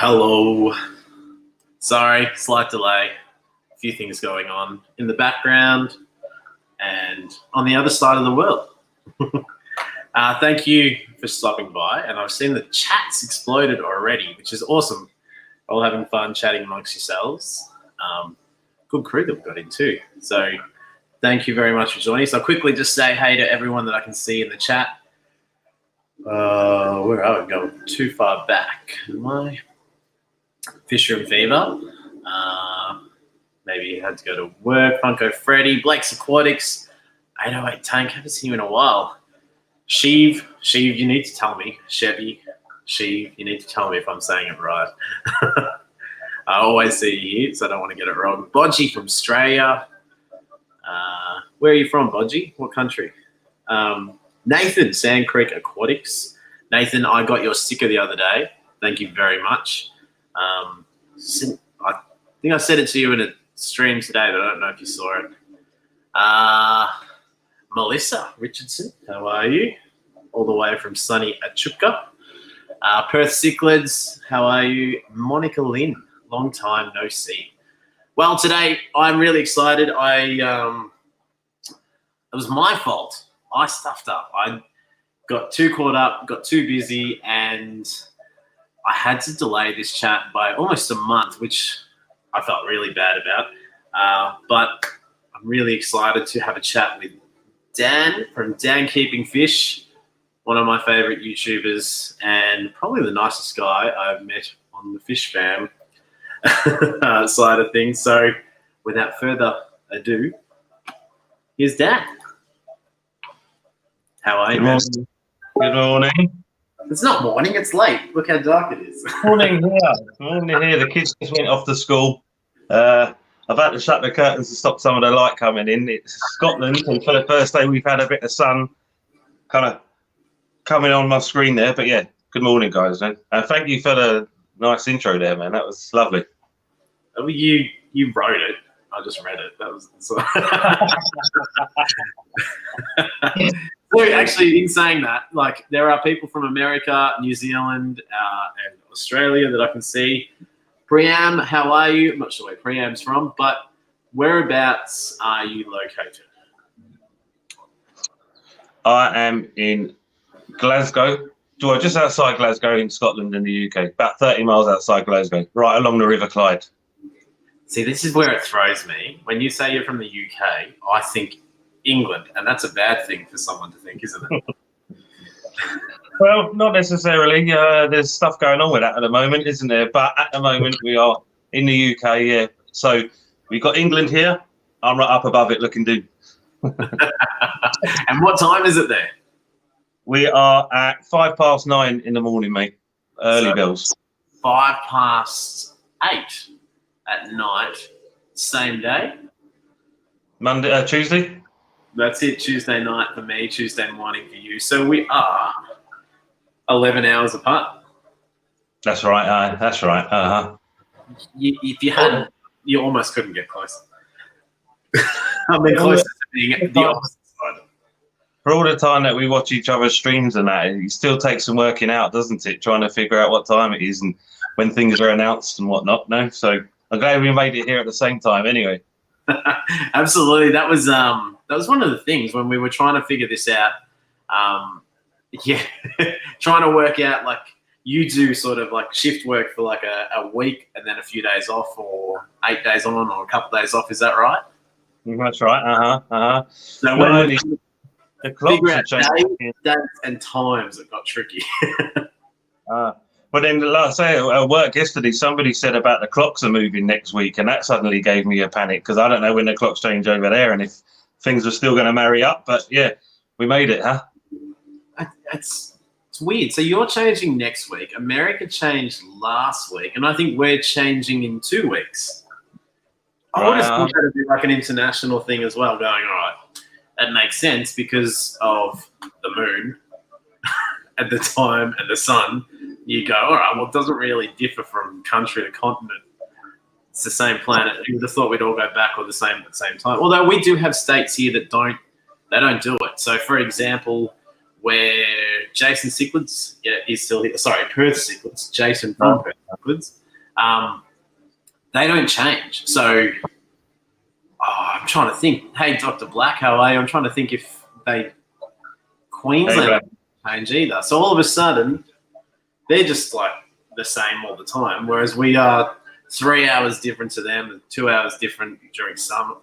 Hello. Sorry, slight delay. A few things going on in the background and on the other side of the world. Thank you for stopping by. And I've seen the chats exploded already, which is awesome. All having fun chatting amongst yourselves. Good crew that we've got in too. So thank you very much for joining us. I'll quickly just say hey to everyone that I can see in the chat. Where are we going? Too far back. Am I? Fisher and Fever. Maybe you had to go to work. Funko Freddy. Blake's Aquatics. 808 Tank. Haven't seen you in a while. Sheev, you need to tell me. Chevy, Sheev, you need to tell me if I'm saying it right. I always see you here, so I don't want to get it wrong. Bodgy from Australia. Where are you from, Bodgy? What country? Nathan, Sand Creek Aquatics. Nathan, I got your sticker the other day. Thank you very much. I think I said it to you in a stream today, but I don't know if you saw it. Melissa Richardson, how are you? All the way from sunny Echuca. Perth Cichlids, how are you? Monica Lynn, long time no see. Well, today I'm really excited. It was my fault. I stuffed up. I got too caught up, got too busy, and I had to delay this chat by almost a month, which I felt really bad about. But I'm really excited to have a chat with Dan from Dan Keeping Fish, one of my favorite YouTubers and probably the nicest guy I've met on the Fish Fam side of things. So without further ado, here's Dan. How are you, man? Good morning. It's not morning, it's late. Look how dark it is. Morning here. The kids just went off to school. I've had to shut the curtains to stop some of the light coming in. It's Scotland, and for the first day we've had a bit of sun kind of coming on my screen there. But yeah, good morning, guys. Man. Thank you for the nice intro there, man. That was lovely. Oh, you wrote it. I just read it. That was so actually, in saying that, like, there are people from America, New Zealand, and Australia that I can see. Priam, how are you? I'm not sure where Priam's from, but whereabouts are you located? I am in Glasgow, just outside Glasgow in Scotland in the UK, about 30 miles outside Glasgow, right along the River Clyde. See, this is where it throws me. When you say you're from the UK, I think England, and that's a bad thing for someone to think, isn't it? Well, not necessarily. There's stuff going on with that at the moment, isn't there? But at the moment, we are in the UK, yeah. So we've got England here. I'm right up above it looking down. And what time is it there? We are at 9:05 in the morning, mate. Early bells. 8:05 at night, same day? Tuesday? That's it, Tuesday night for me, Tuesday morning for you. So we are 11 hours apart. That's right. That's right. If you hadn't, you almost couldn't get closer. I mean, closer to being the opposite side. For all the time that we watch each other's streams and that, it still takes some working out, doesn't it? Trying to figure out what time it is and when things are announced and whatnot. No, so I'm glad we made it here at the same time. Anyway. Absolutely, that was one of the things when we were trying to figure this out. Trying to work out, like, you do sort of like shift work for like a week and then a few days off, or 8 days on or a couple of days off. Is that right? That's right. So when only the clocks figure out days and times, it got tricky. But then, like I say, at work yesterday, somebody said about the clocks are moving next week, and that suddenly gave me a panic because I don't know when the clocks change over there and if things are still going to marry up. But yeah, we made it, huh? It's weird. So you're changing next week. America changed last week, and I think we're changing in 2 weeks. I would have thought that would be like an international thing as well, going, all right, that makes sense because of the moon at the time and the sun. You go, all right, well, it doesn't really differ from country to continent. It's the same planet. You would have thought we'd all go back at the same time. Although we do have states here that don't do it. So, for example, where Jason Cichlids is still here. Sorry, Perth Cichlids. Jason from Perth Cichlids. They don't change. So I'm trying to think. Hey, Dr. Black, how are you? I'm trying to think if Queensland don't change either. So all of a sudden, they're just like the same all the time, whereas we are 3 hours different to them and 2 hours different during summer.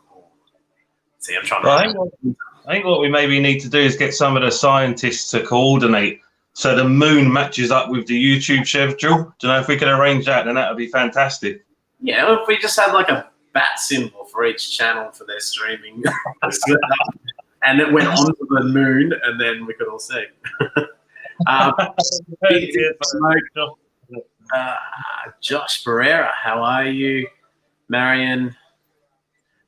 See, I'm trying to. I think what we maybe need to do is get some of the scientists to coordinate so the moon matches up with the YouTube schedule. Do you know if we could arrange that? Then that would be fantastic. Yeah, if we just had like a bat symbol for each channel for their streaming, and it went onto the moon, and then we could all see. Josh Pereira, how are you? Marion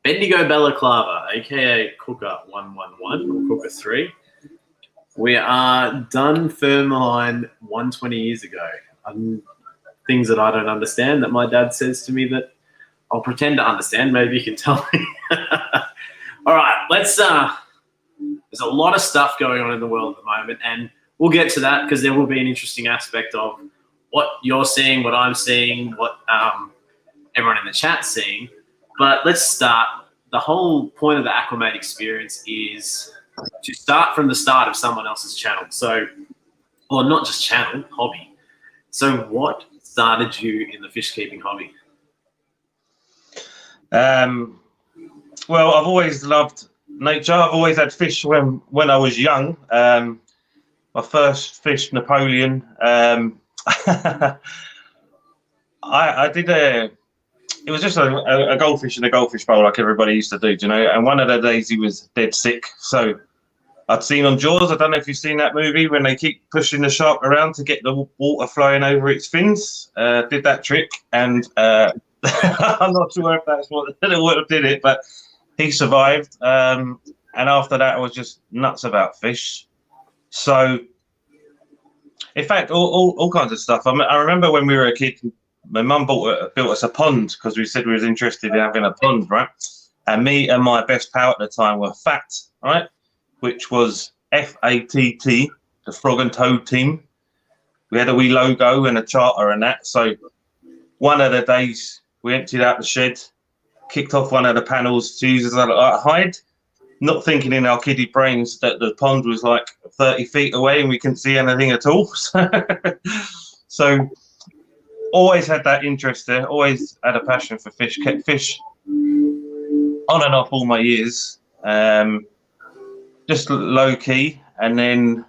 Bendigo Balaclava, aka Cooker 111 or Cooker 3. We are done Thermaline 120 years ago. Things that I don't understand that my dad says to me that I'll pretend to understand. Maybe you can tell me. All right, let's. There's a lot of stuff going on in the world at the moment, and we'll get to that because there will be an interesting aspect of what you're seeing, what I'm seeing, what everyone in the chat's seeing. But let's start. The whole point of the Aquamate experience is to start from the start of someone else's channel. So, or not just channel, hobby. So what started you in the fish keeping hobby? Well, I've always loved nature. I've always had fish when I was young. My first fish, Napoleon. I did it was just a goldfish in a goldfish bowl like everybody used to do, you know. And one of the days he was dead sick. So I'd seen on Jaws, I don't know if you've seen that movie, when they keep pushing the shark around to get the water flowing over its fins. Did that trick. And I'm not sure if that's what did it, but he survived. And after that, I was just nuts about fish. So, in fact, all kinds of stuff. I remember when we were a kid, my mum built us a pond because we said we was interested in having a pond, right? And me and my best pal at the time were FAT, right? Which was FATT, the Frog and Toad team. We had a wee logo and a charter and that. So one of the days we emptied out the shed, kicked off one of the panels to use as a hide, not thinking in our kiddie brains that the pond was like 30 feet away and we couldn't see anything at all. So always had that interest there, always had a passion for fish, kept fish on and off all my years, just low key, and then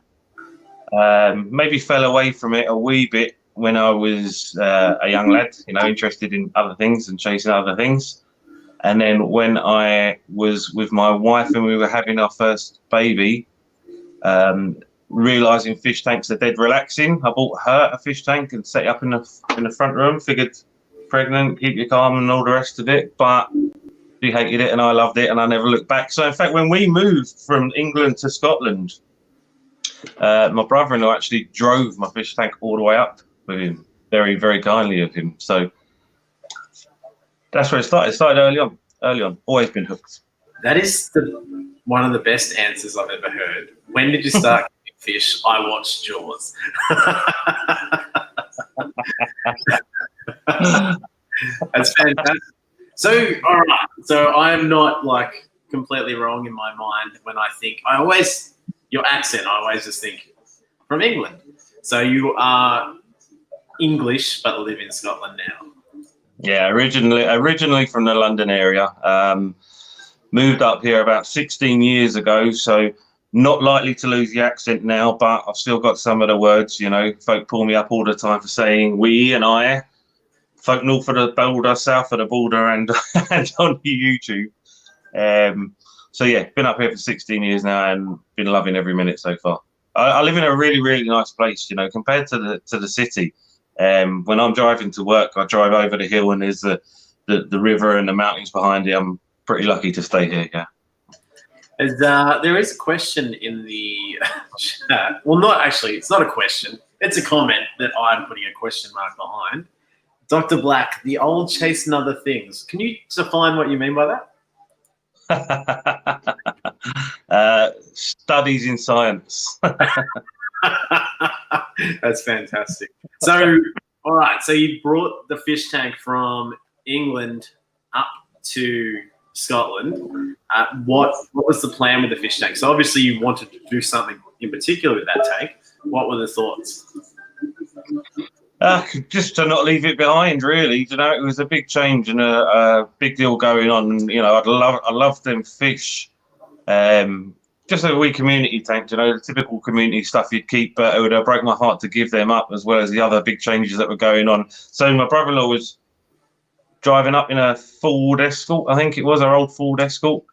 maybe fell away from it a wee bit when I was a young lad, you know, interested in other things and chasing other things. And then when I was with my wife and we were having our first baby, realising fish tanks are dead relaxing, I bought her a fish tank and set it up in the front room. Figured pregnant, keep you calm and all the rest of it. But she hated it and I loved it and I never looked back. So in fact, when we moved from England to Scotland, my brother-in-law actually drove my fish tank all the way up with him. Very, very kindly of him. So that's where it started. It started early on. Always been hooked. That is one of the best answers I've ever heard. When did you start catching fish? I watched Jaws. That's fantastic. So, all right. So I'm not like completely wrong in my mind when I think, your accent, I always just think from England. So you are English but live in Scotland now. Yeah, originally from the London area. Moved up here about 16 years ago, so not likely to lose the accent now, but I've still got some of the words, you know. Folk pull me up all the time for saying we and I. Folk north of the border, south of the border, and on YouTube. So yeah, been up here for 16 years now and been loving every minute so far. I live in a really, really nice place, you know, compared to the city. When I'm driving to work, I drive over the hill and there's the river and the mountains behind it. I'm pretty lucky to stay here, yeah. There is a question in the chat. Well, not actually, it's not a question. It's a comment that I'm putting a question mark behind. Dr. Black, the old chasing other things. Can you define what you mean by that? Studies in science. That's fantastic. So, all right. So you brought the fish tank from England up to Scotland. What was the plan with the fish tank? So obviously you wanted to do something in particular with that tank. What were the thoughts? Just to not leave it behind, really. You know, it was a big change and a big deal going on. You know, I love them fish. Just a wee community tank, you know, the typical community stuff you'd keep, but it would have broke my heart to give them up, as well as the other big changes that were going on. So my brother-in-law was driving up in a Ford Escort, I think it was, our old Ford Escort,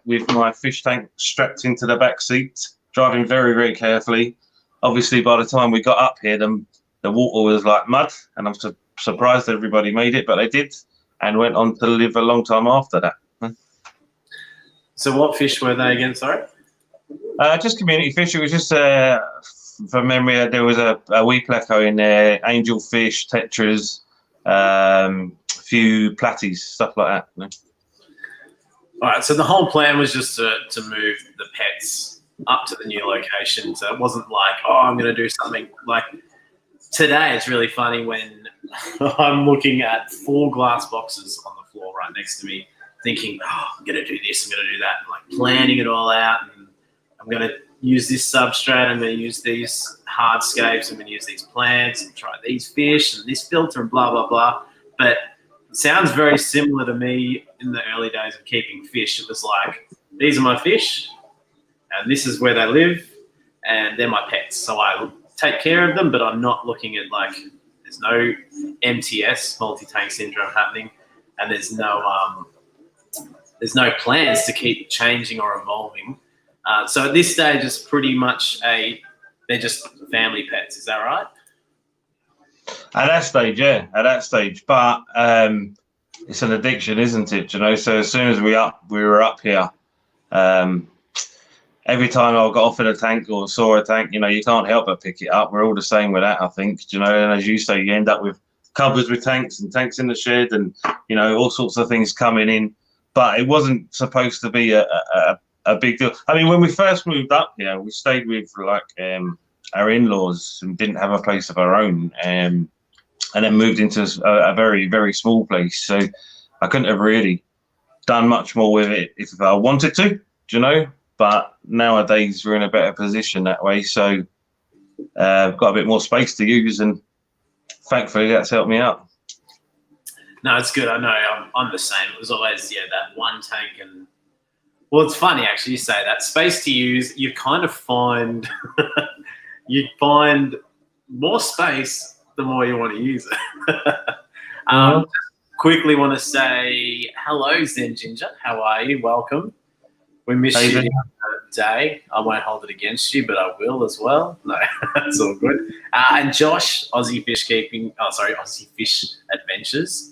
with my fish tank strapped into the back seat, driving very, very carefully. Obviously, by the time we got up here, the water was like mud, and I'm surprised everybody made it, but they did, and went on to live a long time after that. So what fish were they again, sorry? Just community fish. It was just, from memory, there was a wee pleco in there, angelfish, tetras, a few platies, stuff like that. You know? All right, so the whole plan was just to move the pets up to the new location. So it wasn't like, oh, I'm going to do something. Like today, it's really funny when I'm looking at 4 glass boxes on the floor right next to me, thinking, oh, I'm going to do this, I'm going to do that, and like planning it all out. And I'm going to use this substrate, I'm going to use these hardscapes, I'm going to use these plants and try these fish and this filter and blah, blah, blah. But it sounds very similar to me in the early days of keeping fish. It was like, these are my fish and this is where they live and they're my pets. So I take care of them, but I'm not looking at like, there's no MTS, multi-tank syndrome happening, and there's no plans to keep changing or evolving. So at this stage, it's pretty much they're just family pets. Is that right? At that stage, yeah, at that stage. But it's an addiction, isn't it? You know, so as soon as we were up here, every time I got offered a tank or saw a tank, you know, you can't help but pick it up. We're all the same with that, I think. You know, and as you say, you end up with cupboards with tanks and tanks in the shed, and you know, all sorts of things coming in. But it wasn't supposed to be a big deal. I mean, when we first moved up here, we stayed with like our in-laws and didn't have a place of our own, and then moved into a very, very small place. So I couldn't have really done much more with it if I wanted to, you know. But nowadays we're in a better position that way. So I've got a bit more space to use, and thankfully that's helped me out. No, it's good. I know I'm the same. It was always, that one tank. And well, it's funny actually you say that. Space to use, you kind of find you find more space the more you want to use it. Quickly want to say hello, Zen Ginger. How are you? Welcome. We missed you the other day. I won't hold it against you, but I will as well. No, that's all good. And Josh, Aussie Fish Adventures.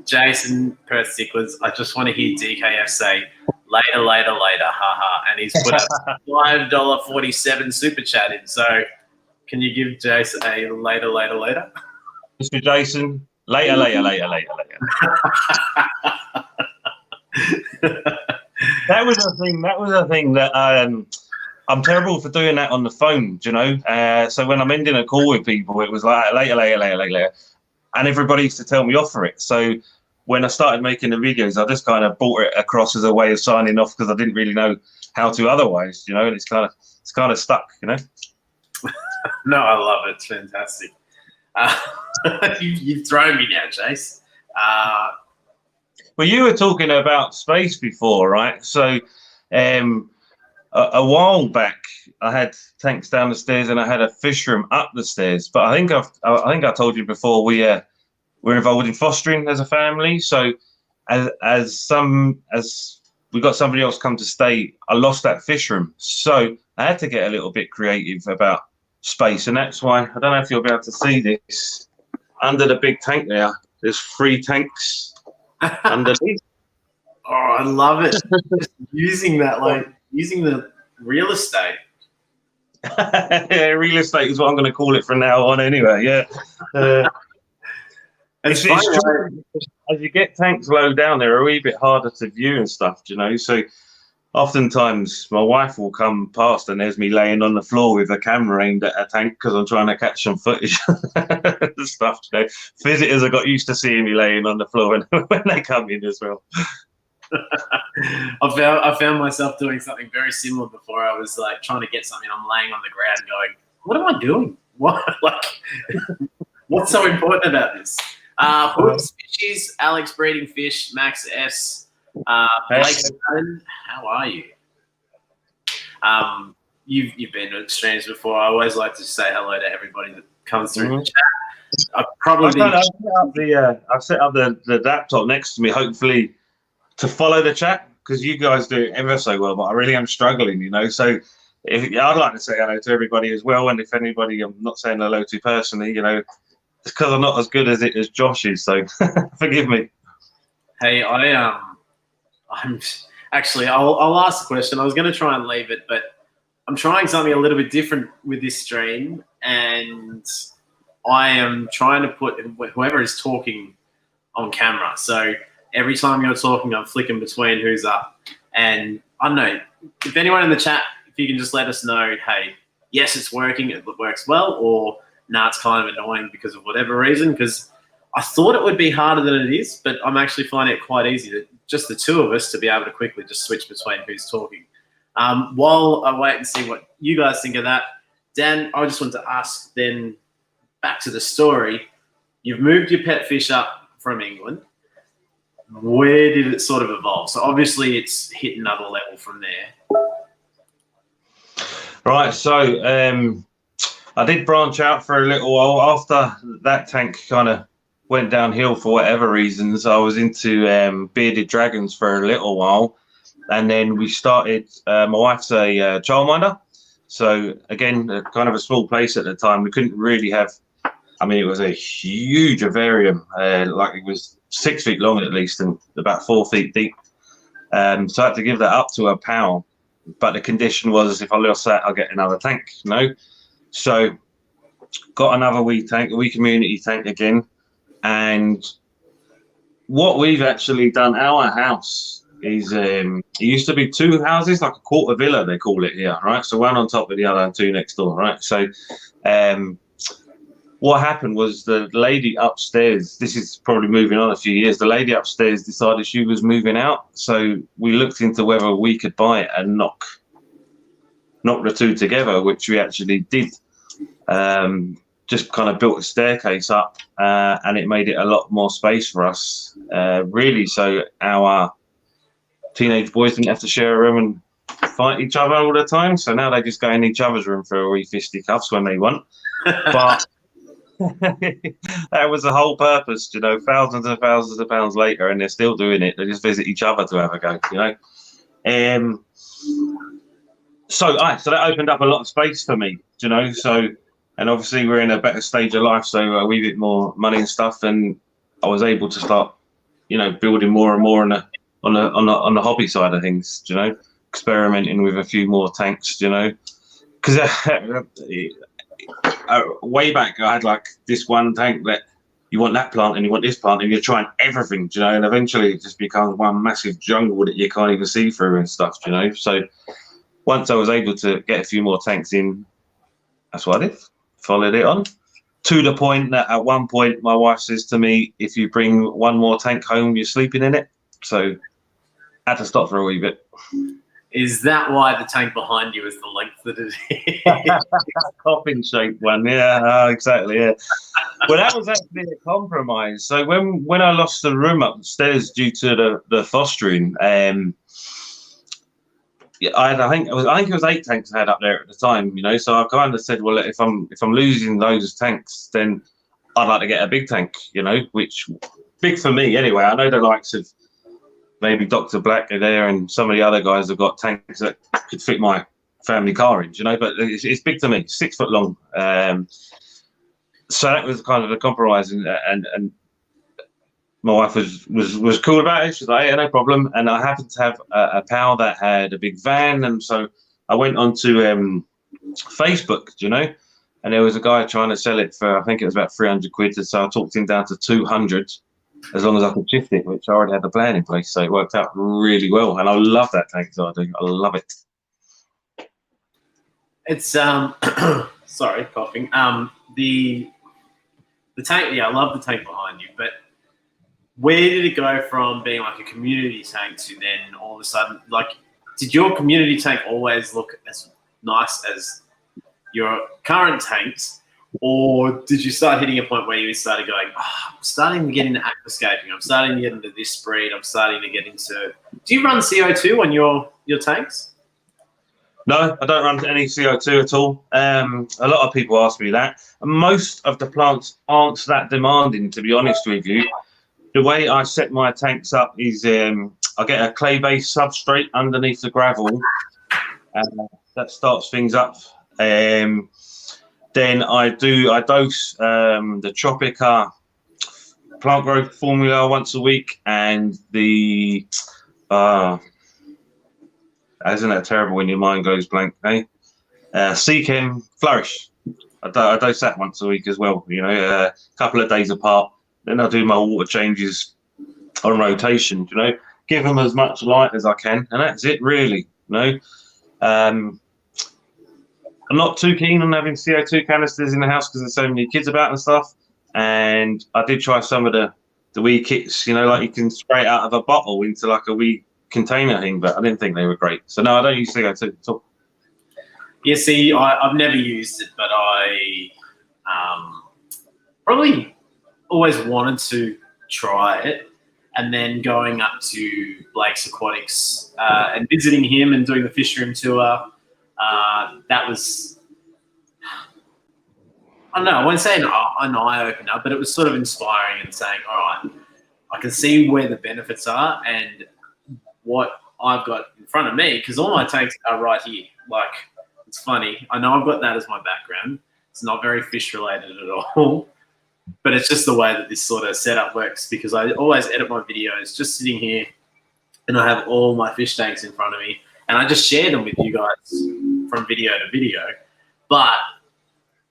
Jason, Perth Sticklers, I just want to hear DKF say, later, haha. And he's put a $5.47 super chat in. So can you give Jason a later? Mr. Jason, later. That was a thing that I'm terrible for doing that on the phone, you know. So when I'm ending a call with people, it was like later. And everybody used to tell me off for it. So when I started making the videos, I just kind of brought it across as a way of signing off because I didn't really know how to otherwise, you know. And it's kind of stuck, you know. No, I love it. It's fantastic. You've thrown me now, Chase. Well, you were talking about space before, right? So a while back, I had tanks down the stairs and I had a fish room up the stairs. But I think I told you before we're involved in fostering as a family. So as we got somebody else come to stay, I lost that fish room. So I had to get a little bit creative about space, and that's why I don't know if you'll be able to see this under the big tank there. There's 3 tanks underneath. Oh, I love it. Just using the real estate. Yeah, real estate is what I'm going to call it from now on anyway. Yeah. It's funny, as you get tanks low down, they're a wee bit harder to view and stuff, you know. So oftentimes my wife will come past and there's me laying on the floor with a camera aimed at a tank because I'm trying to catch some footage and stuff, you know. Visitors have got used to seeing me laying on the floor when they come in as well. I found myself doing something very similar before. I was like trying to get something. I'm laying on the ground going, what am I doing? What, like, what's so important about this? Hoods, Fishies, Alex Breeding Fish, Max S, Blake Sutton, how are you? You've been to streams before. I always like to say hello to everybody that comes through the chat. I've set up the laptop next to me, hopefully to follow the chat, because you guys do it ever so well, but I really am struggling, you know. So I'd like to say hello to everybody as well, and if anybody I'm not saying hello to personally, you know, it's because I'm not as good as it as Josh is, so forgive me. Hey, I'm actually, I'll ask the question. I was going to try and leave it, but I'm trying something a little bit different with this stream, and I am trying to put whoever is talking on camera. So every time you're talking, I'm flicking between who's up. And I don't know, if anyone in the chat, if you can just let us know, hey, yes, it's working, it works well, or nah, it's kind of annoying because of whatever reason, because I thought it would be harder than it is, but I'm actually finding it quite easy, that just the two of us to be able to quickly just switch between who's talking. While I wait and see what you guys think of that, Dan, I just want to ask then, back to the story. You've moved your pet fish up from England. Where did it sort of evolve? So obviously it's hit another level from there. Right, so I did branch out for a little while. After that tank kind of went downhill for whatever reasons, I was into bearded dragons for a little while. And then we started, my wife's a childminder. So again, kind of a small place at the time. We couldn't really have, I mean, it was a huge vivarium. Like it was 6 feet long at least and about 4 feet deep. So I had to give that up to a pal. But the condition was if I lost that, I'll get another tank, you know? So got another wee tank, a wee community tank again. And what we've actually done, our house is, it used to be two houses, like a quarter villa, they call it here, right? So one on top of the other and two next door, right? So what happened was the lady upstairs, this is probably moving on a few years, the lady upstairs decided she was moving out. So we looked into whether we could buy it and knock the two together, which we actually did. Just kind of built a staircase up and it made it a lot more space for us, really. So our teenage boys didn't have to share a room and fight each other all the time. So now they just go in each other's room for a wee fisticuffs when they want. But that was the whole purpose, you know, thousands and thousands of pounds later, and they're still doing it. They just visit each other to have a go, you know. So that opened up a lot of space for me, you know. So, and obviously we're in a better stage of life, so a wee bit more money and stuff, and I was able to start, you know, building more and more on the hobby side of things, you know, experimenting with a few more tanks, you know, because way back I had like this one tank that you want that plant and you want this plant and you're trying everything, you know, and eventually it just becomes one massive jungle that you can't even see through and stuff, you know. So once I was able to get a few more tanks in, that's what I did, followed it on to the point that at one point my wife says to me, if you bring one more tank home, you're sleeping in it. So I had to stop for a wee bit. Is that why the tank behind you is the length that it is? Coffin shaped one, yeah, exactly, yeah. Well, that was actually a compromise. So when I lost the room upstairs due to the fostering, yeah, I think it was 8 tanks I had up there at the time, you know. So I kind of said, well, if I'm losing those tanks, then I'd like to get a big tank, you know, which big for me anyway. I know the likes of maybe Dr. Black are there, and some of the other guys have got tanks that could fit my family car in, you know. But it's big to me, 6 foot long. So that was kind of a compromise, and my wife was cool about it. She's like, yeah, no problem. And I happened to have a pal that had a big van, and so I went onto Facebook, you know, and there was a guy trying to sell it for, I think it was about 300 quid. So I talked him down to 200, as long as I could shift it, which I already had the plan in place. So it worked out really well. And I love that tank, so I do. I love it. It's sorry, coughing. The tank, yeah, I love the tank behind you, but where did it go from being like a community tank to then all of a sudden, like, did your community tank always look as nice as your current tanks, or did you start hitting a point where you started going, I'm starting to get into aquascaping, I'm starting to get into this breed, I'm starting to get into... Do you run CO2 on your tanks? No, I don't run any CO2 at all. A lot of people ask me that. And most of the plants aren't that demanding, to be honest with you. The way I set my tanks up is I get a clay-based substrate underneath the gravel. That starts things up. Then I dose the Tropica plant growth formula once a week, and the isn't that terrible when your mind goes blank, eh? Seachem Flourish. I dose that once a week as well, you know, a couple of days apart. Then I do my water changes on rotation, you know, give them as much light as I can, and that's it really, you know. I'm not too keen on having CO2 canisters in the house because there's so many kids about and stuff. And I did try some of the wee kits, you know, like you can spray it out of a bottle into like a wee container thing, but I didn't think they were great. So no, I don't use CO2 at all. Yeah, see, I've never used it, but I probably always wanted to try it. And then going up to Blake's Aquatics and visiting him and doing the fish room tour, that was, I don't know, I won't say an eye-opener, but it was sort of inspiring and saying, all right, I can see where the benefits are and what I've got in front of me, because all my tanks are right here. Like, it's funny. I know I've got that as my background. It's not very fish-related at all. But it's just the way that this sort of setup works, because I always edit my videos just sitting here and I have all my fish tanks in front of me and I just share them with you guys from video to video. But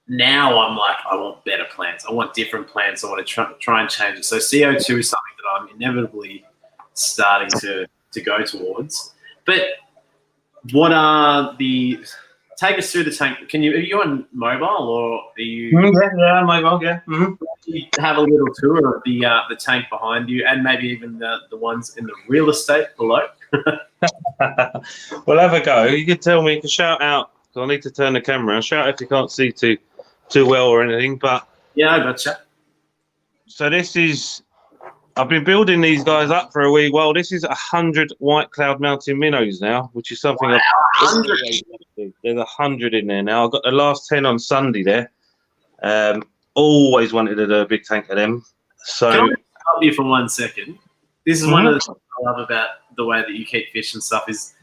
now I'm like, I want better plants. I want different plants. I want to try and change it. So CO2 is something that I'm inevitably starting to go towards. But what are the... Take us through the tank. Are you on mobile or are you? Yeah, mobile. Yeah. Mm-hmm. You have a little tour of the tank behind you, and maybe even the ones in the real estate below. We'll have a go. You can tell me. You can shout out. I need to turn the camera on. Shout if you can't see too well or anything. But yeah, I gotcha. So this is. I've been building these guys up for a wee while. This is 100 white cloud mountain minnows now, which is something. Wow, 100. There's 100 in there now. I've got the last 10 on Sunday there. Always wanted to do a big tank of them. So can I stop you for 1 second? This is one of the things I love about the way that you keep fish and stuff is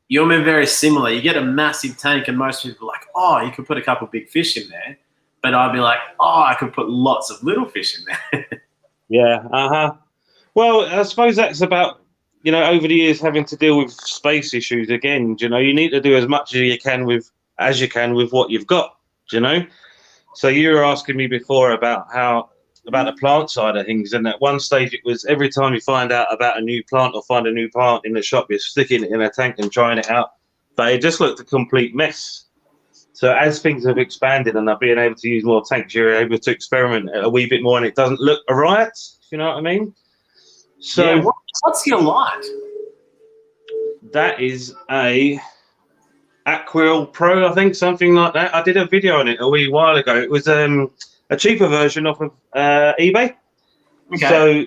you're very similar. You get a massive tank and most people are like, oh, you could put a couple big fish in there. But I'd be like, oh, I could put lots of little fish in there. Yeah, Well, I suppose that's about, you know, over the years having to deal with space issues again. You know, you need to do as much as you can with what you've got. You know, so you were asking me before about the plant side of things, and at one stage it was every time you find out about a new plant or find a new plant in the shop, you're sticking it in a tank and trying it out. But it just looked a complete mess. So as things have expanded and I've been able to use more tanks, you're able to experiment a wee bit more and it doesn't look right, if you know what I mean? So yeah, what's your light? That is a Aqua Pro, I think, something like that. I did a video on it a wee while ago. It was a cheaper version off of eBay. Okay. So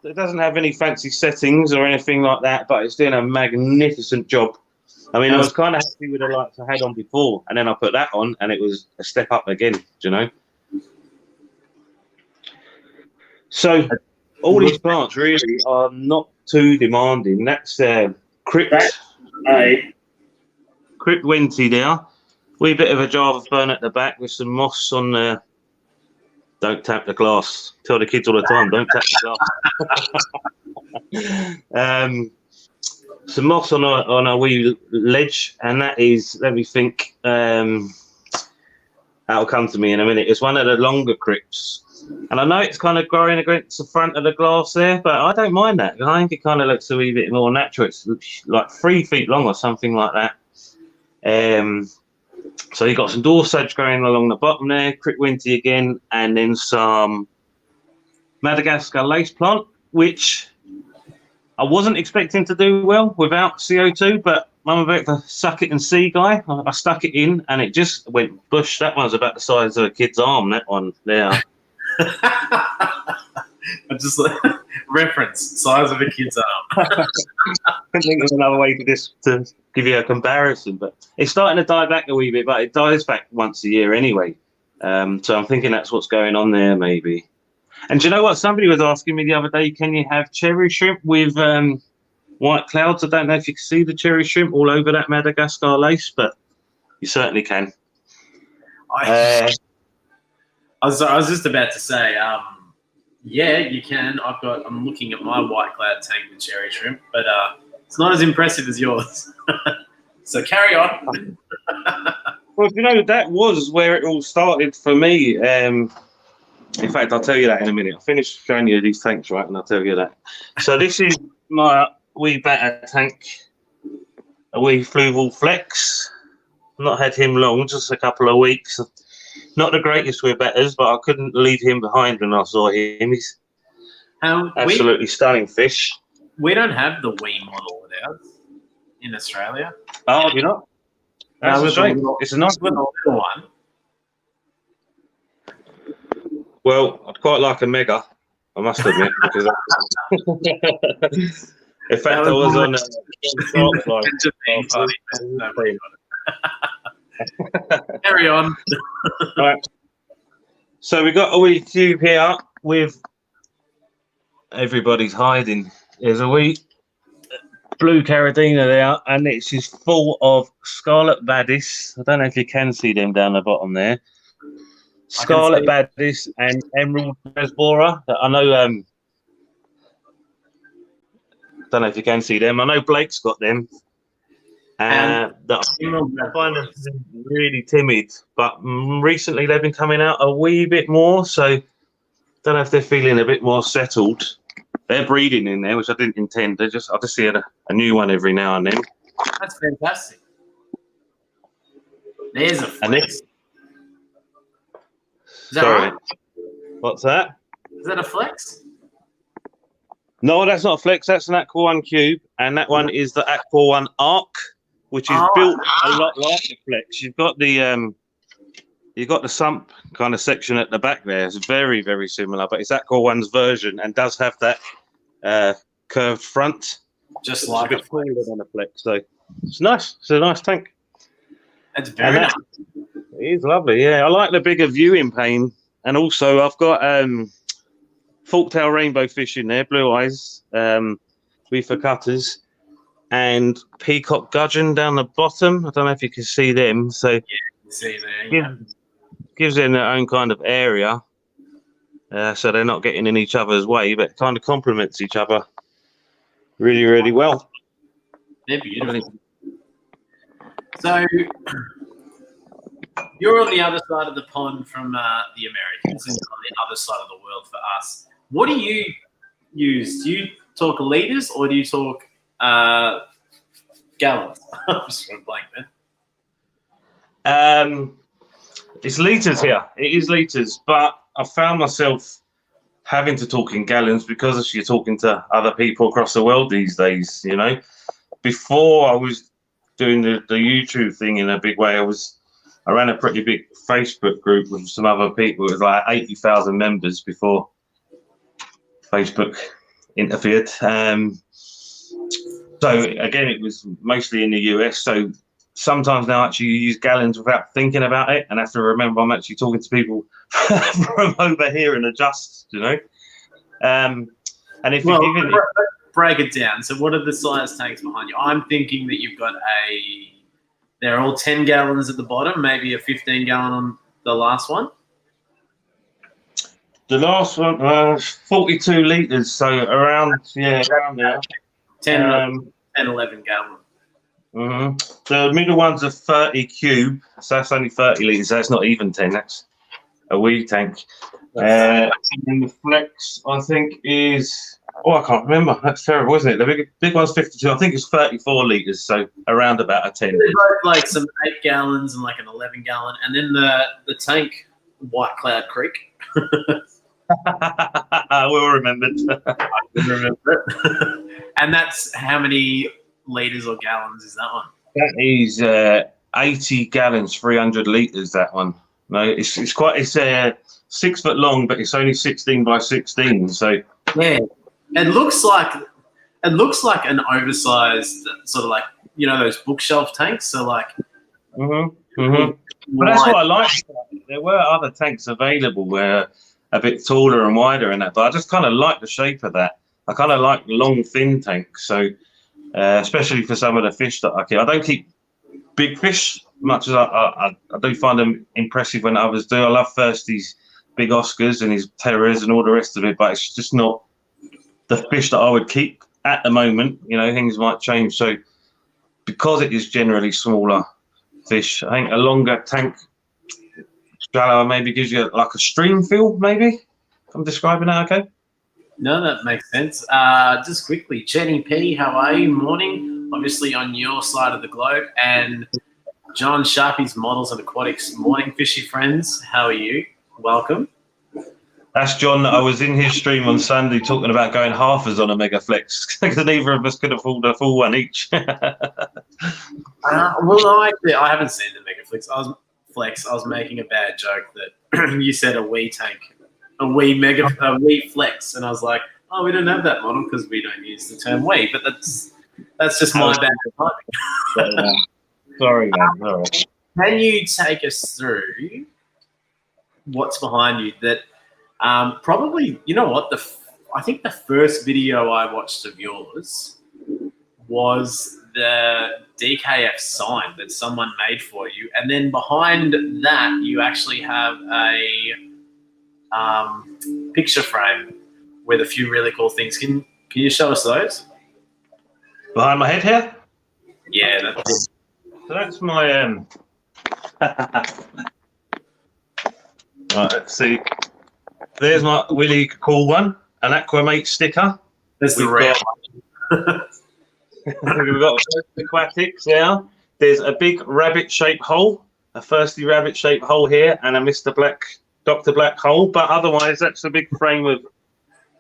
it doesn't have any fancy settings or anything like that, but it's doing a magnificent job. I mean, I was kind of happy with the lights I had on before, and then I put that on, and it was a step up again, you know? So all these plants really are not too demanding. That's Crypt Wenty there. Wee bit of a Java fern at the back with some moss on there. Don't tap the glass. Tell the kids all the time, don't tap the glass. Some moss on a wee ledge, and that is, let me think, that'll come to me in a minute. It's one of the longer crypts. And I know it's kind of growing against the front of the glass there, but I don't mind that. I think it kind of looks a wee bit more natural. It's like 3 feet long or something like that. So you've got some door sedge going along the bottom there, crickwinty again, and then some Madagascar lace plant, which I wasn't expecting to do well without CO2, but I'm about to suck it and see guy. I stuck it in and it just went bush. That one's about the size of a kid's arm, that one there. I just reference size of a kid's arm. I think there's another way to give you a comparison, but it's starting to die back a wee bit, but it dies back once a year anyway. So I'm thinking that's what's going on there, maybe. And do you know what? Somebody was asking me the other day, can you have cherry shrimp with white clouds? I don't know if you can see the cherry shrimp all over that Madagascar lace, but you certainly can. I was just about to say, yeah, you can. I'm looking at my white cloud tank with cherry shrimp, but it's not as impressive as yours. So carry on. Well, you know, that was where it all started for me. In fact, I'll tell you that in a minute. I'll finish showing you these tanks, right, and I'll tell you that. So this is my wee batter tank, a wee Fluval Flex. Not had him long, just a couple of weeks. Not the greatest with batters, but I couldn't leave him behind when I saw him. He's absolutely stunning fish. We don't have the wee model with ours in Australia. Oh, you not? That's a shame. It's a nice little one. Well, I'd quite like a mega, I must admit, because in fact I was on Carry on. Right. So we got a wee cube here with everybody's hiding. There's a wee blue Caradina there, and it's just full of scarlet baddis. I don't know if you can see them down the bottom there. Scarlet baddis and emerald presbora. I know. Don't know if you can see them. I know Blake's got them. I find them really timid, but recently they've been coming out a wee bit more. So don't know if they're feeling a bit more settled. They're breeding in there, which I didn't intend. I just see a new one every now and then. That's fantastic. There's a flex. Is that Sorry. right? What's that? Is that a flex? No, that's not a flex. That's an Aqua One cube, and that one is the Aqua One Arc, which is built a lot like the flex. You've got the sump kind of section at the back there. It's very, very similar, but it's Aqua One's version and does have that curved front. Just like a bit cooler than a flex, so it's nice. It's a nice tank. That's very nice. It is lovely, yeah. I like the bigger viewing pane, and also I've got forktail rainbow fish in there, blue eyes, reefer cutters, and peacock gudgeon down the bottom. I don't know if you can see them. So yeah, you can see there. Yeah. Gives them their own kind of area, so they're not getting in each other's way, but kind of complements each other really, really well. They're beautiful. So you're on the other side of the pond from the Americans and on the other side of the world for us. What do you use? Do you talk litres or do you talk gallons? I'm just going blank, man. It's litres here. It is litres, but I found myself having to talk in gallons because you're talking to other people across the world these days, you know. Before I was doing the YouTube thing in a big way, I ran a pretty big Facebook group with some other people. It was like 80,000 members before Facebook interfered. So again, it was mostly in the US. So sometimes now actually you use gallons without thinking about it, and have to remember I'm actually talking to people from over here and adjust, you know. And if you're giving break it down. So what are the size tanks behind you? I'm thinking that you've got they're all 10 gallons at the bottom, maybe a 15 gallon on the last one. The last one, 42 litres, so around there. 10, 11 gallon. The middle one's a 30 cube, so that's only 30 litres. That's not even 10. That's a wee tank. And the flex, I think, is I can't remember. That's terrible, isn't it? The big one's 52. I think it's 34 litres, so around about a 10. They're both like some 8 gallons and like an 11 gallon, and then the tank, White Cloud Creek. Well remembered. I remember it. And that's how many litres or gallons is that one? That is 80 gallons, 300 litres. That one. No, it's 6 foot long, but it's only 16 by 16. So yeah, it looks like an oversized sort of like, you know, those bookshelf tanks. So like, but that's what I like. There were other tanks available where a bit taller and wider and that, but I just kind of like the shape of that. I kind of like long, thin tanks. So especially for some of the fish that I keep. I don't keep big fish much as I do find them impressive when others do. I love Thirsty's big Oscars and his terrors and all the rest of it, but it's just not the fish that I would keep at the moment. You know, things might change. So because it is generally smaller fish, I think a longer tank, shallower, maybe gives you like a stream feel, maybe. If I'm describing that okay? No, that makes sense. Just quickly, Jenny P, how are you? Morning, obviously on your side of the globe. And John Sharpie's Models and Aquatics. Morning, fishy friends. How are you? Welcome. That's John. I was in his stream on Sunday talking about going halfers on a Mega Flex because neither of us could afford a full one each. Well, no, actually, I haven't seen the Mega Flex. I was making a bad joke that you said a wee tank, a wee flex, and I was like, oh, we don't have that model because we don't use the term wee. But that's just my bad timing. Sorry, man. All right. Can you take us through what's behind you? That probably, you know what? I think the first video I watched of yours was the DKF sign that someone made for you, and then behind that you actually have a picture frame with a few really cool things. Can you show us those? Behind my head here? Yeah, that's it. So that's my right, let's see. There's my really cool one, an Aqua Mate sticker. That's the rare one. We've got Aquatics now. There's a big rabbit-shaped hole, a Thirsty rabbit-shaped hole here, and a Mr. Black, Dr. Black hole. But otherwise, that's a big frame of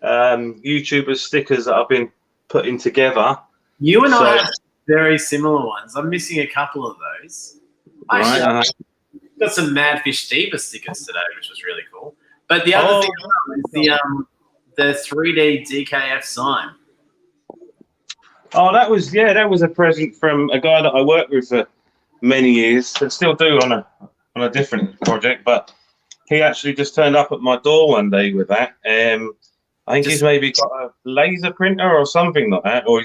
YouTuber stickers that I've been putting together. You and I have very similar ones. I'm missing a couple of those. I got some Mad Fish Diva stickers today, which was really cool. But the other thing is the 3D DKF sign. Oh, that was a present from a guy that I worked with for many years, and still do on a different project. But he actually just turned up at my door one day with that. I think he's maybe got a laser printer or something like that, or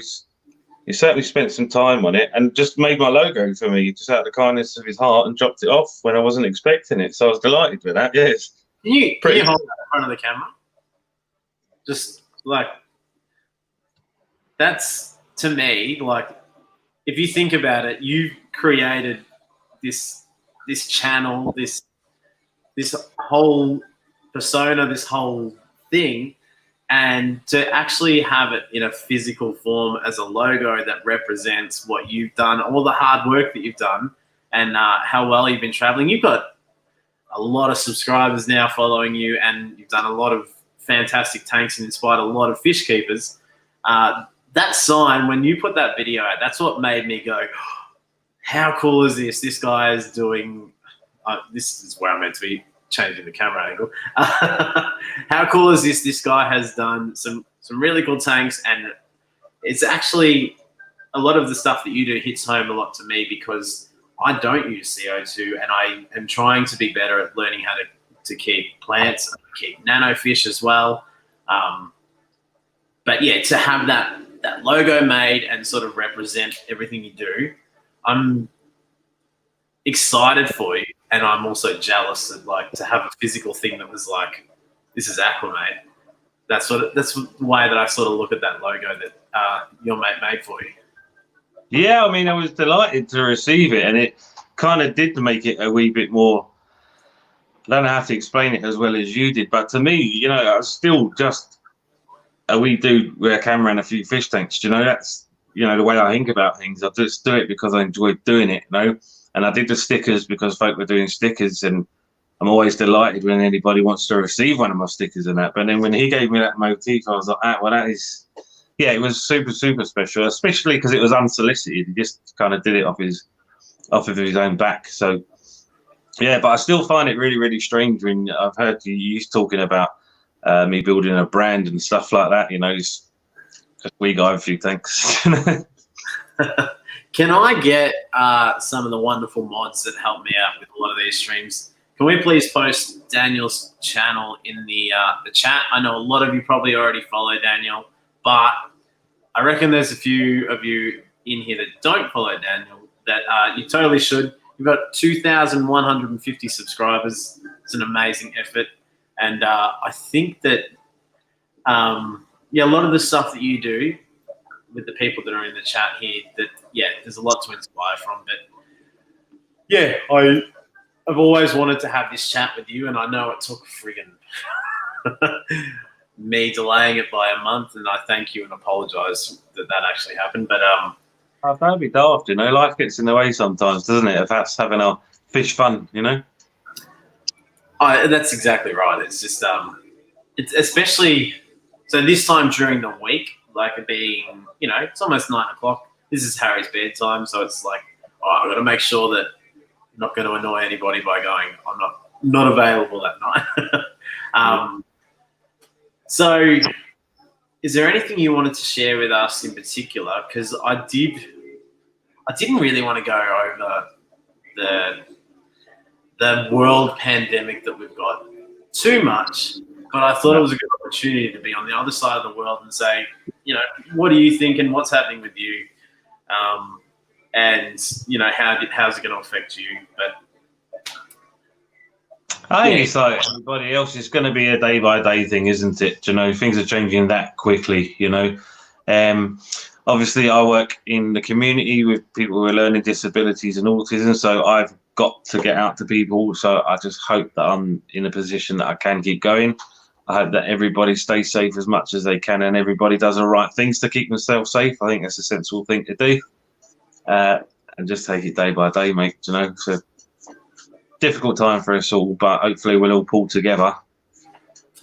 he certainly spent some time on it and just made my logo for me, just out of the kindness of his heart, and dropped it off when I wasn't expecting it. So I was delighted with that. Yes. Can you hold that in front of the camera? Just like, that's, to me, like, if you think about it, you've created this channel, this whole persona, this whole thing, and to actually have it in a physical form as a logo that represents what you've done, all the hard work that you've done, and how well you've been traveling. You've got a lot of subscribers now following you, and you've done a lot of fantastic tanks and inspired a lot of fish keepers. That sign, when you put that video out, that's what made me go, how cool is this? This guy is doing, this is where I'm meant to be changing the camera angle. How cool is this? This guy has done some really cool tanks, and it's actually, a lot of the stuff that you do hits home a lot to me because I don't use CO2, and I am trying to be better at learning how to keep plants, and keep nano fish as well. But yeah, to have that logo made and sort of represent everything you do, I'm excited for you, and I'm also jealous of, like, to have a physical thing that was like, this is Aqua Mate. That's the way that I sort of look at that logo that your mate made for you. Yeah, I mean, I was delighted to receive it, and it kind of did make it a wee bit more don't know how to explain it as well as you did, but to me, you know, I was still just we do with a camera and a few fish tanks. You know, that's, you know, the way I think about things. I just do it because I enjoy doing it, you know. And I did the stickers because folk were doing stickers, and I'm always delighted when anybody wants to receive one of my stickers and that. But then when he gave me that motif, I was like, well, that is, yeah, it was super, super special, especially because it was unsolicited. He just kind of did it off of his own back. So, yeah, but I still find it really, really strange when I've heard you talking about me building a brand and stuff like that. You know, it's just we got a few thanks. Can I get some of the wonderful mods that help me out with a lot of these streams? Can we please post Daniel's channel in the chat? I know a lot of you probably already follow Daniel, but I reckon there's a few of you in here that don't follow Daniel that you totally should. You've got 2,150 subscribers. It's an amazing effort. And I think that, yeah, a lot of the stuff that you do with the people that are in the chat here, that, yeah, there's a lot to inspire from. But, yeah, I've always wanted to have this chat with you, and I know it took friggin' me delaying it by a month, and I thank you and apologise that actually happened. But Oh, don't be daft, you know. Life gets in the way sometimes, doesn't it? Of us having our fish fun, you know. That's exactly right. It's just it's especially so this time during the week, like it being, you know, it's almost 9 o'clock. This is Harry's bedtime, so it's like, oh, I've got to make sure that I'm not going to annoy anybody by going, I'm not available that night. So, is there anything you wanted to share with us in particular? Because I didn't really want to go over the world pandemic that we've got too much, but I thought it was a good opportunity to be on the other side of the world and say, you know, what are you thinking? What's happening with you? And, you know, how's it going to affect you? But I think it's like everybody else. It's going to be a day by day thing, isn't it? You know, things are changing that quickly. You know, obviously, I work in the community with people with learning disabilities and autism, so I've got to get out to people. So I just hope that I'm in a position that I can keep going. I hope that everybody stays safe as much as they can, and everybody does the right things to keep themselves safe. I think that's a sensible thing to do, and just take it day by day, mate. You know, so. Difficult time for us all, but hopefully we'll all pull together.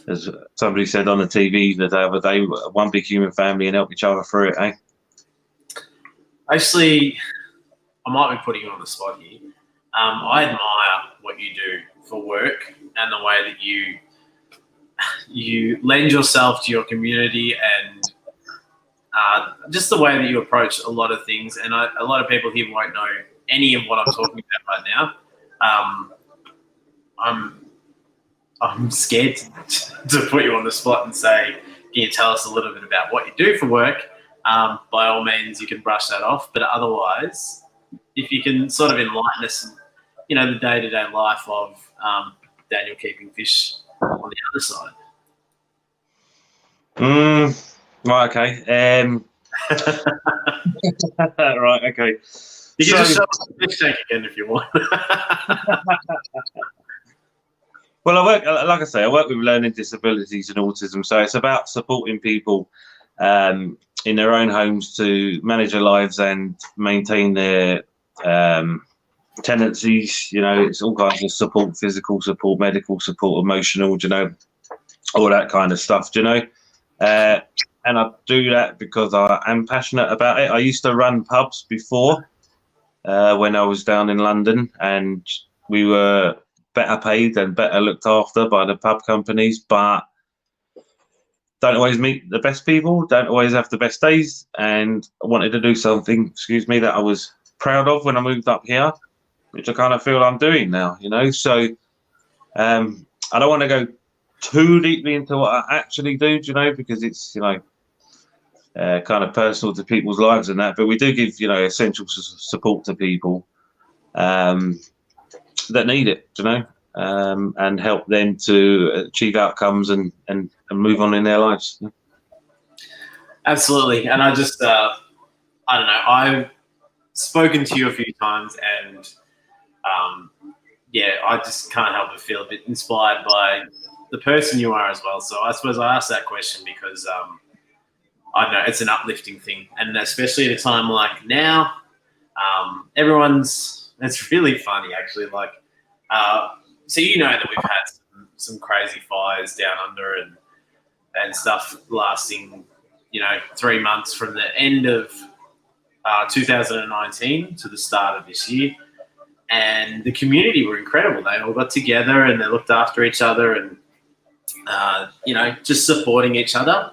As somebody said on the TV the other day, one big human family and help each other through it, eh? Actually, I might be putting you on the spot here. I admire what you do for work and the way that you lend yourself to your community and just the way that you approach a lot of things. And a lot of people here won't know any of what I'm talking about right now. I'm scared to put you on the spot and say, can you tell us a little bit about what you do for work? By all means, you can brush that off. But otherwise, if you can sort of enlighten us, you know, the day-to-day life of Daniel keeping fish on the other side. Right, okay. Right, okay. You can just show us the fish tank again if you want. Well, I work, like I say, I work with learning disabilities and autism, so it's about supporting people in their own homes to manage their lives and maintain their tendencies. You know, it's all kinds of support: physical support, medical support, emotional. You know, all that kind of stuff. You know, and I do that because I am passionate about it. I used to run pubs before when I was down in London, and we were better paid and better looked after by the pub companies, but don't always meet the best people, don't always have the best days. And I wanted to do something, that I was proud of when I moved up here, which I kind of feel I'm doing now, you know. So I don't want to go too deeply into what I actually do, you know, because it's, you know, kind of personal to people's lives and that. But we do give, you know, essential support to people that need it, you know, and help them to achieve outcomes and move on in their lives. Absolutely. And I just, I don't know, I've spoken to you a few times, and yeah, I just can't help but feel a bit inspired by the person you are as well. So I suppose I asked that question because I don't know, it's an uplifting thing, and especially at a time like now, it's really funny actually. Like, so you know that we've had some crazy fires down under and stuff lasting, 3 months from the end of 2019 to the start of this year. And the community were incredible. They all got together and they looked after each other and, just supporting each other.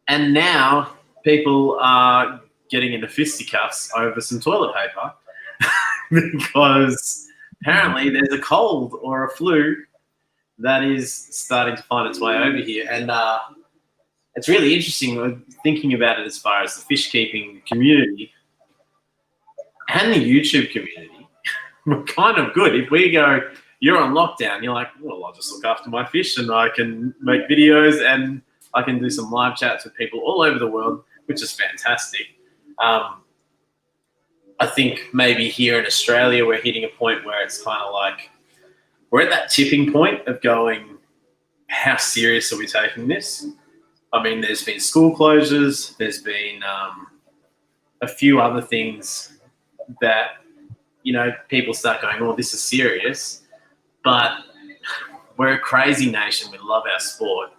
And now people are getting into fisticuffs over some toilet paper because apparently there's a cold or a flu that is starting to find its way over here. And it's really interesting thinking about it as far as the fish keeping community and the YouTube community. We're kind of good. If we go, you're on lockdown, you're like, well, I'll just look after my fish and I can make videos and I can do some live chats with people all over the world, which is fantastic. I think maybe here in Australia, we're hitting a point where it's kind of like we're at that tipping point of going, how serious are we taking this? I mean, there's been school closures. There's been a few other things that, people start going, oh, this is serious. But we're a crazy nation. We love our sport.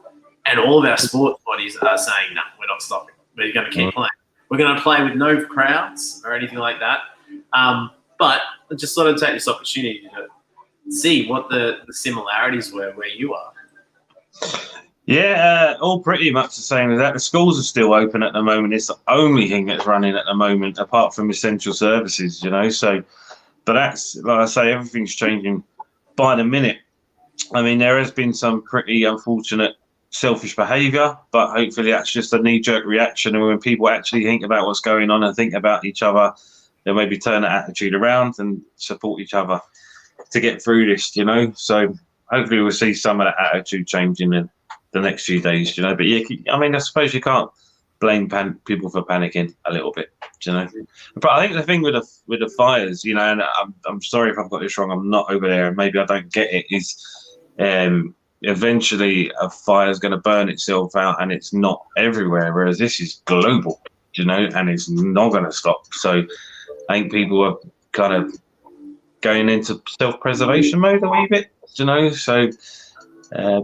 And all of our sports bodies are saying, no, we're not stopping. We're going to keep playing. We're going to play with no crowds or anything like that. But I just sort of take this opportunity to see what the similarities were where you are. Yeah, all pretty much the same as that. The schools are still open at the moment. It's the only thing that's running at the moment, apart from essential services, So, but that's, like I say, everything's changing by the minute. I mean, there has been some pretty unfortunate selfish behaviour, but hopefully that's just a knee-jerk reaction. And when people actually think about what's going on and think about each other, they'll maybe turn that attitude around and support each other to get through this, So hopefully we'll see some of that attitude changing in the next few days, But yeah, I mean, I suppose you can't blame people for panicking a little bit, But I think the thing with the fires, and I'm sorry if I've got this wrong, I'm not over there, and maybe I don't get it, is eventually a fire is going to burn itself out, and it's not everywhere, whereas this is global, and it's not going to stop. So I think people are kind of going into self-preservation mode a wee bit, So,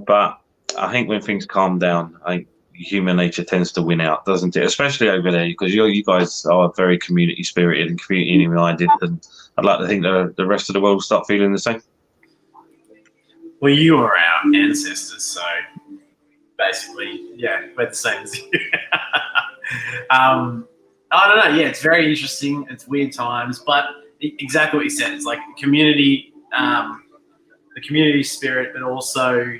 but I think when things calm down, I think human nature tends to win out, doesn't it? Especially over there, because you guys are very community spirited and community minded, and I'd like to think that the rest of the world will start feeling the same. Well, you are our ancestors, so basically, yeah, we're the same as you. I don't know. Yeah, it's very interesting. It's weird times, but exactly what you said. It's like community, the community spirit, but also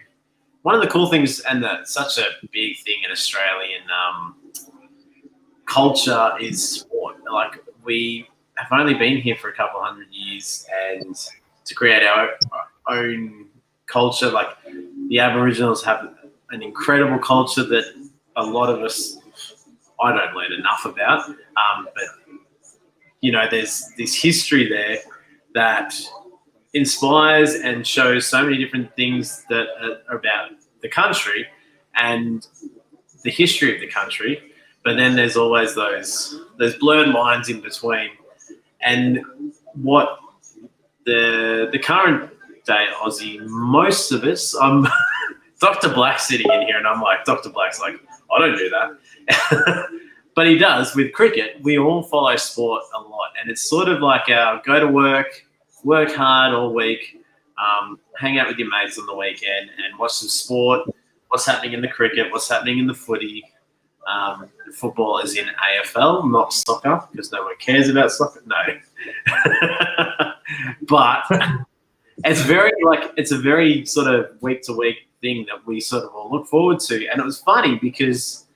one of the cool things, and such a big thing in Australian culture is sport. Like, we have only been here for a couple 100 years, and to create our own culture, like the Aboriginals have an incredible culture that a lot of us, I don't learn enough about. But there's this history there that inspires and shows so many different things that are about the country and the history of the country. But then there's always those blurred lines in between. And what the current day Aussie, most of us, Dr. Black's sitting in here and I'm like, Dr. Black's like, I don't do that. But he does. With cricket, we all follow sport a lot. And it's sort of like our go to work hard all week, hang out with your mates on the weekend and watch some sport, what's happening in the cricket, what's happening in the footy. Football is in AFL, not soccer, because no one cares about soccer. No. But it's a very sort of week to week thing that we sort of all look forward to. And it was funny because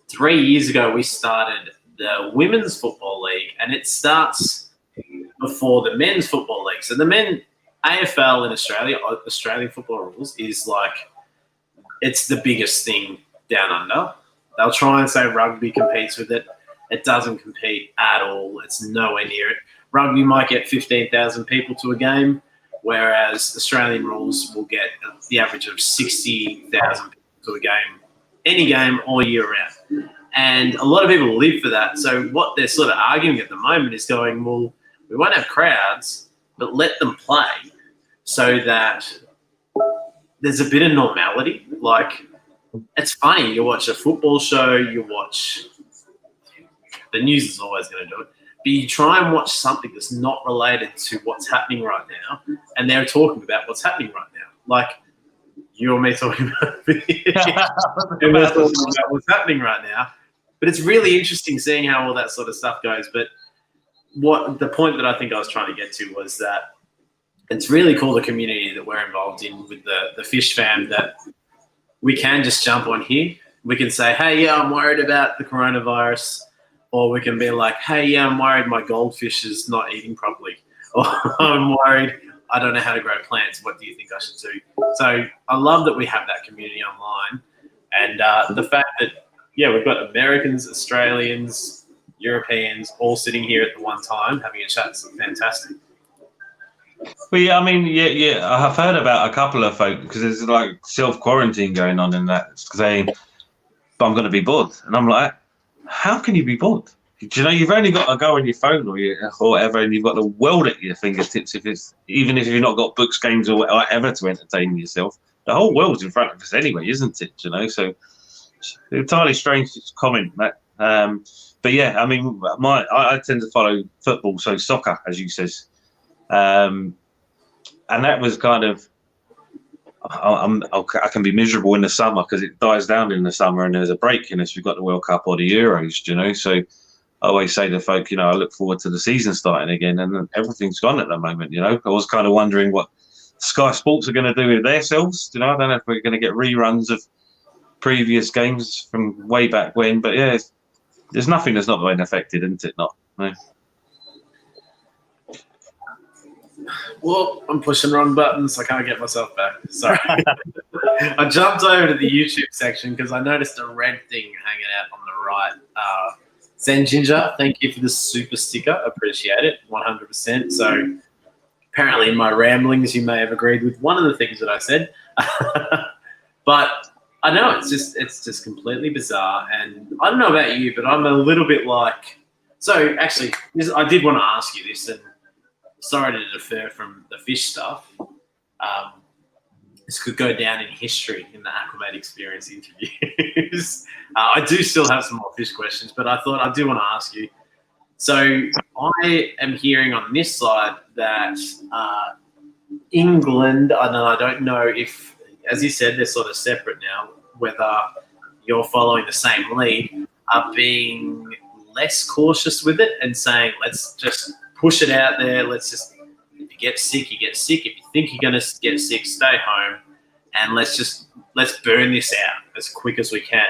3 years ago we started the Women's Football League, and it starts before the Men's Football League. So the AFL in Australia, Australian football rules, is like, it's the biggest thing down under. They'll try and say rugby competes with it. It doesn't compete at all. It's nowhere near it. Rugby might get 15,000 people to a game. whereas Australian rules will get the average of 60,000 people to a game, any game all year round. And a lot of people live for that. So what they're sort of arguing at the moment is going, well, we won't have crowds, but let them play so that there's a bit of normality. Like, it's funny, you watch a football show, you watch, the news is always going to do it, but you try and watch something that's not related to what's happening right now, and they're talking about what's happening right now. Like, you or me talking about what's happening right now. But it's really interesting seeing how all that sort of stuff goes. But what the point that I think I was trying to get to was that it's really cool, the community that we're involved in with the fish fam, that we can just jump on here. We can say, hey, yeah, I'm worried about the coronavirus. Or we can be like, hey, yeah, I'm worried my goldfish is not eating properly. Or I'm worried I don't know how to grow plants. What do you think I should do? So I love that we have that community online. And the fact that, yeah, we've got Americans, Australians, Europeans all sitting here at the one time having a chat is fantastic. Well, yeah, I mean, yeah, I've heard about a couple of folk, because there's like self-quarantine going on in that, saying, but I'm going to be bored. And I'm like, how can you be bored? Do you know, you've only got to go on your phone or whatever, and you've got the world at your fingertips. Even if you've not got books, games, or whatever to entertain yourself, the whole world's in front of us anyway, isn't it? You know, so it's entirely strange to comment that. But yeah, I mean, I tend to follow football, so soccer, as you says, and that was kind of. I can be miserable in the summer because it dies down in the summer and there's a break unless we've got the World Cup or the Euros, you know. So I always say to folk, you know, I look forward to the season starting again, and everything's gone at the moment, you know. I was kind of wondering what Sky Sports are going to do with themselves, you know. I don't know if we're going to get reruns of previous games from way back when, but yeah, there's nothing that's not been affected, isn't it? Not, no. Well, I'm pushing wrong buttons. I can't get myself back. Sorry. I jumped over to the YouTube section because I noticed a red thing hanging out on the right. Zen Ginger, thank you for the super sticker. Appreciate it, 100%. So apparently in my ramblings, you may have agreed with one of the things that I said. But I know it's just completely bizarre. And I don't know about you, but I'm a little bit like... So actually, I did want to ask you this, and sorry to defer from the fish stuff. This could go down in history in the Aqua Experience interviews. I do still have some more fish questions, but I thought I do want to ask you. So I am hearing on this side that England, and I don't know if, as you said, they're sort of separate now, whether you're following the same lead, are being less cautious with it and saying, let's just push it out there. Let's just, if you get sick, you get sick. If you think you're going to get sick, stay home. And let's burn this out as quick as we can.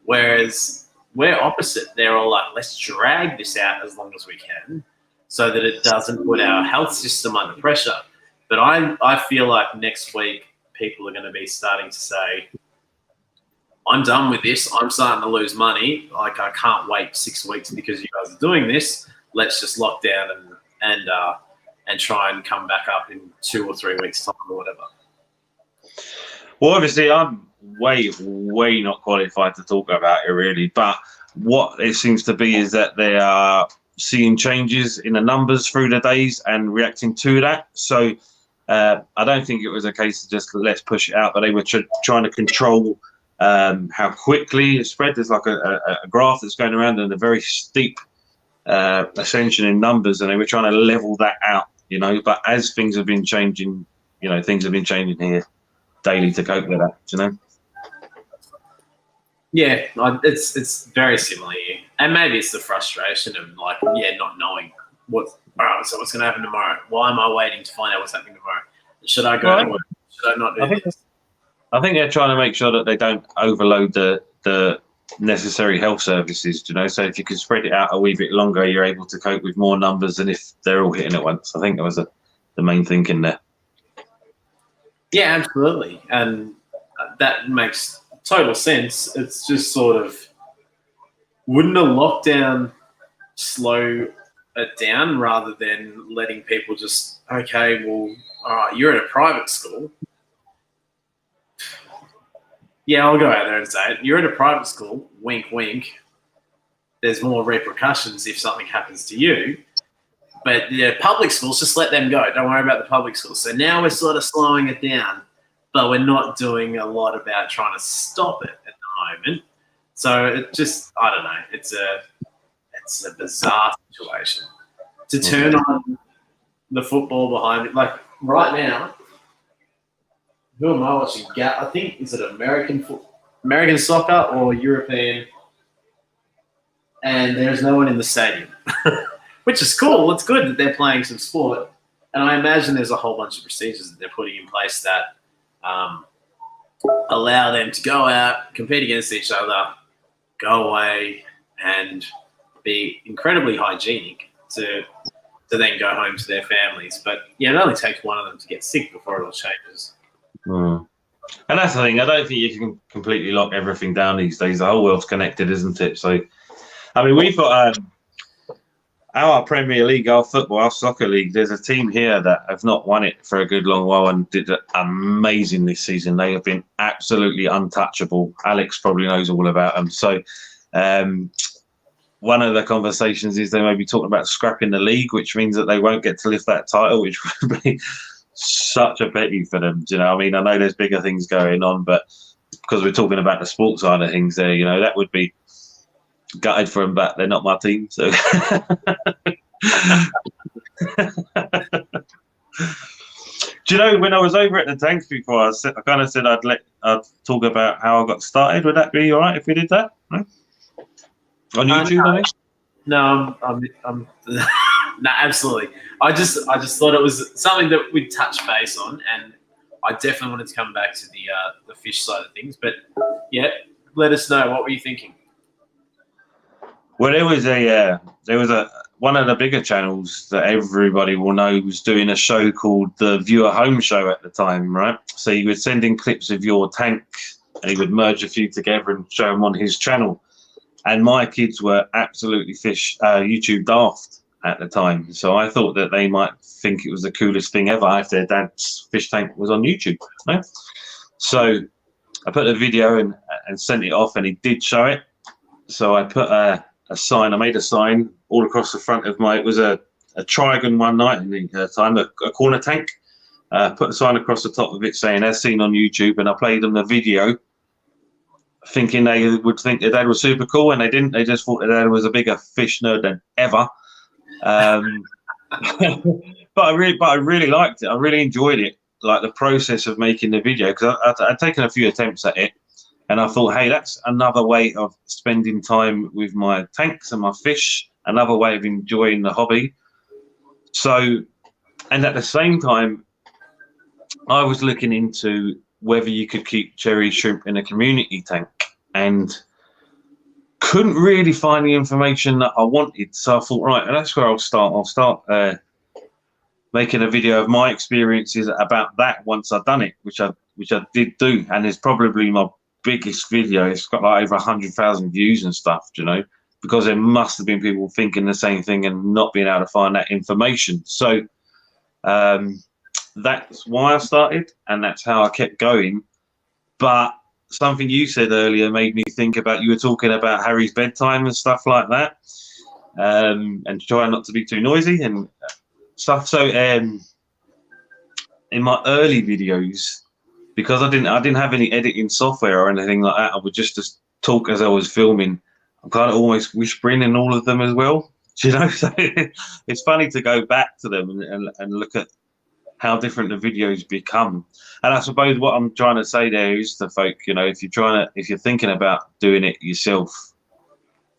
Whereas we're opposite. They're all like, let's drag this out as long as we can so that it doesn't put our health system under pressure. But I feel like next week people are going to be starting to say, I'm done with this. I'm starting to lose money. Like, I can't wait 6 weeks because you guys are doing this. Let's just lock down and try and come back up in 2 or 3 weeks' time or whatever. Well, obviously, I'm way not qualified to talk about it, really. But what it seems to be is that they are seeing changes in the numbers through the days and reacting to that. So I don't think it was a case of just let's push it out, but they were trying to control how quickly it spread. There's like a graph that's going around and a very steep ascension in numbers, and they were trying to level that out, you know. But as things have been changing, you know, things have been changing here daily to cope with that, you know. Yeah, it's very similar here, and maybe it's the frustration of like, not knowing what's going to happen tomorrow. Why am I waiting to find out what's happening tomorrow? Should I go to work? Should I not do this? I think they're trying to make sure that they don't overload the necessary health services, you know. So if you can spread it out a wee bit longer, you're able to cope with more numbers than if they're all hitting at once. I think that was the main thinking there. Yeah, absolutely. And that makes total sense. It's just sort of, wouldn't a lockdown slow it down rather than letting people just, okay, well, all right, you're at a private school. Yeah, I'll go out there and say it. You're at a private school, wink, wink. There's more repercussions if something happens to you. But the public schools, just let them go. Don't worry about the public schools. So now we're sort of slowing it down, but we're not doing a lot about trying to stop it at the moment. So it just, I don't know. It's a bizarre situation. To turn on the football behind it, like right now, who am I watching? I think, is it American soccer or European? And there's no one in the stadium, which is cool. It's good that they're playing some sport. And I imagine there's a whole bunch of procedures that they're putting in place that allow them to go out, compete against each other, go away, and be incredibly hygienic to then go home to their families. But yeah, it only takes one of them to get sick before it all changes. And that's the thing. I don't think you can completely lock everything down these days. The whole world's connected, isn't it? So, I mean, we've got our Premier League, our football, our soccer league. There's a team here that have not won it for a good long while and did amazing this season. They have been absolutely untouchable. Alex probably knows all about them. So, one of the conversations is they may be talking about scrapping the league, which means that they won't get to lift that title, which would be such a pity for them. Do you know, I mean, I know there's bigger things going on, but because we're talking about the sports side of things there, you know, that would be gutted for them, but they're not my team. So, do you know, when I was over at the tanks before, I kind of said I'd talk about how I got started. Would that be all right if we did that? No? On YouTube, I mean? No, I'm no, absolutely. I just thought it was something that we'd touch base on, and I definitely wanted to come back to the fish side of things. But yeah, let us know, what were you thinking? Well, there was one of the bigger channels that everybody will know was doing a show called the Viewer Home Show at the time, right? So he would send in clips of your tank, and he would merge a few together and show them on his channel. And my kids were absolutely YouTube daft at the time. So I thought that they might think it was the coolest thing ever if their dad's fish tank was on YouTube. Right? So I put a video and sent it off, and he did show it. So I put a sign, I made a sign all across the front of it was a Trigon one night in the time, a corner tank. Put a sign across the top of it saying, as seen on YouTube, and I played them the video, thinking they would think their dad was super cool, and they didn't. They just thought their dad was a bigger fish nerd than ever. But I really liked it. I really enjoyed it, like the process of making the video, because I'd taken a few attempts at it, and I thought, hey, that's another way of spending time with my tanks and my fish, another way of enjoying the hobby. So, and at the same time, I was looking into whether you could keep cherry shrimp in a community tank, and couldn't really find the information that I wanted. So I thought, right, that's where I'll start. I'll start making a video of my experiences about that once I've done it, which I did do, and it's probably my biggest video. It's got like over 100,000 views and stuff, you know, because there must have been people thinking the same thing and not being able to find that information. So that's why I started, and that's how I kept going. But something you said earlier made me think about, you were talking about Harry's bedtime and stuff like that, and trying not to be too noisy and stuff. So in my early videos, because I didn't have any editing software or anything like that, I would just talk as I was filming. I'm kind of almost whispering in all of them as well, you know. So it's funny to go back to them and look at how different the videos become. And I suppose what I'm trying to say there is to folk, you know, if you're thinking about doing it yourself,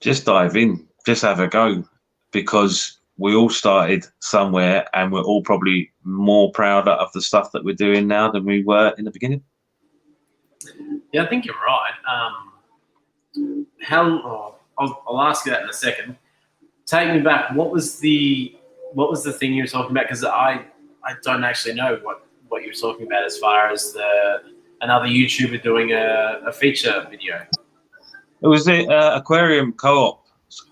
just dive in, just have a go, because we all started somewhere, and we're all probably more prouder of the stuff that we're doing now than we were in the beginning. Yeah, I think you're right. I'll ask you that in a second. Take me back. What was the thing you were talking about? Because I don't actually know what you were talking about as far as another YouTuber doing a feature video. It was the Aquarium Co-op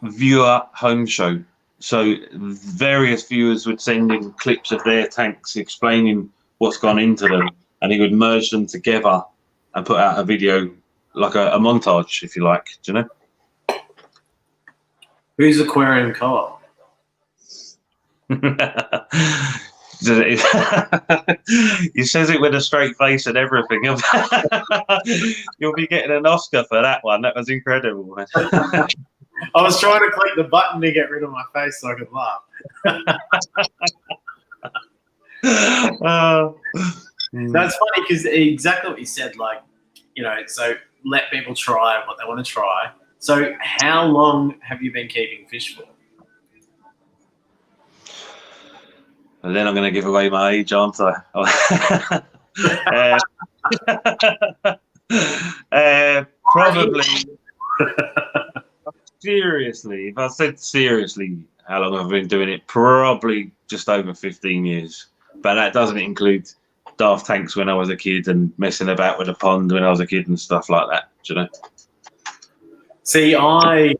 Viewer Home Show. So various viewers would send in clips of their tanks explaining what's gone into them, and he would merge them together and put out a video, like a montage, if you like. Do you know? Who's Aquarium Co-op? He says it with a straight face and everything. You'll be getting an Oscar for that one. That was incredible, man. I was trying to click the button to get rid of my face so I could laugh. That's funny because exactly what you said, like, you know, so let people try what they want to try. So how long have you been keeping fish for? And then I'm going to give away my age, aren't I? Probably. Seriously, if I said seriously how long I've been doing it, probably just over 15 years. But that doesn't include daft tanks when I was a kid and messing about with a pond when I was a kid and stuff like that. Do you know? See, I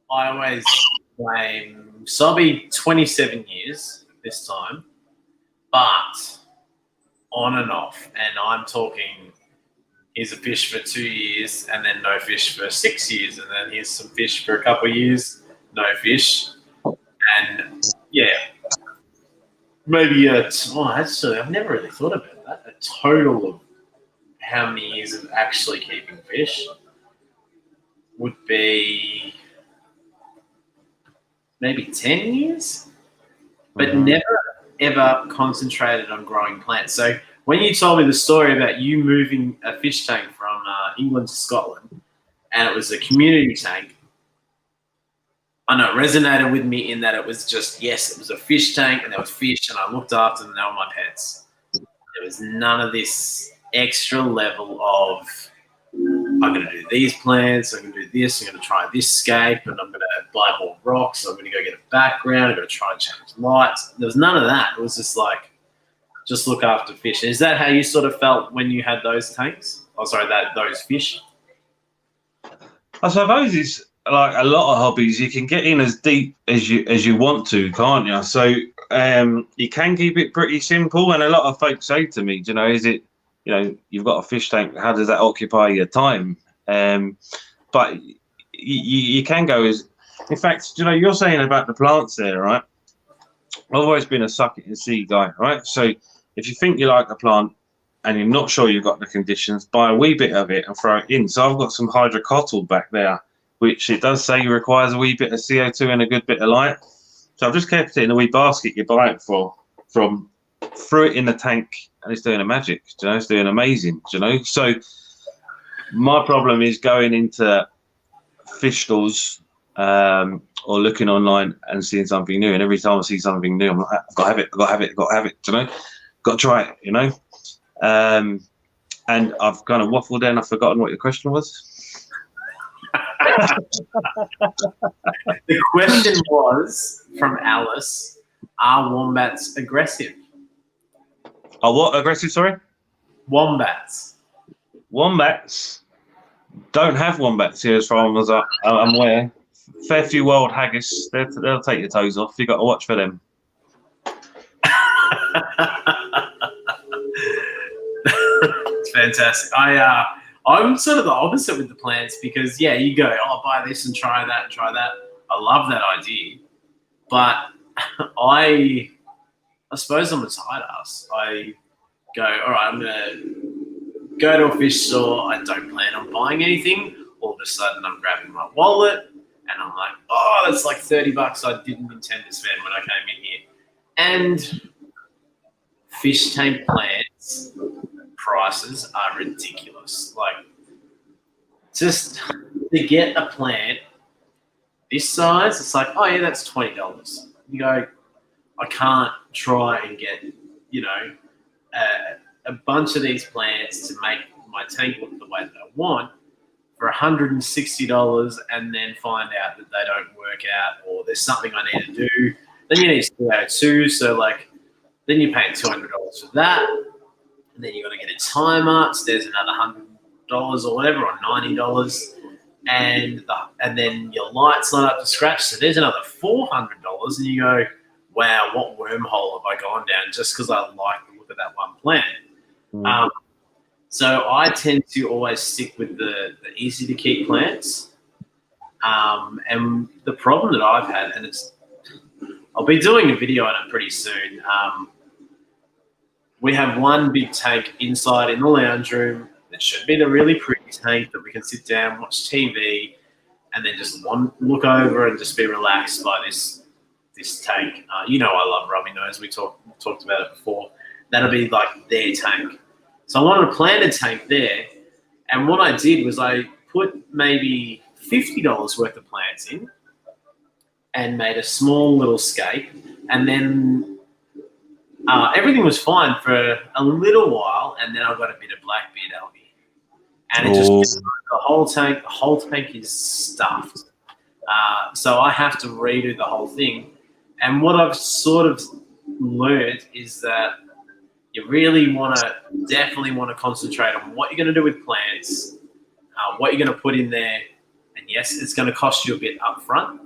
always claim, so I'll be 27 years this time, but on and off. And I'm talking, here's a fish for 2 years and then no fish for 6 years. And then here's some fish for a couple of years, no fish. And yeah, maybe actually, I've never really thought about that. A total of how many years of actually keeping fish would be maybe 10 years, but never ever concentrated on growing plants. So when you told me the story about you moving a fish tank from England to Scotland, and it was a community tank, I know it resonated with me in that it was just, yes, it was a fish tank and there was fish and I looked after them, they were my pets. There was none of this extra level of, I'm going to do these plants, I'm going to do this, I'm going to try this scape, and I'm going to buy more rocks, I'm going to go get a background, I'm going to try and change lights. There was none of that. It was just like, just look after fish. Is that how you sort of felt when you had those tanks? Oh, sorry, those fish? I suppose it's like a lot of hobbies. You can get in as deep as you want to, can't you? So you can keep it pretty simple. And a lot of folks say to me, you know, is it, you know, you've got a fish tank, how does that occupy your time? But you can go as, in fact, you know, you're saying about the plants there, right? I've always been a suck it and see guy, right? So if you think you like a plant and you're not sure you've got the conditions, buy a wee bit of it and throw it in. So I've got some hydrocotyle back there, which it does say requires a wee bit of CO2 and a good bit of light. So I've just kept it in a wee basket you buy it from, threw it in the tank, and it's doing a magic, you know, it's doing amazing, you know. So my problem is going into fish stores or looking online and seeing something new, and every time I see something new, I'm like, I've got to have it, I've got to have it, I've got to have it, you know, got to try it, you know. And I've kind of waffled there and I've forgotten what your question was. The question was from Alice, are wombats aggressive? Oh, what aggressive? Sorry, Wombats. Wombats don't have wombats here, as far as I'm aware. Fair few wild haggis, they'll take your toes off. You got to watch for them. It's fantastic. I'm sort of the opposite with the plants because, yeah, you go, oh, buy this and try that and try that. I love that idea. But I suppose I'm a tight ass. I go, all right, I'm going to go to a fish store. I don't plan on buying anything. All of a sudden, I'm grabbing my wallet and I'm like, oh, that's like $30 I didn't intend to spend when I came in here. And fish tank plants prices are ridiculous. Like, just to get a plant this size, it's like, oh yeah, that's $20. You go, I can't try and get, you know, a bunch of these plants to make my tank look the way that I want for $160 and then find out that they don't work out or there's something I need to do. Then you need CO2, so like, then you're paying $200 for that. And then you got to get a timer. So there's another $100 or whatever, or $90, and then your light's not up to scratch. So there's another $400, and you go, wow, what wormhole have I gone down just because I like the look at that one plant. So I tend to always stick with the easy to keep plants. And the problem that I've had, and I'll be doing a video on it pretty soon. We have one big tank inside in the lounge room. It should be the really pretty tank that we can sit down, watch TV, and then just look over and just be relaxed by this tank. You know I love Rummy Nose. We talked about it before. That'll be like their tank. So I wanted to plant a tank there, and what I did was I put maybe $50 worth of plants in and made a small little scape, and then everything was fine for a little while, and then I got a bit of blackbeard algae, and it just the whole tank is stuffed. So I have to redo the whole thing. And what I've sort of learned is that you really definitely want to concentrate on what you're going to do with plants, what you're going to put in there, and yes, it's going to cost you a bit up front.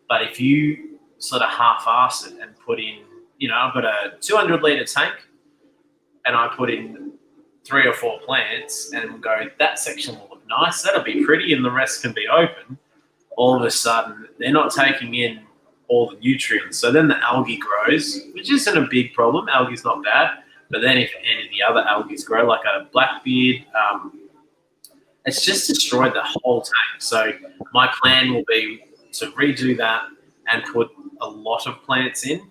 But if you sort of half-ass it and put in, I've got a 200-litre tank, and I put in 3 or 4 plants, and go, that section will look nice, that'll be pretty, and the rest can be open. All of a sudden, they're not taking in all the nutrients. So then the algae grows, which isn't a big problem. Algae's not bad. But then if any of the other algae grow, like a blackbeard, it's just destroyed the whole tank. So my plan will be to redo that and put a lot of plants in,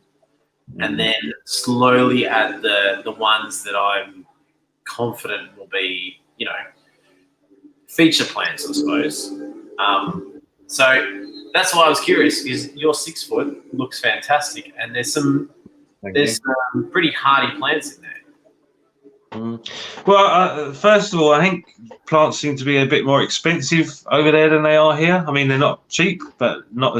and then slowly add the ones that I'm confident will be, feature plants, I suppose. So that's why I was curious, because your 6 foot looks fantastic, and there's some pretty hardy plants in there. Well, first of all, I think plants seem to be a bit more expensive over there than they are here. I mean, they're not cheap, but not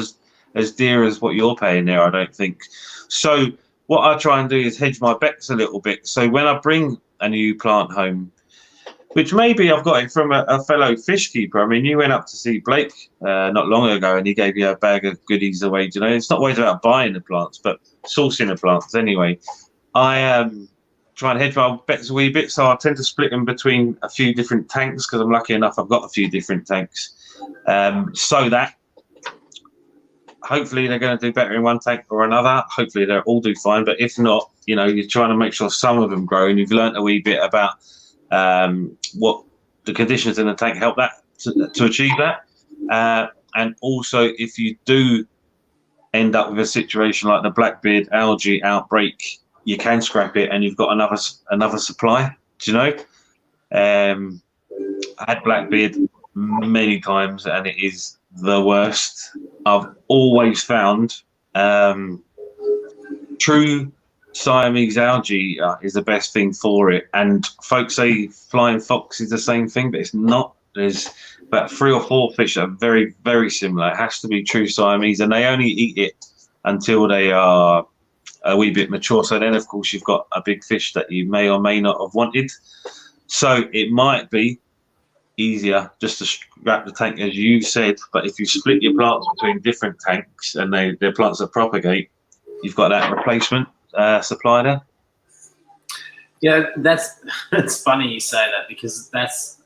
as dear as what you're paying there, I don't think. So what I try and do is hedge my bets a little bit. So when I bring a new plant home, which maybe I've got it from a fellow fish keeper. I mean, you went up to see Blake not long ago, and he gave you a bag of goodies away. It's not always about buying the plants, but sourcing the plants anyway. I try and hedge my bets a wee bit, so I tend to split them between a few different tanks, because I'm lucky enough I've got a few different tanks, so that hopefully they're going to do better in one tank or another. Hopefully they'll all do fine, but if not, you're trying to make sure some of them grow, and you've learnt a wee bit about what the conditions in the tank help that to achieve that, and also if you do end up with a situation like the blackbeard algae outbreak, you can scrap it and you've got another supply. I had blackbeard many times, and it is the worst. I've always found true Siamese algae is the best thing for it, and folks say flying fox is the same thing, but it's not. There's about 3 or 4 fish that are very, very similar. It has to be true Siamese, and they only eat it until they are a wee bit mature. So then, of course, you've got a big fish that you may or may not have wanted. So it might be easier just to scrap the tank, as you said, but if you split your plants between different tanks and they're plants that propagate, you've got that replacement supply there. Yeah, it's funny you say that, because that's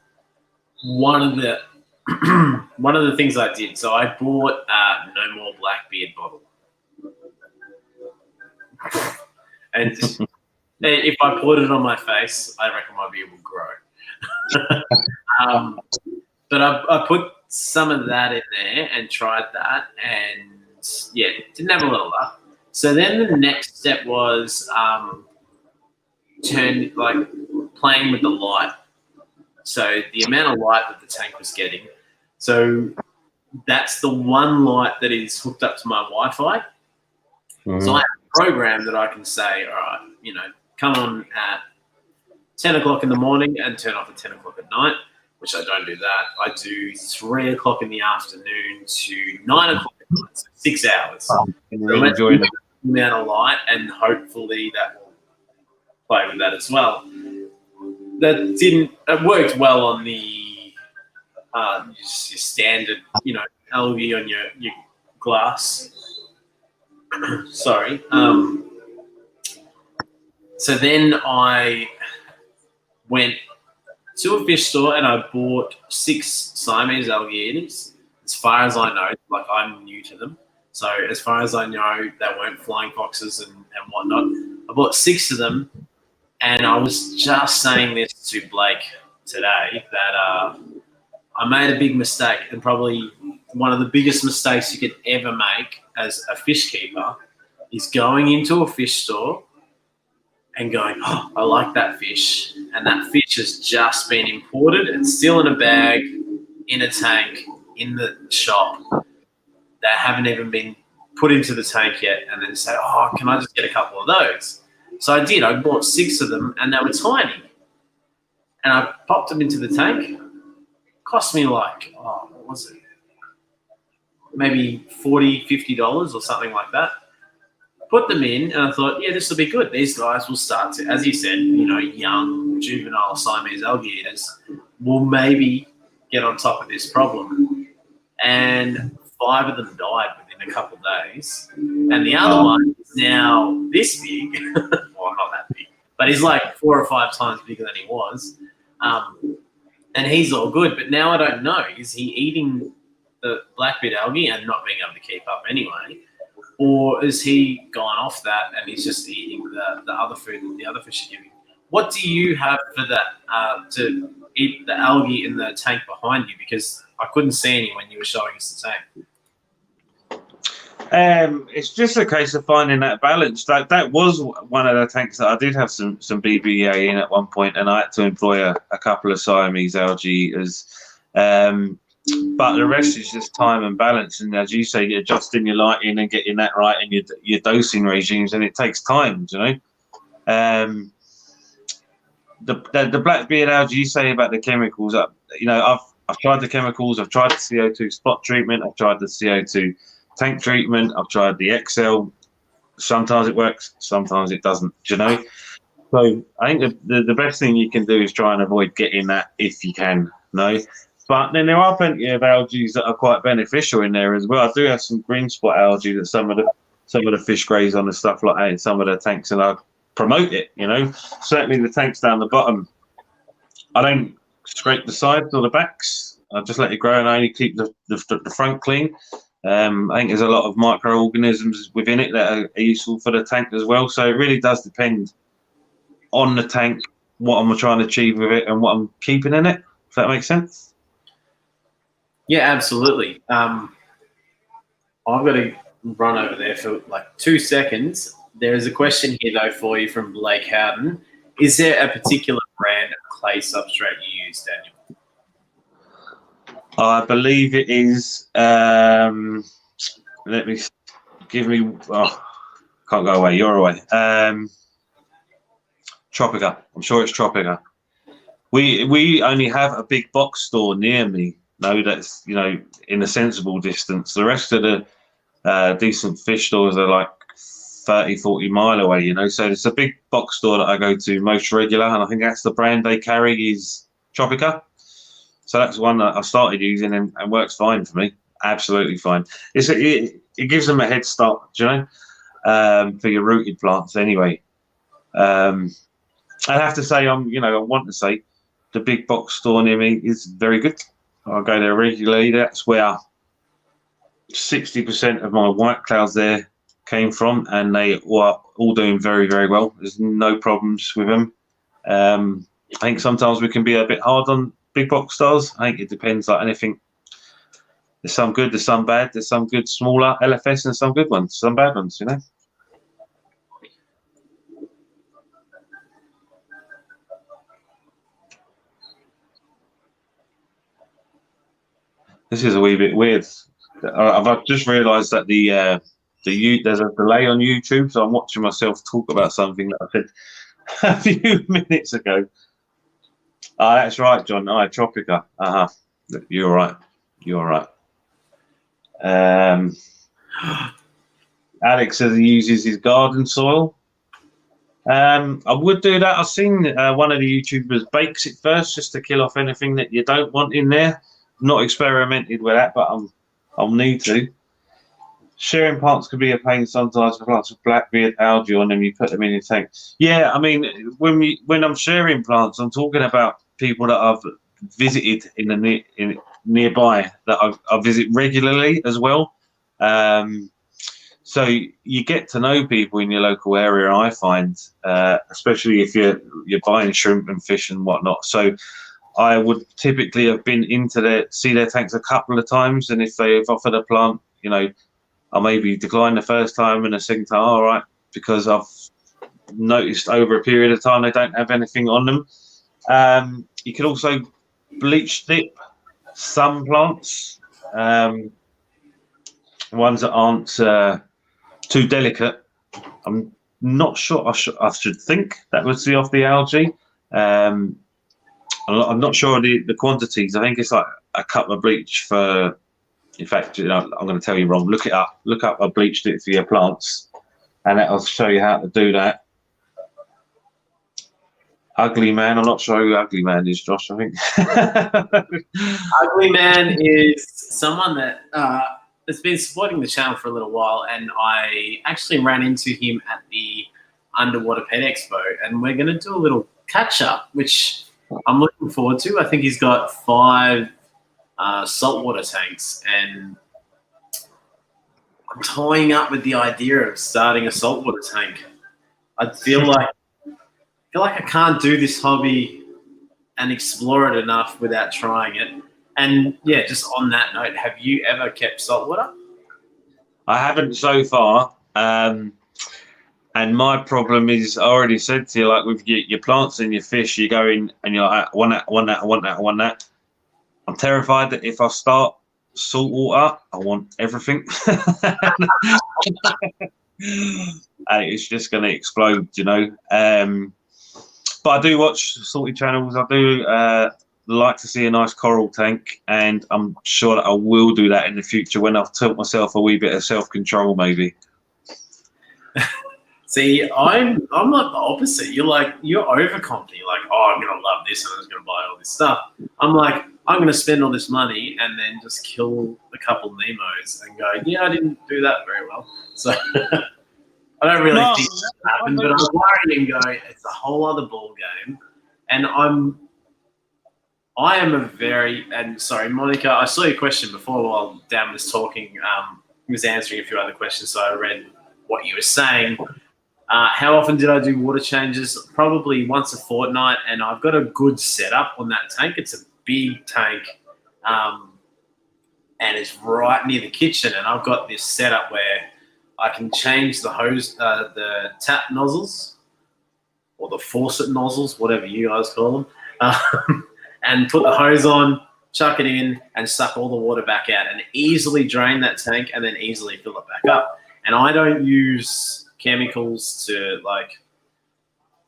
one of the things I did. So I bought No More Blackbeard bottle, and if I put it on my face, I reckon my beard will grow. But I put some of that in there and tried that, and yeah, didn't have a lot of luck. So then the next step was playing with the light. So the amount of light that the tank was getting. So that's the one light that is hooked up to my Wi-Fi. So I have a program that I can say, all right, come on at 10 o'clock in the morning and turn off at 10 o'clock at night, which I don't do that. I do 3 o'clock in the afternoon to 9 o'clock at night, so 6 hours. Really enjoying the amount of light, and hopefully that will play with that as well. It worked well on the just your standard, algae on your glass. Sorry. So then I went to a fish store and I bought 6 Siamese algae eaters. As far as I know, like I'm new to them. So as far as I know, they weren't flying foxes and whatnot. I bought 6 of them, and I was just saying this to Blake today that I made a big mistake, and probably one of the biggest mistakes you could ever make as a fish keeper is going into a fish store and going, oh, I like that fish, and that fish has just been imported and still in a bag, in a tank, in the shop. They haven't even been put into the tank yet, and then say, oh, can I just get a couple of those? So I did. I bought 6 of them, and they were tiny. And I popped them into the tank. Cost me like, oh, what was it? Maybe $40, $50 or something like that. Put them in, and I thought, yeah, this will be good. These guys will start to, as you said, young, juvenile Siamese algae eaters will maybe get on top of this problem. And 5 of them died within a couple of days. And the other one is now this big. Well, not that big, but he's like 4 or 5 times bigger than he was. And he's all good. But now I don't know. Is he eating the blackbeard algae and not being able to keep up anyway? Or is he gone off that and he's just eating the other food that the other fish are giving? What do you have for that to eat the algae in the tank behind you? Because I couldn't see any when you were showing us the tank. It's just a case of finding that balance. That was one of the tanks that I did have some BBA in at one point, and I had to employ a couple of Siamese algae eaters. But the rest is just time and balance, and as you say, adjusting your lighting and getting that right, and your dosing regimes, and it takes time, The blackbeard algae, you say about the chemicals, I've tried the chemicals, I've tried the CO2 spot treatment, I've tried the CO2 tank treatment, I've tried the XL. Sometimes it works, sometimes it doesn't, So I think the best thing you can do is try and avoid getting that if you can, But then there are plenty of algae that are quite beneficial in there as well. I do have some green spot algae that some of the fish graze on and stuff like that in some of the tanks, and I promote it. Certainly the tanks down the bottom, I don't scrape the sides or the backs. I just let it grow, and I only keep the front clean. I think there's a lot of microorganisms within it that are useful for the tank as well. So it really does depend on the tank, what I'm trying to achieve with it, and what I'm keeping in it. If that makes sense. Yeah, absolutely. I've got to run over there for like 2 seconds. There is a question here, though, for you from Blake Howden. Is there a particular brand of clay substrate you use, Daniel? I believe it is. Can't go away. You're away. Tropica. I'm sure it's Tropica. We only have a big box store near me. No, that's in a sensible distance. The rest of the decent fish stores are like 30, 40 mile away. So it's a big box store that I go to most regular, and I think that's the brand they carry is Tropica. So that's one that I started using and works fine for me. Absolutely fine. It gives them a head start, for your rooted plants anyway. I have to say, I want to say the big box store near me is very good. I go there regularly. That's where 60% of my white clouds there came from, and they were all doing very, very well. There's no problems with them. I think sometimes we can be a bit hard on big box stores. I think it depends like anything. There's some good, there's some bad, there's some good smaller LFS and some good ones, some bad ones, This is a wee bit weird. I've just realised that there's a delay on YouTube, so I'm watching myself talk about something that I said a few minutes ago. Oh, that's right, John. Tropica. You're right. Alex says he uses his garden soil. I would do that. I've seen one of the YouTubers bakes it first just to kill off anything that you don't want in there. Not experimented with that, but I'll need to. sharing plants can be a pain sometimes for plants with blackbeard algae on them. You put them in your tank. Yeah, I mean, when I'm sharing plants, I'm talking about people that I've visited in nearby that I visit regularly as well. So you get to know people in your local area. I find, especially if you're buying shrimp and fish and whatnot. So I would typically have been see their tanks a couple of times, and if they've offered a plant, I maybe decline the first time and the second time, all right, because I've noticed over a period of time they don't have anything on them. You can also bleach dip some plants, ones that aren't too delicate. I'm not sure. I should think that would see off the algae. I'm not sure the quantities. I think it's like a cup of bleach for. In fact, I'm going to tell you wrong. Look it up. Look up a bleach dip for your plants, and that'll show you how to do that. Ugly Man. I'm not sure who Ugly Man is, Josh. I think Ugly Man is someone that has been supporting the channel for a little while, and I actually ran into him at the Underwater Pet Expo, and we're going to do a little catch up, which I'm looking forward to. I think he's got 5 saltwater tanks, and I'm toying up with the idea of starting a saltwater tank. I feel like I can't do this hobby and explore it enough without trying it. And yeah, just on that note, have you ever kept saltwater? I haven't so far. And my problem is, I already said to you, like with your plants and your fish, you go in and you're like, I want that. I'm terrified that if I start salt water, I want everything. And it's just going to explode, But I do watch salty channels. I do like to see a nice coral tank, and I'm sure that I will do that in the future when I've taught myself a wee bit of self-control, maybe. See, I'm like the opposite. You're overconfident. You're like, oh, I'm gonna love this, and I'm just gonna buy all this stuff. I'm like, I'm gonna spend all this money and then just kill a couple Nemos and go, yeah, I didn't do that very well. So I don't really think that happened, but I'm worried and go, it's a whole other ball game. And I am a very, and sorry, Monica, I saw your question before while Dan was talking. He was answering a few other questions, so I read what you were saying. How often did I do water changes? Probably once a fortnight, and I've got a good setup on that tank. It's a big tank, and it's right near the kitchen, and I've got this setup where I can change the hose, the tap nozzles, or the faucet nozzles, whatever you guys call them, and put the hose on, chuck it in, and suck all the water back out, and easily drain that tank, and then easily fill it back up. And I don't use chemicals to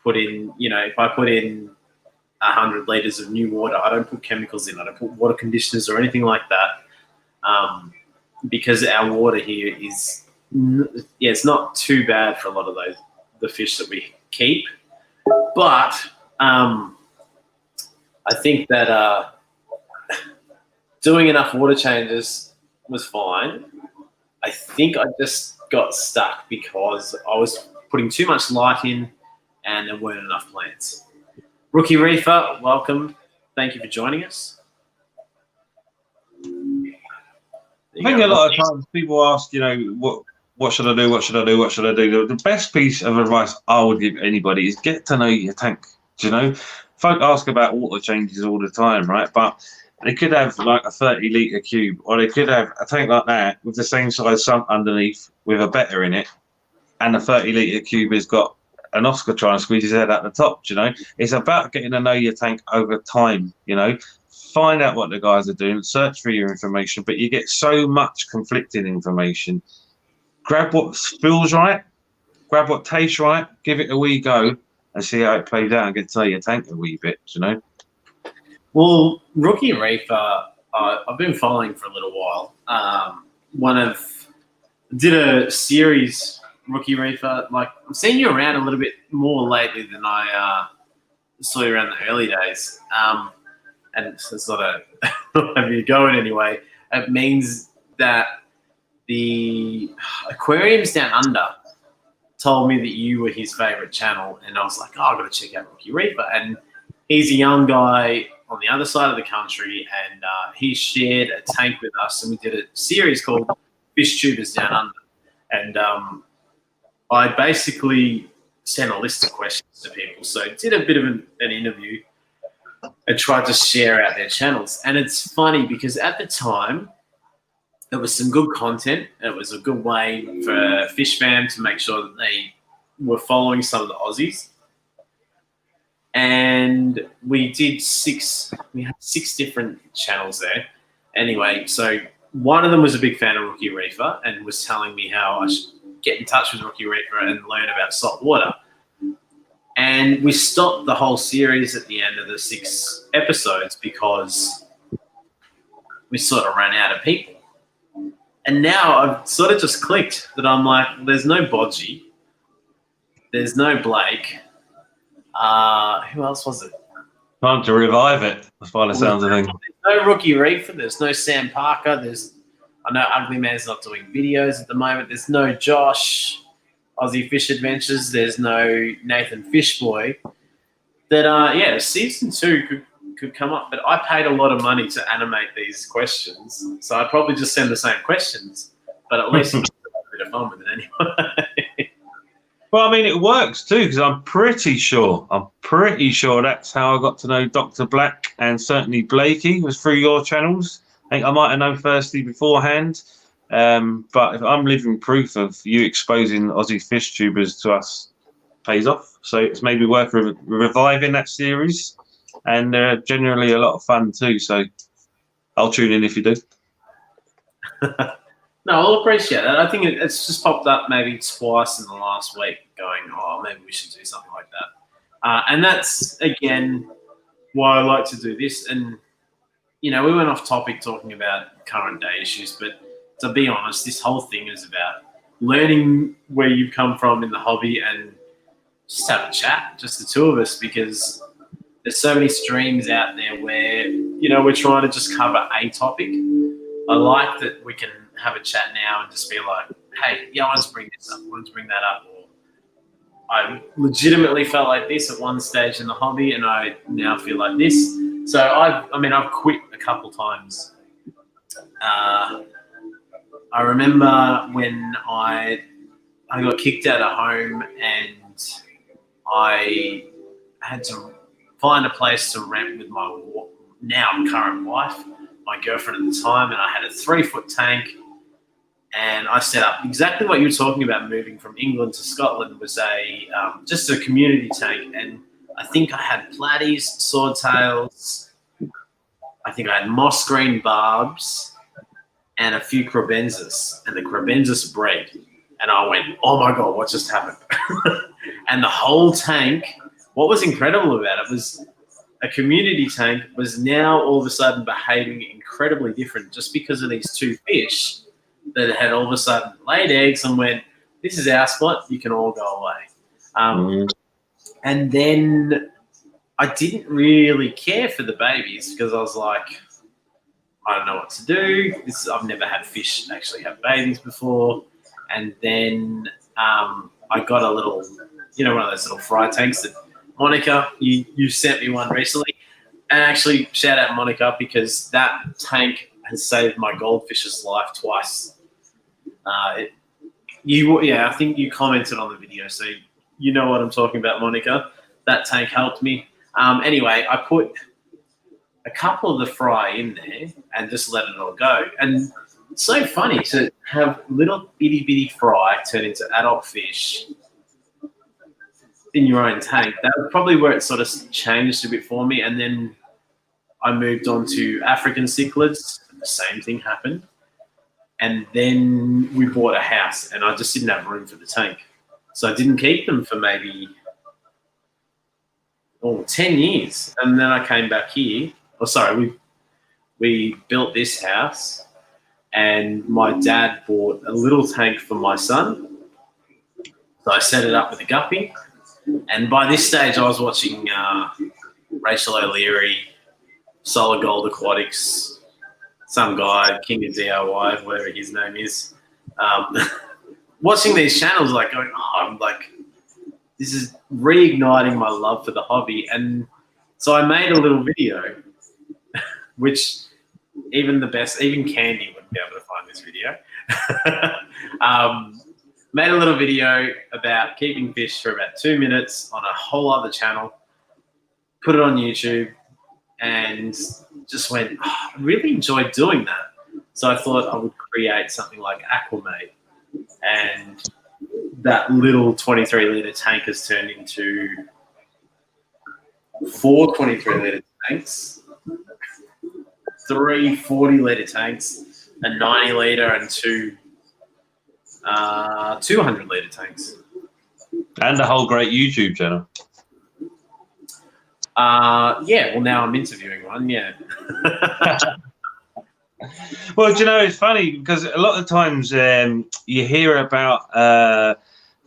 put in, if I put in 100 liters of new water, I don't put chemicals in. I don't put water conditioners or anything like that, because our water here is, it's not too bad for a lot of the fish that we keep. But I think that doing enough water changes was fine. I think I just got stuck because I was putting too much light in and there weren't enough plants. Rookie Reefer, welcome. Thank you for joining us. I think a lot of times people ask, what should I do? What should I do? What should I do? The best piece of advice I would give anybody is get to know your tank. Folk ask about water changes all the time, right? But they could have like a 30-litre cube, or they could have a tank like that with the same size sump underneath with a better in it, and the 30-litre cube has got an Oscar trying to squeeze his head at the top. It's about getting to know your tank over time. Find out what the guys are doing, search for your information, but you get so much conflicting information. Grab what feels right, grab what tastes right, give it a wee go, and see how it plays out, and get to know your tank a wee bit. Well, Rookie Reefer, I've been following for a little while. Did a series, Rookie Reefer. Like, I've seen you around a little bit more lately than I saw you around the early days. And it's not have you going anyway. It means that the Aquariums Down Under told me that you were his favourite channel, and I was like, oh, I've got to check out Rookie Reaper. And he's a young guy on the other side of the country, and he shared a tank with us, and we did a series called Fish Tubers Down Under. And I basically sent a list of questions to people. So I did a bit of an interview and tried to share out their channels. And it's funny because at the time, it was some good content. It was a good way for Fish Fam to make sure that they were following some of the Aussies. And we had 6 different channels there. Anyway, so one of them was a big fan of Rookie Reefer and was telling me how I should get in touch with Rookie Reefer and learn about salt water. And we stopped the whole series at the end of the 6 episodes because we sort of ran out of people. And now I've sort of just clicked that I'm like, there's no Bodgy, there's no Blake. Who else was it? Time to revive it, by the sounds of things. There's no Rookie Reefer, there's no Sam Parker, I know Ugly Man's not doing videos at the moment, there's no Josh, Aussie Fish Adventures, there's no Nathan Fishboy. That, season 2 could come up, but I paid a lot of money to animate these questions, so I'd probably just send the same questions, but at least it's a bit of fun with it anyway. Well, I mean, it works too, because I'm pretty sure that's how I got to know Dr. Black, and certainly Blakey was through your channels. I think I might have known Thirsty beforehand, but if I'm living proof of you exposing Aussie fish tubers to us pays off, so it's maybe worth reviving that series, and they're generally a lot of fun too, so I'll tune in if you do. No, I'll appreciate that. I think it's just popped up maybe twice in the last week going, oh, maybe we should do something like that. And that's, again, why I like to do this. And, we went off topic talking about current day issues, but to be honest, this whole thing is about learning where you've come from in the hobby and just have a chat, just the two of us, because there's so many streams out there where, we're trying to just cover a topic. I like that we can have a chat now and just be like, hey, I want to bring this up, I want to bring that up. Or I legitimately felt like this at one stage in the hobby and I now feel like this. So I've quit a couple times. I remember when I got kicked out of home and I had to find a place to rent with my now current wife, my girlfriend at the time, and I had a 3-foot tank. And I set up exactly what you were talking about. Moving from England to Scotland was just a community tank, and I think I had platies, swordtails. I think I had moss green barbs and a few crebensis, and the crebensis bred. And I went, oh my god, what just happened? And the whole tank. What was incredible about it was a community tank was now all of a sudden behaving incredibly different just because of these 2 fish that had all of a sudden laid eggs and went, this is our spot, you can all go away. And then I didn't really care for the babies because I was like, I don't know what to do. I've never had fish actually have babies before. And then I got a little, one of those little fry tanks that Monica, you sent me one recently. And actually, shout out Monica, because that tank has saved my goldfish's life twice. I think you commented on the video, so you know what I'm talking about, Monica. That tank helped me. Anyway, I put a couple of the fry in there and just let it all go. And it's so funny to have little bitty fry turn into adult fish in your own tank. That was probably where it sort of changed a bit for me. And then I moved on to African cichlids. The same thing happened. And then we bought a house and I just didn't have room for the tank. So I didn't keep them for maybe 10 years. And then I came back here. We built this house and my dad bought a little tank for my son. So I set it up with a guppy. And by this stage, I was watching Rachel O'Leary, Solid Gold Aquatics, some guy, King of DIY, whatever his name is. watching these channels, like going, oh, I'm like, this is reigniting my love for the hobby. And so I made a little video, which even Candy wouldn't be able to find this video. Made a little video about keeping fish for about 2 minutes on a whole other channel, put it on YouTube, and just went, oh, I really enjoyed doing that. So I thought I would create something like Aqua, and that little 23-litre tank has turned into 4 23-litre tanks, 3 40-litre tanks, a 90-litre, and 2 200-litre tanks. And a whole great YouTube channel. Yeah, well, now I'm interviewing one, yeah. Well, do you know, it's funny because a lot of times you hear about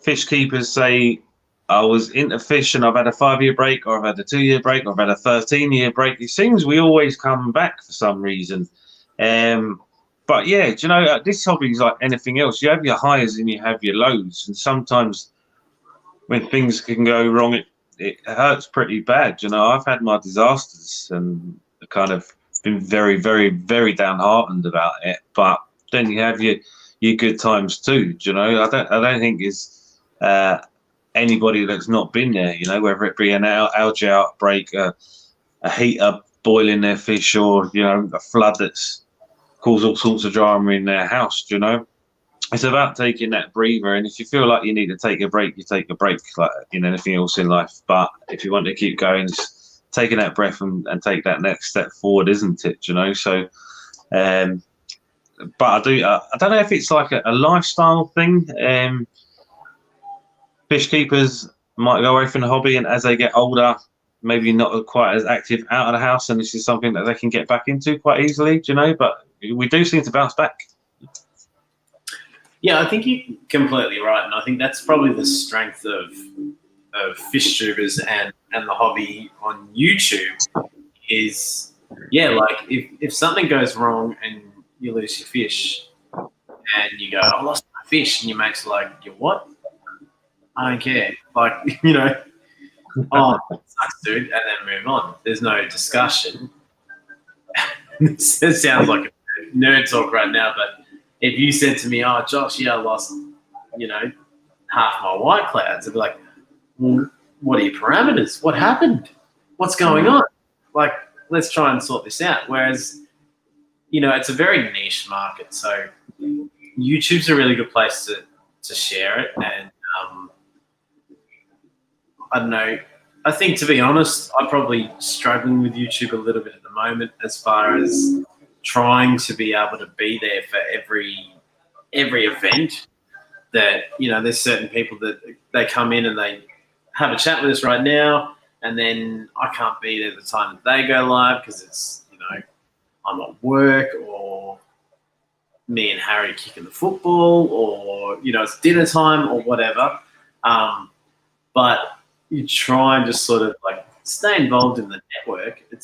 fish keepers say, I was into fish and I've had a 5-year break, or I've had a 2-year break, or I've had a 13-year break. It seems we always come back for some reason. But yeah, do you know, this hobby is like anything else. You have your highs and you have your lows. And sometimes when things can go wrong, it hurts pretty bad. You know, I've had my disasters and kind of been very, very, very downhearted about it. But then you have your good times too. Do you know, I don't think it's anybody that's not been there. You know, whether it be an algae outbreak, a heater boiling their fish, or you know, a flood that's caused all sorts of drama in their house. Do you know, it's about taking that breather. And if you feel like you need to take a break, you take a break, like in anything else in life. But if you want to keep going, it's taking that breath and take that next step forward, isn't it? You know, so. But I don't know if it's like a lifestyle thing. Fish keepers might go away from the hobby, and as they get older, maybe not quite as active out of the house, and this is something that they can get back into quite easily, do you know? But we do seem to bounce back. Yeah, I think you're completely right, and I think that's probably the strength of fish tubers and the hobby on YouTube is, yeah, like if something goes wrong and you lose your fish and you go, I lost my fish, and your mate's like, you what? I don't care. Like, you know, oh, it sucks, dude, and then move on. There's no discussion. It sounds like a nerd talk right now, but if you said to me, oh, Josh, yeah, I lost, you know, half my white clouds, I'd be like, well, what are your parameters? What happened? What's going on? Like, let's try and sort this out. Whereas, you know, it's a very niche market. So YouTube's a really good place to share it. And I don't know. I think, to be honest, I'm probably struggling with YouTube a little bit at the moment as far as trying to be able to be there for every event. That, you know, there's certain people that they come in and they have a chat with us right now, and then I can't be there at the time that they go live because it's, you know, I'm at work, or me and Harry kicking the football, or, you know, it's dinner time or whatever. But you try and just sort of like stay involved in the network. It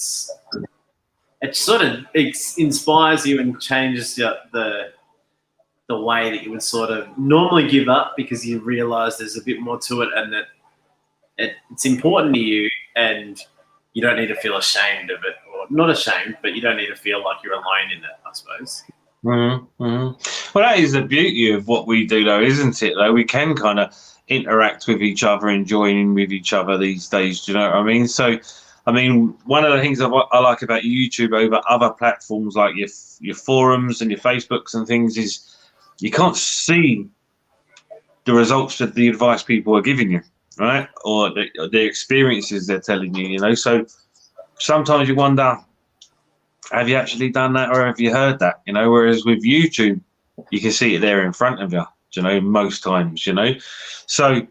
sort of inspires you and changes the way that you would sort of normally give up, because you realise there's a bit more to it, and that it's important to you, and you don't need to feel ashamed of it, or not ashamed, but you don't need to feel like you're alone in it, I suppose. Mm-hmm. Well, that is the beauty of what we do, though, isn't it? Though we can kind of interact with each other and join in with each other these days. Do you know what I mean? So, I mean, one of the things I like about YouTube over other platforms like your forums and your Facebooks and things is you can't see the results of the advice people are giving you, right? Or the experiences they're telling you, you know? So sometimes you wonder, have you actually done that, or have you heard that, you know? Whereas with YouTube, you can see it there in front of you, you know, most times, you know? So,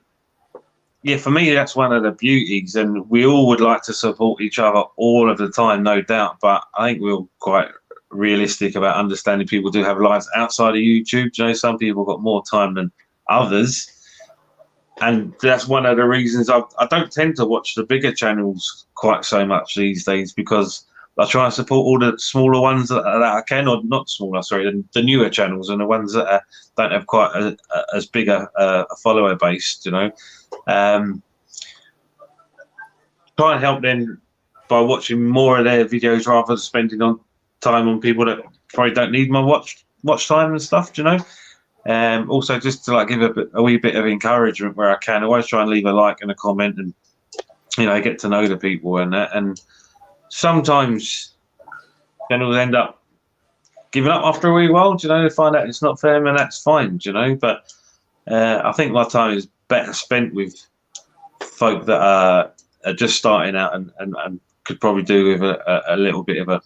yeah, for me, that's one of the beauties, and we all would like to support each other all of the time, no doubt, but I think we're quite realistic about understanding people do have lives outside of YouTube. You know, some people got more time than others, and that's one of the reasons I don't tend to watch the bigger channels quite so much these days, because I try and support all the smaller ones that I can, or not smaller, sorry, the newer channels and the ones that don't have quite as big a follower base, you know. Try and help them by watching more of their videos rather than spending on time on people that probably don't need my watch time and stuff, you know. Also, just to like give a wee bit of encouragement where I can. I always try and leave a like and a comment, and you know, get to know the people and that. And sometimes channels end up giving up after a wee while. You know, they find out it's not for them, and that's fine. You know, but I think my time is better spent with folk that are just starting out and could probably do with a little bit of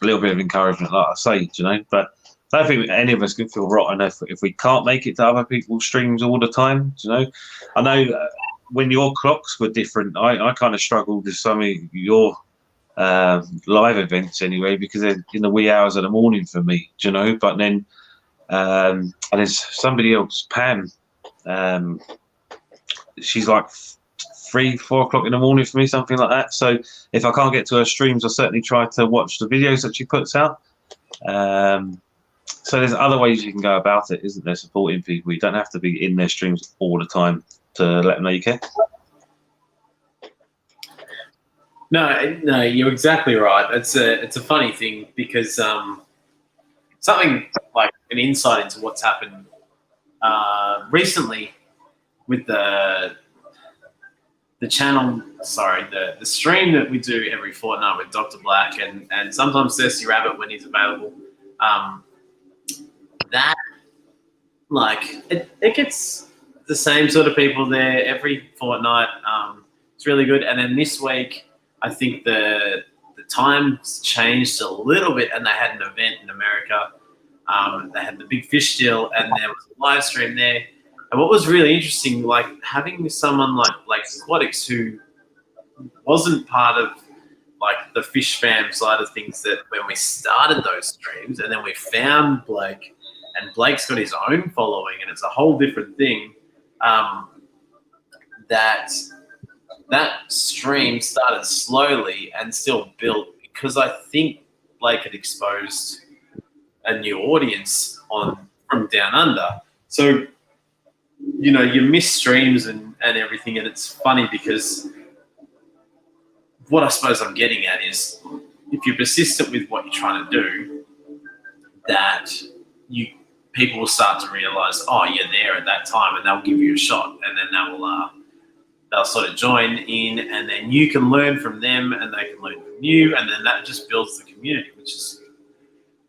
encouragement, like I say. You know, but I don't think any of us can feel rotten if we can't make it to other people's streams all the time. You know, I know when your clocks were different, I kind of struggled with some of your live events anyway, because they're in the wee hours of the morning for me. You know, but then and there's somebody else, Pam. She's like 3-4 o'clock in the morning for me, something like that. So if I can't get to her streams, I certainly try to watch the videos that she puts out. So there's other ways you can go about it, isn't there? Supporting people. You don't have to be in their streams all the time to let them know you care. No, you're exactly right. It's a funny thing because something like an insight into what's happened recently with the channel, the stream that we do every fortnight with Dr. Black and sometimes Thirsty Rabbit when he's available. That, like, it gets the same sort of people there every fortnight. It's really good. And then this week, I think the times changed a little bit, and they had an event in America. They had the big fish deal, and there was a live stream there. And what was really interesting, like having someone like Blake's Aquatics, who wasn't part of like the fish fam side of things that when we started those streams, and then we found Blake, and Blake's got his own following, and it's a whole different thing. That stream started slowly and still built because I think Blake had exposed a new audience from down under. So, you know, you miss streams and everything, and it's funny because what I suppose I'm getting at is if you're persistent with what you're trying to do, that people will start to realise, oh, you're there at that time, and they'll give you a shot, and then they'll sort of join in, and then you can learn from them, and they can learn from you, and then that just builds the community, which is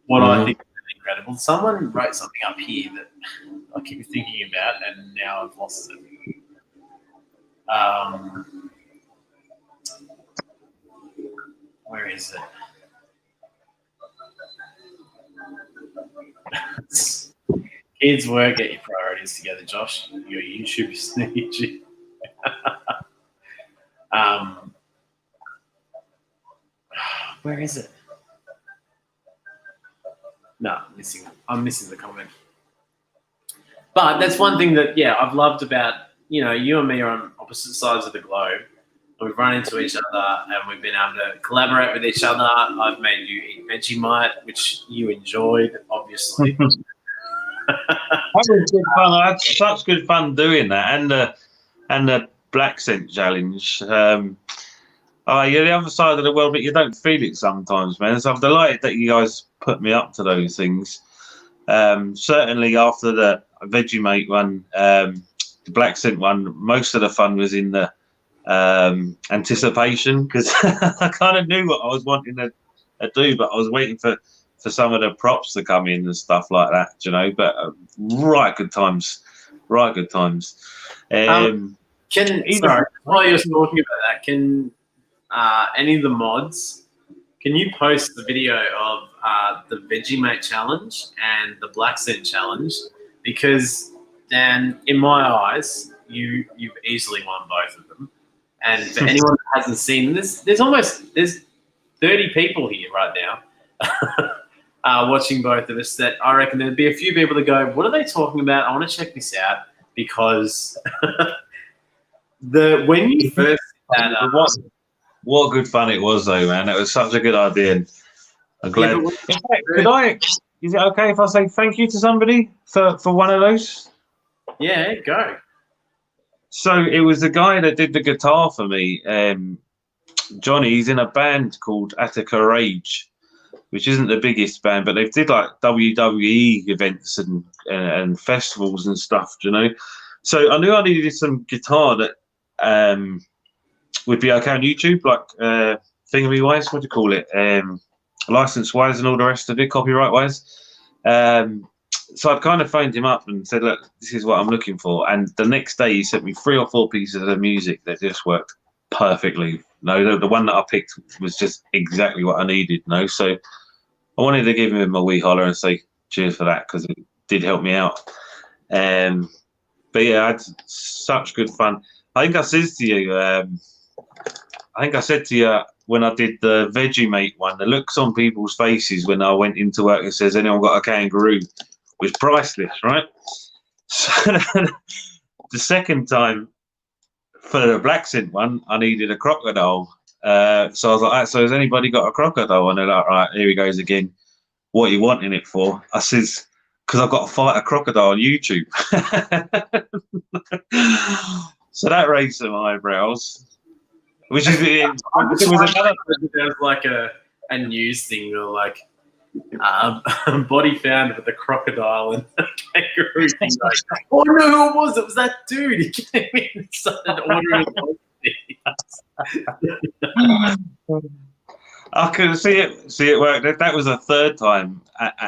what I think is incredible. Someone wrote something up here that I keep thinking about, and now I've lost it. Where is it? Kids, work, get your priorities together, Josh. Your YouTube is need. Where is it? No, I'm missing the comment. But that's one thing that, I've loved about, you know, you and me are on opposite sides of the globe. We've run into each other and we've been able to collaborate with each other. I've made you eat Vegemite, which you enjoyed, obviously. That was good fun. I had such good fun doing that, and the black scent challenge. You're the other side of the world, but you don't feel it sometimes, man. So I'm delighted that you guys put me up to those things. Certainly after the Vegemite one, the black scent one, most of the fun was in the anticipation, because I kind of knew what I was wanting to do, but I was waiting for some of the props to come in and stuff like that, you know. But right good times. While you're talking about that, can any of the mods, can you post the video of the Vegemite challenge and the black scent challenge? Because Dan, in my eyes, you've easily won both of them. And for anyone that hasn't seen this, there's 30 people here right now watching both of us. That I reckon there'd be a few people that go, "What are they talking about? I want to check this out." Because when you first had What good fun it was, though, man. It was such a good idea. And I'm glad. Yeah, but In fact, could I? Is it okay if I say thank you to somebody for one of those? yeah, go. So it was the guy that did the guitar for me, Johnny. He's in a band called Attica Rage, which isn't the biggest band, but they did like WWE events and festivals and stuff, you know. So I knew I needed some guitar that would be okay on YouTube, like thingy wise, what do you call it? License wise and all the rest of it, copyright wise. So I'd kind of phoned him up and said, look, this is what I'm looking for. And the next day he sent me 3 or 4 pieces of music that just worked perfectly. No, the one that I picked was just exactly what I needed. No, so I wanted to give him a wee holler and say cheers for that because it did help me out. But yeah, I had such good fun. I think I said to you when I did the Vegemate one, the looks on people's faces when I went into work and says, anyone got a kangaroo, was priceless, right? So the second time for the black scent one, I needed a crocodile. So I was like, so has anybody got a crocodile? And they're like, right, here he goes again. What are you wanting it for? I says, because I've got to fight a crocodile on YouTube. So that raised some eyebrows. Which is there's like a news thing or like body found with a crocodile and a kangaroo. Like, oh no, who it was? It was that dude. He came in and started ordering things. I could see it work. That was a third time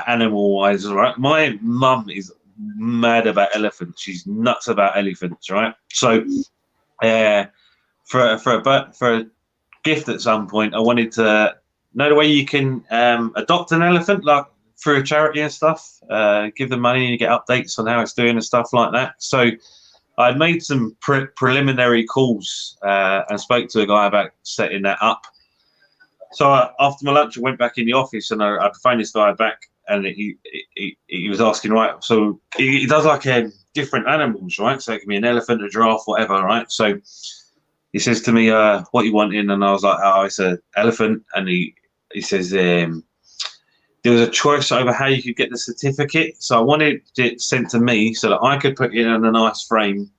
animal wise, right? My mum is mad about elephants. She's nuts about elephants, right? So for a gift at some point, I wanted to know the way you can adopt an elephant, like through a charity and stuff. Give them money and you get updates on how it's doing and stuff like that. So I made some preliminary calls and spoke to a guy about setting that up. So after my lunch, I went back in the office and I'd phoned this guy back, and he was asking, right, so he does like different animals, right? So it can be an elephant, a giraffe, whatever, right? So he says to me, what you want in? And I was like, oh, it's an elephant. And he says, there was a choice over how you could get the certificate. So I wanted it sent to me so that I could put it in a nice frame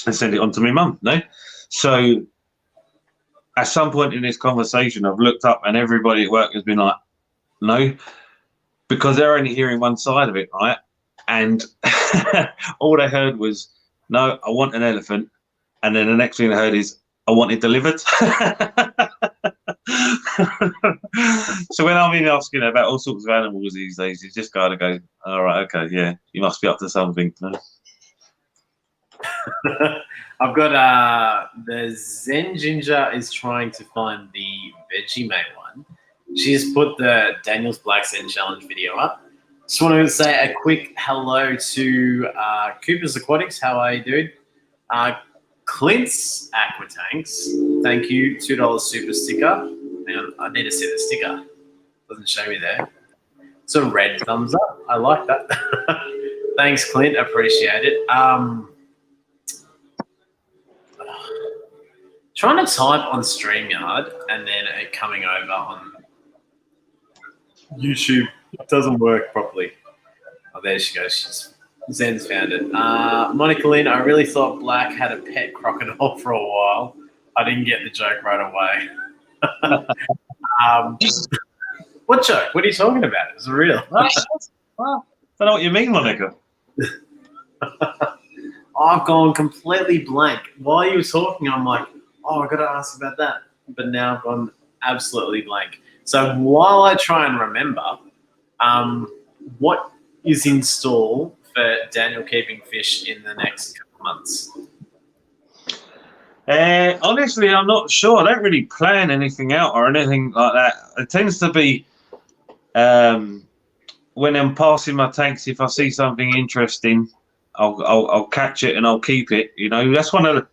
and send it on to my mum, no? So at some point in this conversation, I've looked up and everybody at work has been like, no, because they're only hearing one side of it, right? And all they heard was, no, I want an elephant. And then the next thing I heard is, I want it delivered. So when I'm in asking about all sorts of animals these days, you just got to go, all right, okay, yeah, you must be up to something. I've got the Zen Ginger is trying to find the Vegemate one. She's put the Daniel's Black Zen Challenge video up. Just want to say a quick hello to Cooper's Aquatics. How are you, dude? Clint's Aqua Tanks. Thank you. $2 super sticker. Hang on, I need to see the sticker. Doesn't show me there. It's a red thumbs up. I like that. Thanks, Clint. Appreciate it. Trying to type on StreamYard and then it coming over on YouTube. It doesn't work properly. Oh, there she goes. Zen's found it. Monica Lynn, I really thought Black had a pet crocodile for a while. I didn't get the joke right away. What joke? What are you talking about? Is it real? I don't know what you mean, Monica. I've gone completely blank. While you were talking, I'm like, oh, I've got to ask about that. But now I've gone absolutely blank. So while I try and remember, what is in store for Daniel keeping fish in the next couple of months? Honestly, I'm not sure. I don't really plan anything out or anything like that. It tends to be when I'm passing my tanks, if I see something interesting, I'll catch it and I'll keep it. You know, that's one of the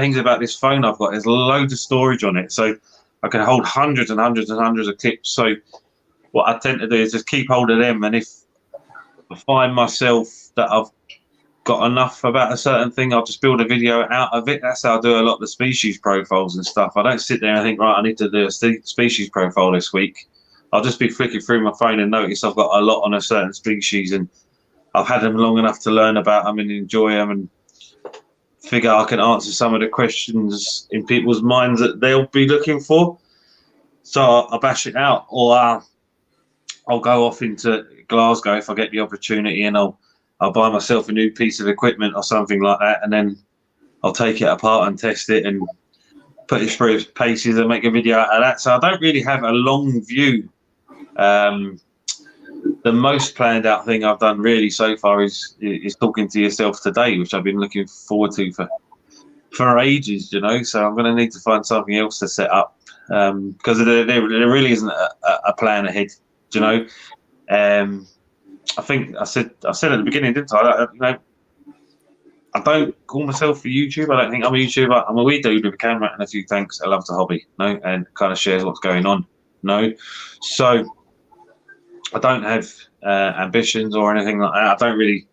things about this phone I've got. There's loads of storage on it, so I can hold hundreds and hundreds and hundreds of clips. So what I tend to do is just keep hold of them, and if I find myself that I've got enough about a certain thing, I'll just build a video out of it. That's how I do a lot of the species profiles and stuff. I don't sit there and think, right, I need to do a species profile this week. I'll just be flicking through my phone and notice I've got a lot on a certain species, and I've had them long enough to learn about them and enjoy them, and figure I can answer some of the questions in people's minds that they'll be looking for. So I'll bash it out, or I'll go off into Glasgow if I get the opportunity, and I'll buy myself a new piece of equipment or something like that, and then I'll take it apart and test it and put it through its paces and make a video out of that. So I don't really have a long view. The most planned out thing I've done really so far is talking to yourself today, which I've been looking forward to for ages, you know. So I'm going to need to find something else to set up, because there really isn't a plan ahead, you know. I think I said at the beginning, didn't I? You know, I don't call myself a YouTuber. I don't think I'm a YouTuber. I'm a wee dude with a camera and a few tanks that loves the hobby, no, and kind of shares what's going on, no. So I don't have ambitions or anything like that.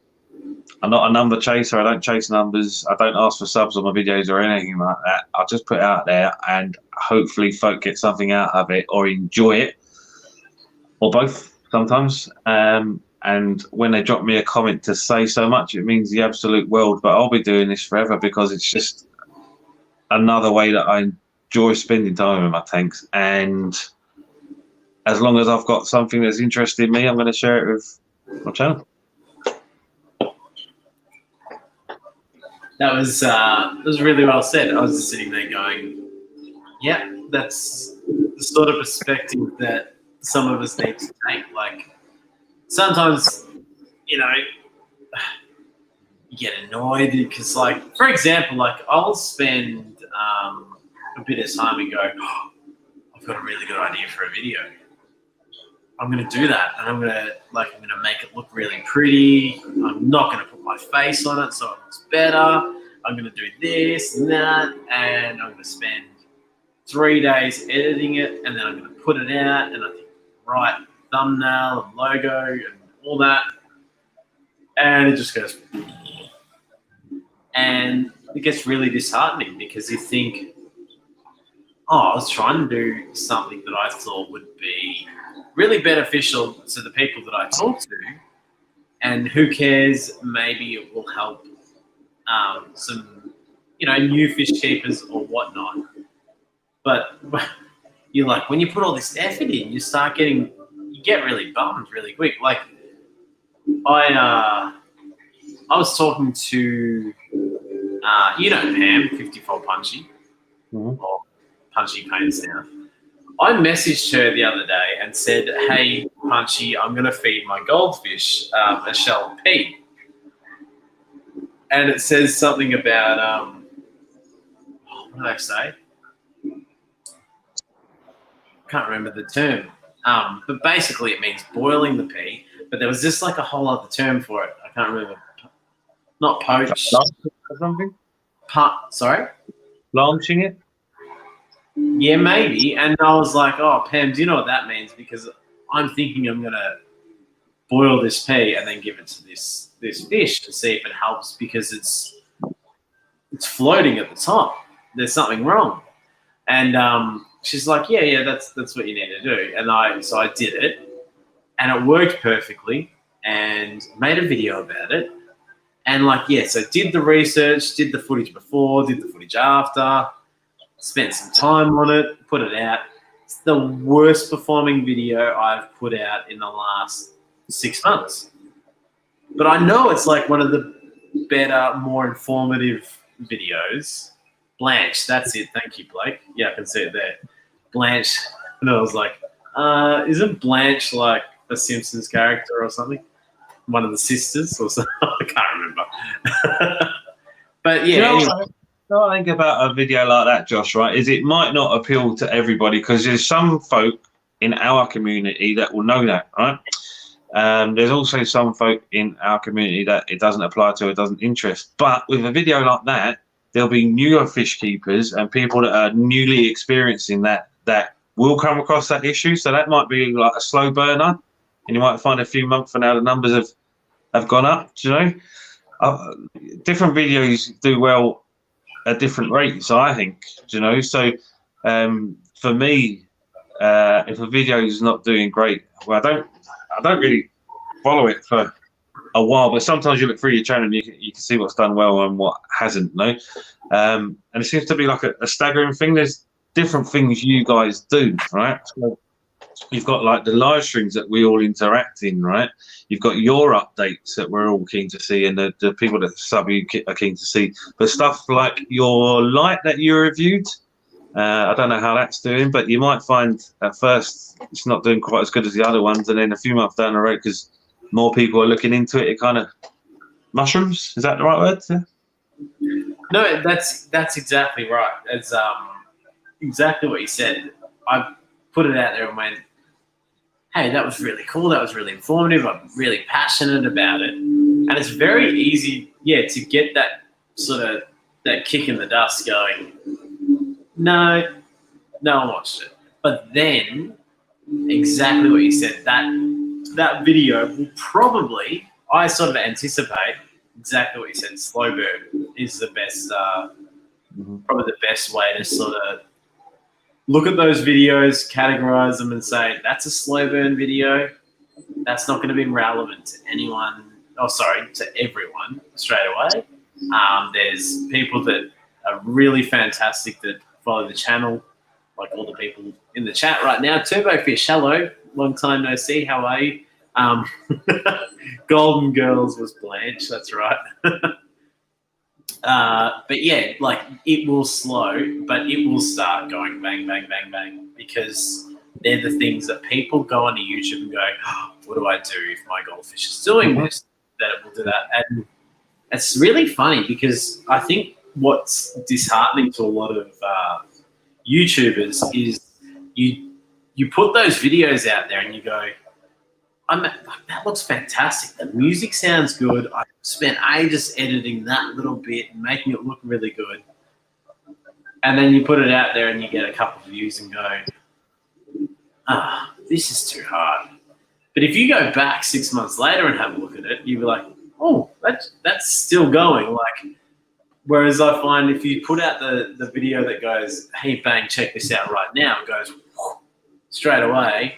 I'm not a number chaser. I don't chase numbers. I don't ask for subs on my videos or anything like that. I just put it out there, and hopefully folk get something out of it or enjoy it, or both sometimes. And when they drop me a comment to say so much, it means the absolute world. But I'll be doing this forever because it's just another way that I enjoy spending time with my tanks. And as long as I've got something that's interested me, I'm going to share it with my channel. That was really well said. I was just sitting there going, yeah, that's the sort of perspective that some of us need to take. Like, sometimes, you know, you get annoyed because, like, for example, like, I'll spend a bit of time and go, oh, I've got a really good idea for a video. I'm going to do that, and I'm going to make it look really pretty. I'm not going to put my face on it so it looks better. I'm going to do this and that, and I'm going to spend 3 days editing it, and then I'm going to put it out, and I think, right, thumbnail and logo and all that, and it just goes, and it gets really disheartening because you think, oh, I was trying to do something that I thought would be really beneficial to the people that I talk to, and who cares, maybe it will help some, you know, new fish keepers or whatnot. But you're like, when you put all this effort in, you get really bummed really quick. Like, I was talking to, you know, Pam, 54 Punchy, or Punchy Paints now. I messaged her the other day and said, hey, Punchy, I'm going to feed my goldfish a shell pea. And it says something about, what did I say? Can't remember the term. But basically it means boiling the pea. But there was just like a whole other term for it. I can't remember. Not poached. Or something? Sorry? Launching it? Yeah, maybe. And I was like, oh, Pam, do you know what that means? Because I'm thinking I'm going to boil this pea and then give it to this fish to see if it helps, because it's floating at the top. There's something wrong. And she's like, yeah, that's what you need to do. And so I did it, and it worked perfectly, and made a video about it. And like, yeah, so did the research, did the footage before, did the footage after, spent some time on it, put it out. It's the worst performing video I've put out in the last 6 months. But I know it's like one of the better, more informative videos. Blanche, that's it. Thank you, Blake. Yeah, I can see it there. Blanche. And I was like, isn't Blanche like a Simpsons character or something? One of the sisters or something? I can't remember. But yeah, anyway. What I think about a video like that, Josh, right, is it might not appeal to everybody, because there's some folk in our community that will know that, right? There's also some folk in our community that it doesn't apply to, it doesn't interest. But with a video like that, there'll be newer fish keepers and people that are newly experiencing that will come across that issue. So that might be like a slow burner, and you might find a few months from now the numbers have gone up, do you know? different videos do well at different rates, I think, you know. So for me, if a video is not doing great, well, I don't really follow it for a while, but sometimes you look through your channel and you can see what's done well and what hasn't, no. And it seems to be like a staggering thing. There's different things you guys do, right? So you've got like the live streams that we all interact in, right? You've got your updates that we're all keen to see, and the people that sub you are keen to see. But stuff like your light that you reviewed, I don't know how that's doing, but you might find at first it's not doing quite as good as the other ones, and then a few months down the road, because more people are looking into it, it kind of mushrooms. Is that the right word? Yeah. No, that's exactly right. It's exactly what you said. I put it out there and went, hey, that was really cool. That was really informative. I'm really passionate about it. And it's very easy, to get that sort of that kick in the dust going, no one watched it. But then, exactly what you said, that video will probably, I sort of anticipate exactly what you said, slow burn is the best, probably the best way to sort of look at those videos, categorize them and say, that's a slow burn video. That's not going to be relevant to anyone, to everyone straight away. There's people that are really fantastic that follow the channel, like all the people in the chat right now. Turbofish, hello. Long time no see. How are you? Golden Girls was Blanche. That's right. But yeah, like it will slow, but it will start going bang, bang, bang, bang, because they're the things that people go onto YouTube and go, oh, what do I do if my goldfish is doing this? That it will do that. And it's really funny because I think what's disheartening to a lot of YouTubers is you put those videos out there and you go, that looks fantastic. The music sounds good. I spent ages editing that little bit and making it look really good. And then you put it out there and you get a couple of views and go, this is too hard. But if you go back 6 months later and have a look at it, you'll be like, oh, that's still going. Like, whereas I find if you put out the video that goes, hey, bang, check this out right now, it goes straight away,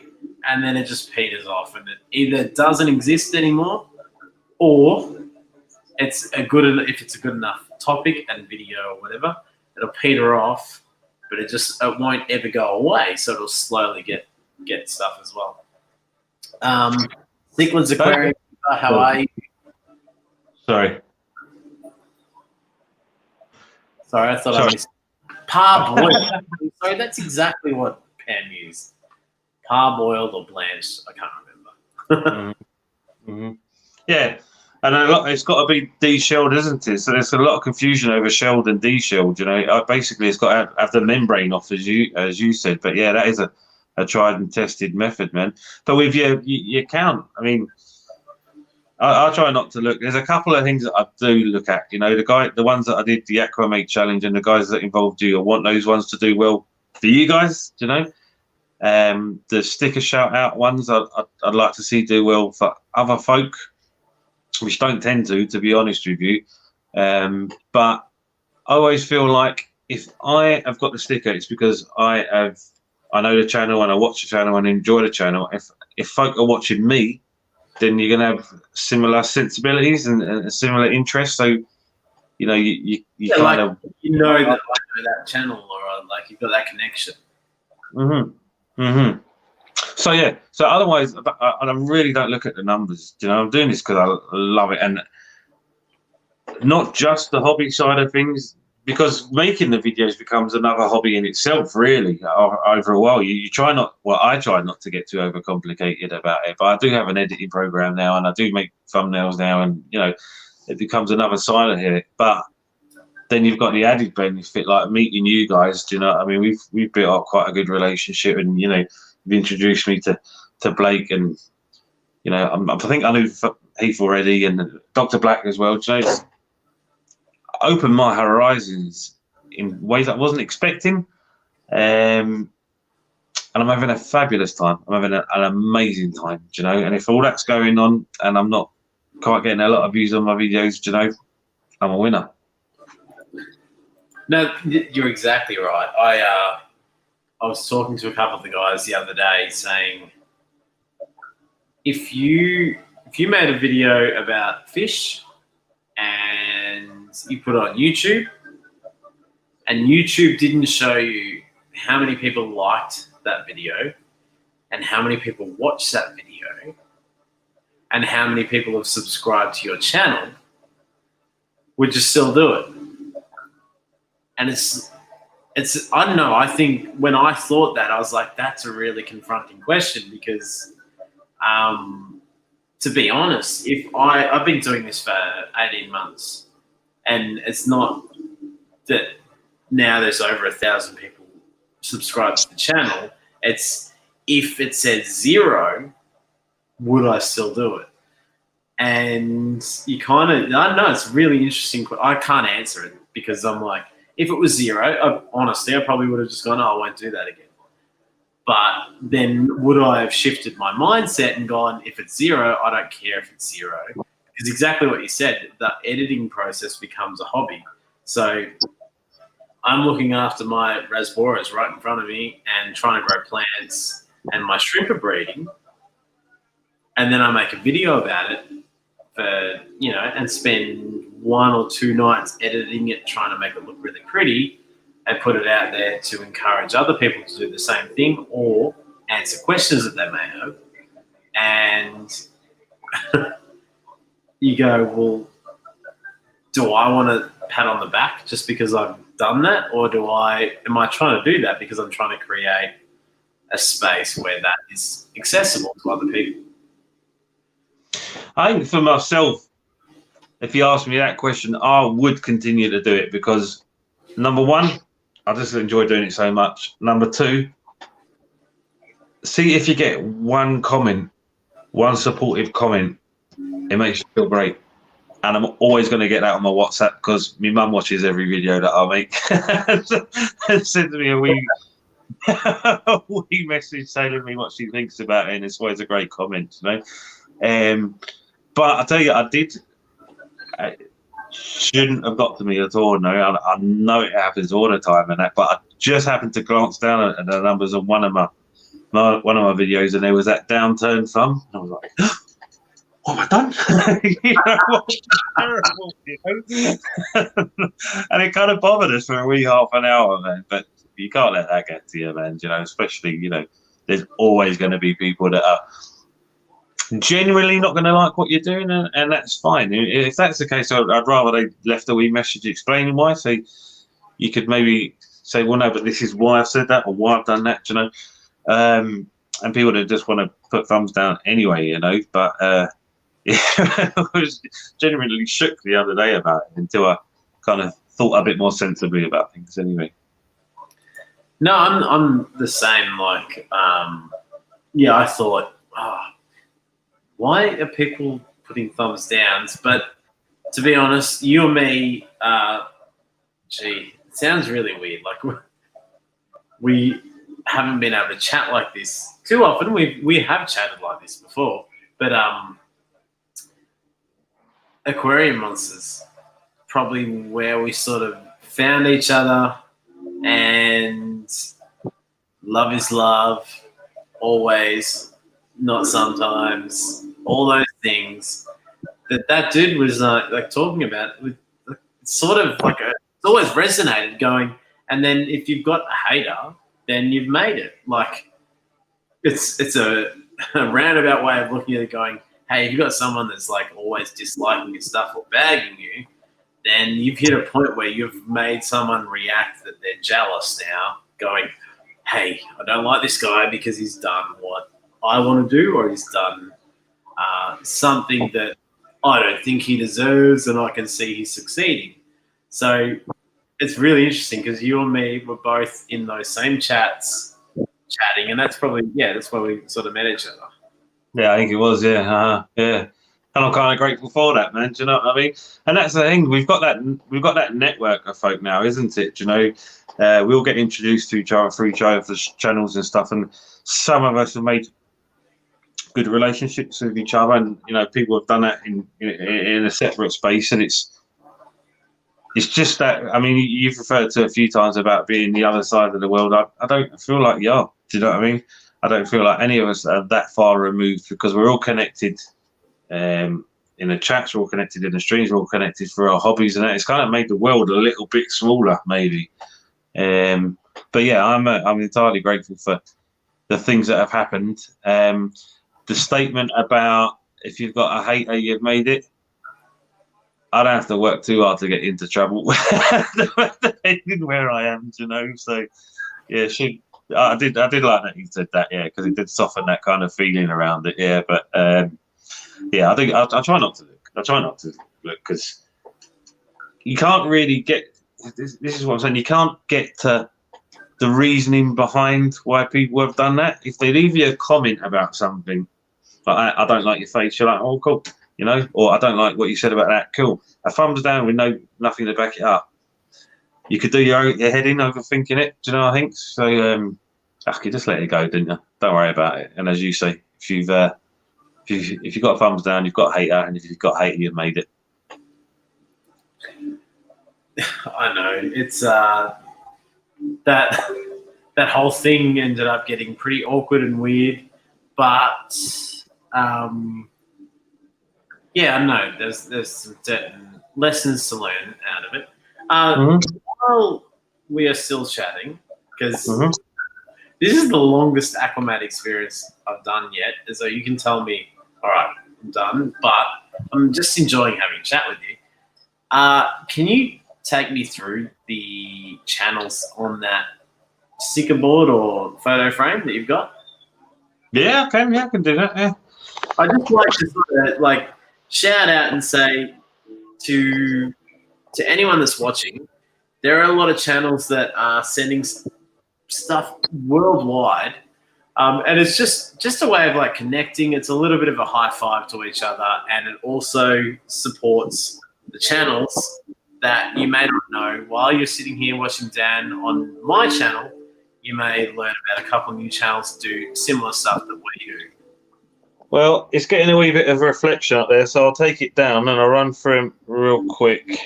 and then it just peters off, and it either doesn't exist anymore, or if it's a good enough topic and video or whatever, it'll peter off, but it won't ever go away, so it'll slowly get stuff as well. Sequence Aquarium, how are you? Sorry, I thought I missed. Parboiled. Sorry, that's exactly what Pam used. Parboiled or blanched, I can't remember. Yeah, and it's got to be de-shelled, isn't it? So there's a lot of confusion over shelled and de-shelled. You know, basically it's got to have the membrane off, as you said. But yeah, that is a tried and tested method, man. But with your count, I mean, I try not to look. There's a couple of things that I do look at. You know, the ones that I did the Aqua Make Challenge, and the guys that involved you. I want those ones to do well for you guys. You know, the sticker shout out ones I'd like to see do well for other folk, which don't tend to be honest with you. But I always feel like if I have got the sticker, it's because I know the channel and I watch the channel and enjoy the channel. If folk are watching me, then you're going to have similar sensibilities and similar interests. So, you know, you kind of... You know that channel, or like you've got that connection. So, yeah. So otherwise, I really don't look at the numbers. You know, I'm doing this because I love it. And not just the hobby side of things, because making the videos becomes another hobby in itself, really, over a while. I try not to get too overcomplicated about it, but I do have an editing program now, and I do make thumbnails now, and, you know, it becomes another side of it. But then you've got the added benefit, like meeting you guys, do you know what I mean? We've built up quite a good relationship, and, you know, you've introduced me to Blake, and, you know, I think I knew Heath already, and Dr. Black as well. Do you know, opened my horizons in ways I wasn't expecting, and I'm having a fabulous time. I'm having an amazing time, you know. And if all that's going on and I'm not Can't get a lot of views on my videos, you know, I'm a winner. No, you're exactly right. I was talking to a couple of the guys the other day saying, if you made a video about fish and you put it on YouTube, and YouTube didn't show you how many people liked that video and how many people watched that video and how many people have subscribed to your channel, would you still do it? And it's I don't know, I think when I thought that, I was like, that's a really confronting question because to be honest, if I've been doing this for 18 months and it's not that now there's over 1,000 people subscribed to the channel, it's if it says 0, would I still do it? And you kind of, I don't know, it's really interesting. I can't answer it because I'm like, if it was 0, honestly, I probably would have just gone, oh, I won't do that again. But then would I have shifted my mindset and gone, if it's 0, I don't care if it's 0. Because exactly what you said, the editing process becomes a hobby. So I'm looking after my rasboras right in front of me and trying to grow plants and my shrimp are breeding. And then I make a video about it for, you know, and spend 1 or 2 nights editing it, trying to make it look really pretty and put it out there to encourage other people to do the same thing or answer questions that they may have. And you go, well, do I want to pat on the back just because I've done that? Or am I trying to do that because I'm trying to create a space where that is accessible to other people? I think for myself, if you ask me that question, I would continue to do it because, number one, I just enjoy doing it so much. Number 2, see if you get one comment, one supportive comment, it makes you feel great. And I'm always going to get that on my WhatsApp because my mum watches every video that I make and sends me a wee message telling me what she thinks about it, and it's always a great comment, you know. But I tell you, I shouldn't have got to me at all. No, I know it happens all the time, and that. But I just happened to glance down at the numbers on one of my videos, and there was that downturned thumb. And I was like, what have I done? You know, what's terrible, you know? And it kind of bothered us for a wee half an hour, man. But you can't let that get to you, man. You know, especially, you know, there's always going to be people that are genuinely not going to like what you're doing, and that's fine. If that's the case, I'd rather they left a wee message explaining why. So you could maybe say, well, no, but this is why I've said that or why I've done that, you know. And people that just want to put thumbs down anyway, you know. But yeah, I was genuinely shook the other day about it until I kind of thought a bit more sensibly about things anyway. No, I'm the same. Like, yeah, I thought, why are people putting thumbs downs? But to be honest, you and me, it sounds really weird. Like we haven't been able to chat like this too often. We have chatted like this before, but Aquarium Monsters, probably where we sort of found each other, and love is love, always, not sometimes, all those things that dude was like talking about, with sort of like it's always resonated going. And then if you've got a hater, then you've made it. Like it's a roundabout way of looking at it going, hey, if you've got someone that's like always disliking your stuff or bagging you, then you've hit a point where you've made someone react that they're jealous now, going, hey, I don't like this guy because he's done what I want to do, or he's done something that I don't think he deserves and I can see he's succeeding. So it's really interesting because you and me were both in those same chats chatting, and that's probably, that's why we sort of met each other. Yeah, I think it was, yeah. And I'm kind of grateful for that, man. Do you know what I mean? And that's the thing. We've got that network of folk now, isn't it? Do you know, we all get introduced to each other through each other's channels and stuff, and some of us have made good relationships with each other, and people have done that in a separate space, and it's just that. I mean, you've referred to a few times about being the other side of the world. I don't feel like you are. Do you know what I mean? I don't feel like any of us are that far removed, because we're all connected in the chats, we're all connected in the streams, we're all connected through our hobbies, and that it's kind of made the world a little bit smaller, maybe. But yeah, I'm entirely grateful for the things that have happened. The statement about if you've got a hater, you've made it. I don't have to work too hard to get into trouble, depending where I am, So yeah, I did like that you said that, yeah, because it did soften that kind of feeling around it, yeah. But yeah, I think I'll try not to look. I'll try not to look, because you can't really get. This is what I'm saying. You can't get to the reasoning behind why people have done that. If they leave you a comment about something, like I don't like your face, you're like, oh, cool, or I don't like what you said about that, cool. A thumbs down with nothing to back it up. You could do your head in overthinking it. Do you know what I think? So you just let it go, didn't you? Don't worry about it. And as you say, if you've got a thumbs down, you've got a hater, and if you've got a hater, you've made it. I know it's that whole thing ended up getting pretty awkward and weird, but yeah, I know there's some certain lessons to learn out of it. While we are still chatting, because this is the longest Aquamat experience I've done yet, so you can tell me, all right, I'm done, but I'm just enjoying having a chat with you. Can you take me through the channels on that sticker board or photo frame that you've got? Yeah, I can do that. Yeah. I just like to sort of shout out and say to anyone that's watching, there are a lot of channels that are sending stuff worldwide, and it's just a way of connecting. It's a little bit of a high five to each other, and it also supports the channels that you may not know. While you're sitting here watching Dan on my channel, you may learn about a couple of new channels that do similar stuff that we do. Well, it's getting a wee bit of a reflection up there, so I'll take it down and I'll run through them real quick.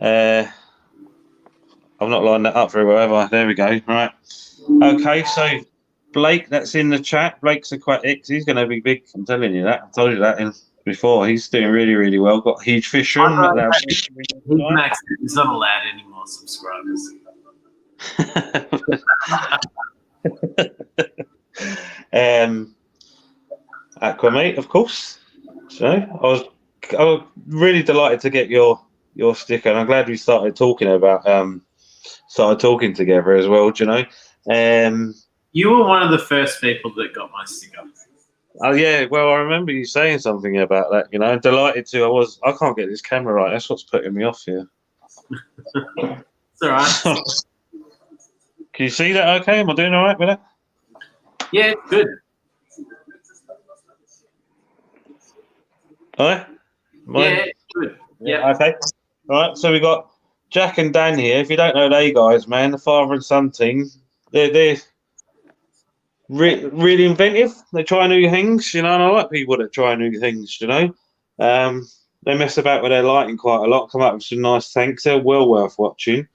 I've not lined that up very well, have I? There we go. Right. Okay, so Blake, that's in the chat. Blake's Aquatics. He's going to be big. I'm telling you that. I told you that before. He's doing really, really well. Got huge fish room. He's not allowed any more subscribers. Aquamate, of course. So I was really delighted to get your sticker, and I'm glad we started talking together as well. Do you know? You were one of the first people that got my sticker. Oh yeah, well I remember you saying something about that. I'm delighted to. I can't get this camera right. That's what's putting me off here. It's all right. Can you see that? Okay, am I doing all right with that? Yeah, good. All right. Yeah, good. Yeah. Okay. All right. So we got Jack and Dan here. If you don't know they guys, man, the father and son team, they're really inventive. They try new things, and I like people that try new things. They mess about with their lighting quite a lot. Come up with some nice tanks. They're well worth watching.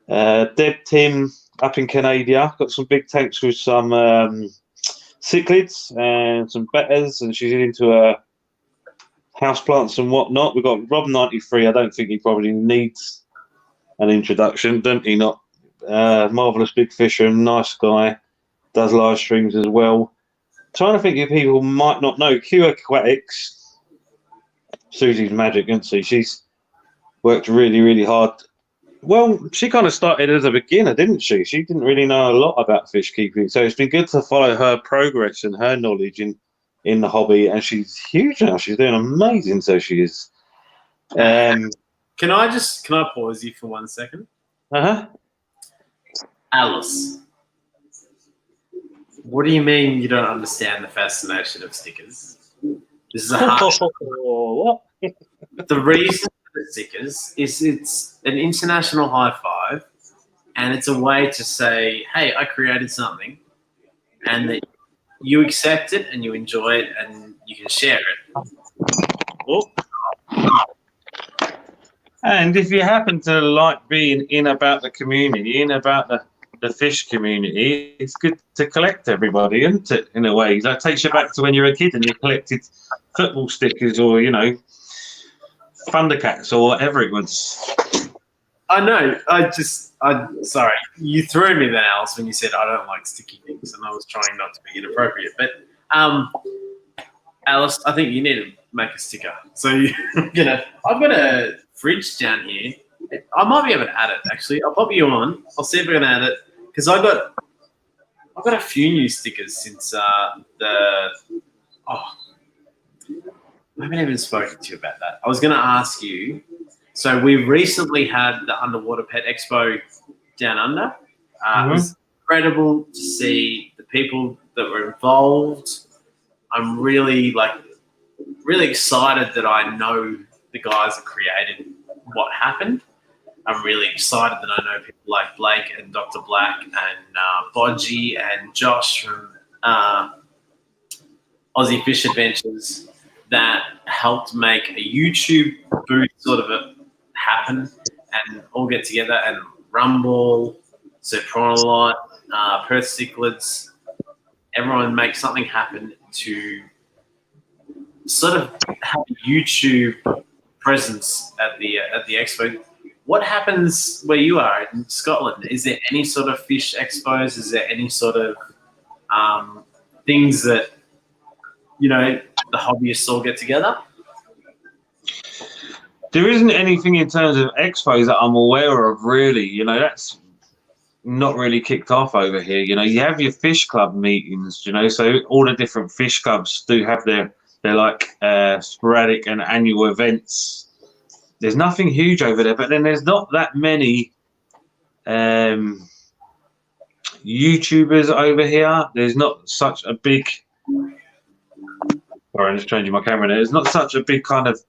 Deb Tim up in Canada got some big tanks with some cichlids and some betters, and she's into houseplants and whatnot. We've got Rob 93. I don't think he probably needs an introduction, don't he? Not marvelous big fisher, nice guy, does live streams as well. Trying to think of people who might not know. Q Aquatics. Susie's magic, isn't she? She's worked really, really hard. Well, she kind of started as a beginner, didn't she? She didn't really know a lot about fish keeping, so it's been good to follow her progress and her knowledge in the hobby. And she's huge now. She's doing amazing, so she is. Can I pause you for 1 second? Alice, what do you mean you don't understand the fascination of stickers? This is a hard. What? The reason for the stickers is it's an international high five, and it's a way to say, "Hey, I created something," and that you accept it and you enjoy it and you can share it. Oh. And if you happen to like being in about the community, in about the fish community, it's good to collect everybody, isn't it? In a way, that takes you back to when you were a kid and you collected football stickers or Thundercats or whatever it was. I know. Sorry, you threw me then, Alice, when you said I don't like sticky things, and I was trying not to be inappropriate. But Alice, I think you need to make a sticker. So I've got a fridge down here. I might be able to add it actually. I'll pop you on. I'll see if I can add it because I've got a few new stickers since I haven't even spoken to you about that. I was going to ask you. So we recently had the Underwater Pet Expo down under. It was incredible to see the people that were involved. I'm really excited that I know the guys that created what happened. I'm really excited that I know people like Blake and Dr. Black and Bodgy and Josh from Aussie Fish Adventures that helped make a YouTube booth sort of happen and all get together and Rumble, Sopranolot, Perth Cichlids, everyone make something happen to sort of have a YouTube presence at the expo. What happens where you are in Scotland? Is there any sort of fish expos? Is there any sort of things that the hobbyists all get together? There isn't anything in terms of expos that I'm aware of, really. That's not really kicked off over here. You have your fish club meetings, so all the different fish clubs do have their sporadic and annual events. There's nothing huge over there, but then there's not that many YouTubers over here. There's not such a big... Sorry, I'm just changing my camera there. There's not such a big kind of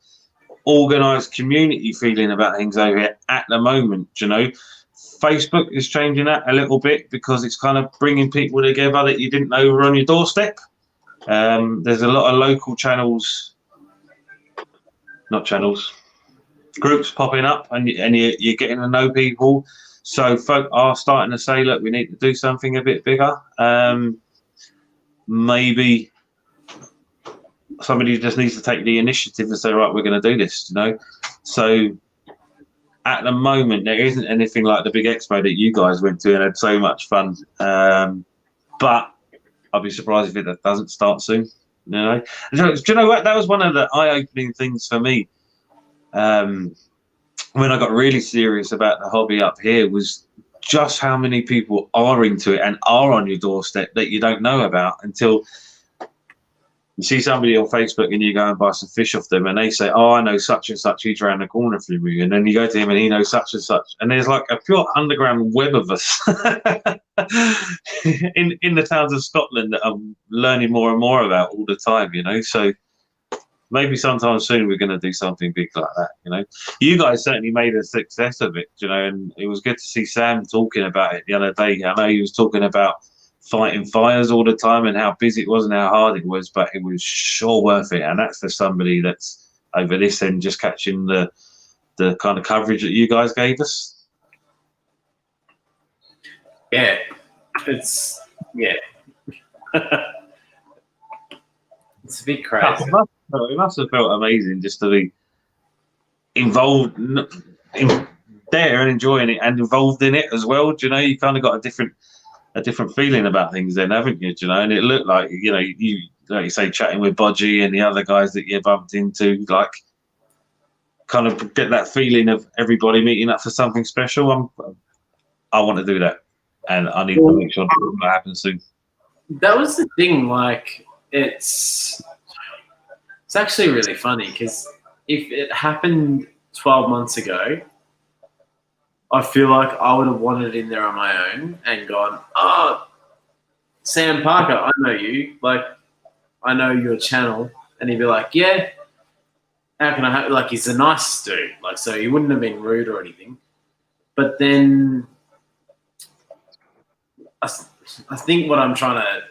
organised community feeling about things over here at the moment, Facebook is changing that a little bit because it's kind of bringing people together that you didn't know were on your doorstep. There's a lot of local groups popping up, and you're getting to know people. So folk are starting to say, look, we need to do something a bit bigger. Maybe somebody just needs to take the initiative and say, right, we're going to do this, So at the moment, there isn't anything like the big expo that you guys went to and had so much fun. But I'll be surprised if it doesn't start soon. Do you know what? That was one of the eye-opening things for me. When I got really serious about the hobby up here was just how many people are into it and are on your doorstep that you don't know about until you see somebody on Facebook and you go and buy some fish off them and they say, oh, I know such and such, he's around the corner from you. And then you go to him and he knows such and such. And there's like a pure underground web of us in the towns of Scotland that I'm learning more and more about all the time, So maybe sometime soon we're going to do something big like that, You guys certainly made a success of it, and it was good to see Sam talking about it the other day. I know he was talking about fighting fires all the time and how busy it was and how hard it was, but it was sure worth it. And that's for somebody that's over this end just catching the kind of coverage that you guys gave us. Yeah, it's it's a bit crazy. It must have felt amazing just to be involved in there and enjoying it and involved in it as well. You kind of got a different feeling about things then, haven't you? And it looked like, you like you say, chatting with Bodgy and the other guys that you bumped into, like kind of get that feeling of everybody meeting up for something special. I want to do that, and I need to make sure that happens soon. That was the thing, it's actually really funny because if it happened 12 months ago, I feel like I would have wandered in there on my own and gone, oh, Sam Parker, I know you. I know your channel. And he'd be like, yeah, how can I help? He's a nice dude. So he wouldn't have been rude or anything. But then I think what I'm trying to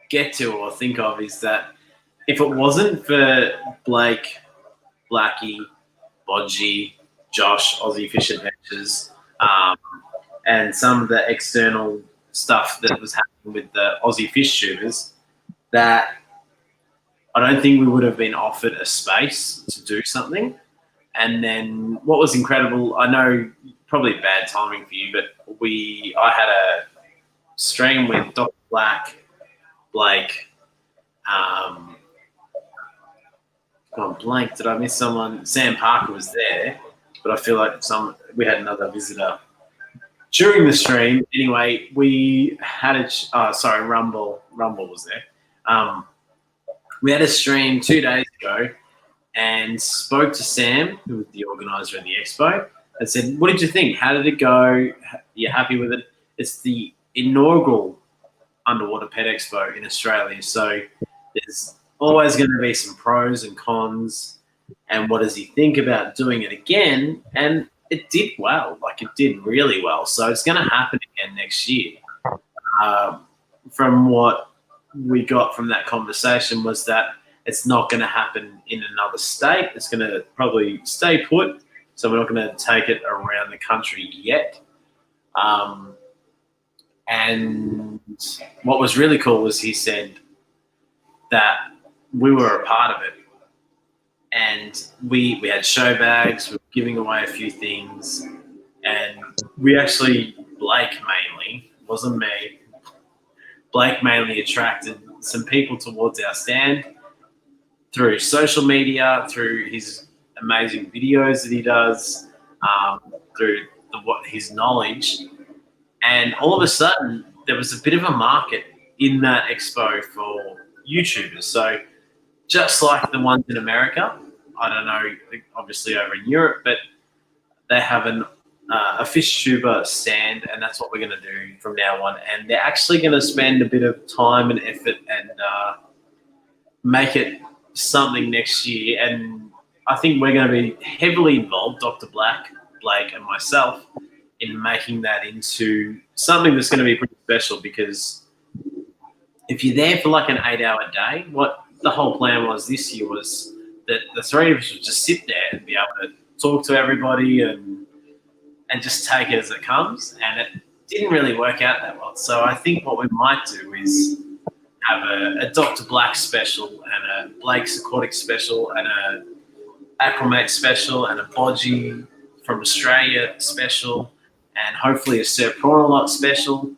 get to or think of is that if it wasn't for Blake, Blackie, Bodgy, Josh, Aussie Fish Adventures, and some of the external stuff that was happening with the Aussie fish tubers, that I don't think we would have been offered a space to do something. And then what was incredible, I know probably bad timing for you, but I had a stream with Dr. Black, Blake, gone blank. Did I miss someone? Sam Parker was there, but I feel like we had another visitor during the stream. Anyway, we had Rumble was there. We had a stream 2 days ago and spoke to Sam, who was the organizer of the expo, and said, "What did you think? How did it go? You happy with it?" It's the inaugural underwater pet expo in Australia, so there's always going to be some pros and cons. And what does he think about doing it again? And it did well, like it did really well. So it's going to happen again next year. From what we got from that conversation was that it's not going to happen in another state. It's going to probably stay put. So we're not going to take it around the country yet. And what was really cool was he said that we were a part of it. And we had show bags, we were giving away a few things. And we actually, Blake mainly, wasn't me, Blake mainly attracted some people towards our stand through social media, through his amazing videos that he does, through his knowledge. And all of a sudden, there was a bit of a market in that expo for YouTubers. So just like the ones in America, I don't know, obviously over in Europe, but they have a fish tuber stand, and that's what we're going to do from now on. And they're actually going to spend a bit of time and effort and make it something next year. And I think we're going to be heavily involved, Dr. Black, Blake, and myself, in making that into something that's going to be pretty special, because if you're there for like an 8-hour day, what the whole plan was this year was that the three of us would just sit there and be able to talk to everybody and just take it as it comes. And it didn't really work out that well. So I think what we might do is have a Dr. Black special and a Blake's Aquatic special and a Aquamate special and a Bodgy from Australia special, and hopefully a Sir Prawn-a-Lot special,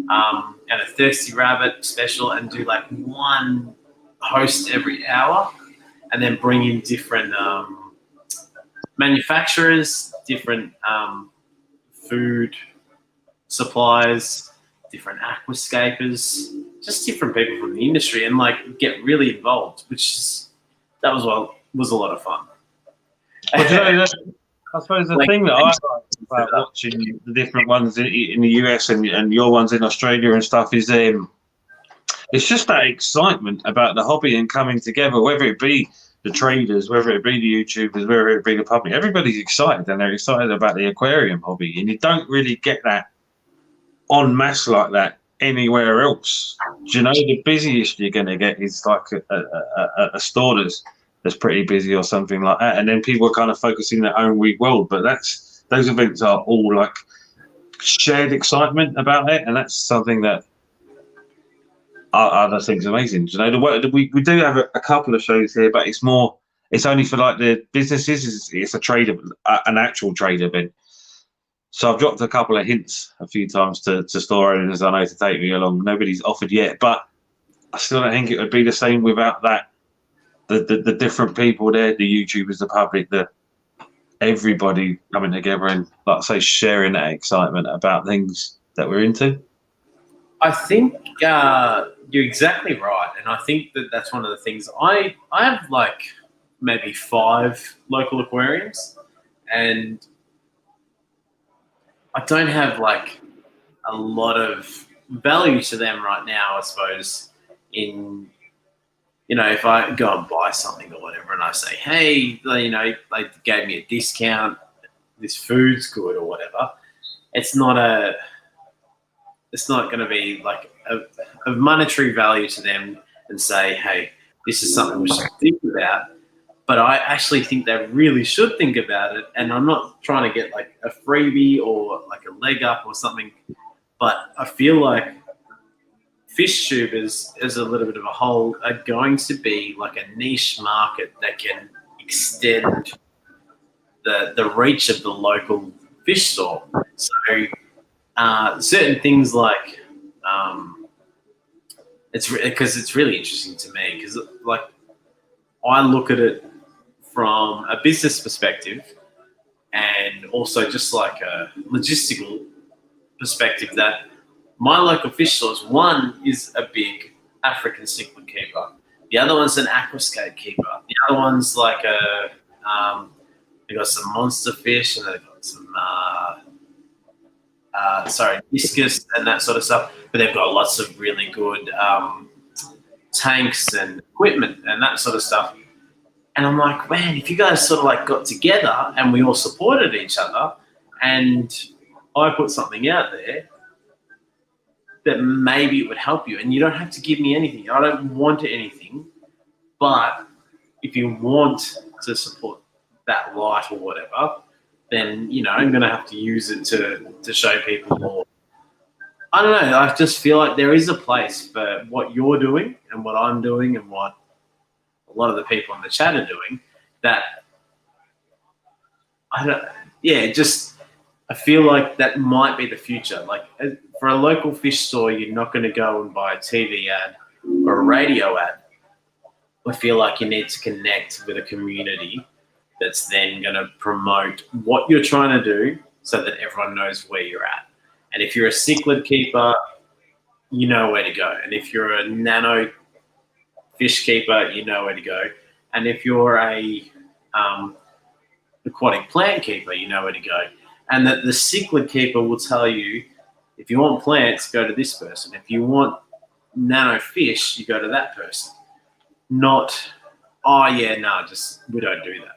and a Thirsty Rabbit special, and do like one host every hour, and then bring in different manufacturers, different food supplies, different aquascapers, just different people from the industry, and like get really involved, that was a lot of fun. Well, you know, I suppose the thing that I like about watching the different ones in the US and your ones in Australia and stuff is it's just that excitement about the hobby and coming together, whether it be the traders, whether it be the YouTubers, whether it be the public. Everybody's excited, and they're excited about the aquarium hobby, and you don't really get that en masse like that anywhere else. Do you know, the busiest you're going to get is like a store that's pretty busy or something like that, and then people are kind of focusing their own wee world. But those events are all like shared excitement about it, and that's something that I think is amazing. You know, we do have a couple of shows here, but it's only for like the businesses. It's a trade, an actual trade event. So I've dropped a couple of hints a few times to store owners I know to take me along. Nobody's offered yet, but I still don't think it would be the same without that. The different people there, the YouTubers, the public, everybody coming together and, like I say, sharing that excitement about things that we're into. I think you're exactly right, and I think that's one of the things. I have like maybe 5 local aquariums, and I don't have like a lot of value to them right now, I suppose, in, you know, if I go and buy something or whatever and I say, hey, you know, they gave me a discount, this food's good or whatever, it's not it's not going to be like of monetary value to them and say, hey, this is something we should think about. But I actually think they really should think about it. And I'm not trying to get like a freebie or like a leg up or something, but I feel like fish tubers as a little bit of a whole are going to be like a niche market that can extend the reach of the local fish store. So certain things like it's because it's really interesting to me because like I look at it from a business perspective and also just like a logistical perspective that my local fish stores, one is a big African cichlid keeper. The other one's an aquascape keeper. The other one's like they've got some monster fish and they've got some, discus and that sort of stuff. But they've got lots of really good tanks and equipment and that sort of stuff. And I'm like, man, if you guys sort of like got together and we all supported each other and I put something out there, that maybe it would help you. And you don't have to give me anything. I don't want anything. But if you want to support that light or whatever, then, you know, I'm going to have to use it to show people more. I don't know. I just feel like there is a place for what you're doing and what I'm doing and what a lot of the people in the chat are doing that I feel like that might be the future. Like for a local fish store, you're not going to go and buy a TV ad or a radio ad. I feel like you need to connect with a community that's then going to promote what you're trying to do so that everyone knows where you're at. And if you're a cichlid keeper, you know where to go. And if you're a nano fish keeper, you know where to go. And if you're a aquatic plant keeper, you know where to go. And that the cichlid keeper will tell you, if you want plants, go to this person. If you want nano fish, you go to that person. Not, we don't do that.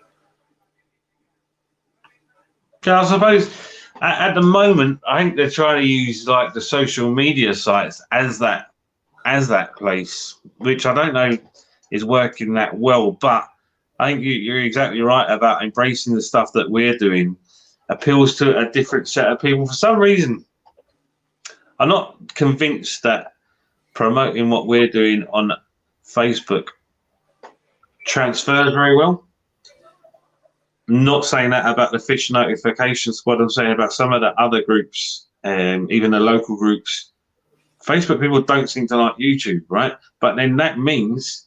Yeah, I suppose at the moment, I think they're trying to use like the social media sites as that place, which I don't know is working that well. But I think you're exactly right about embracing the stuff that we're doing appeals to a different set of people. For some reason, I'm not convinced that promoting what we're doing on Facebook transfers very well. Not saying that about the Fish Notification Squad. I'm saying about some of the other groups, even the local groups. Facebook people don't seem to like YouTube, right? But then that means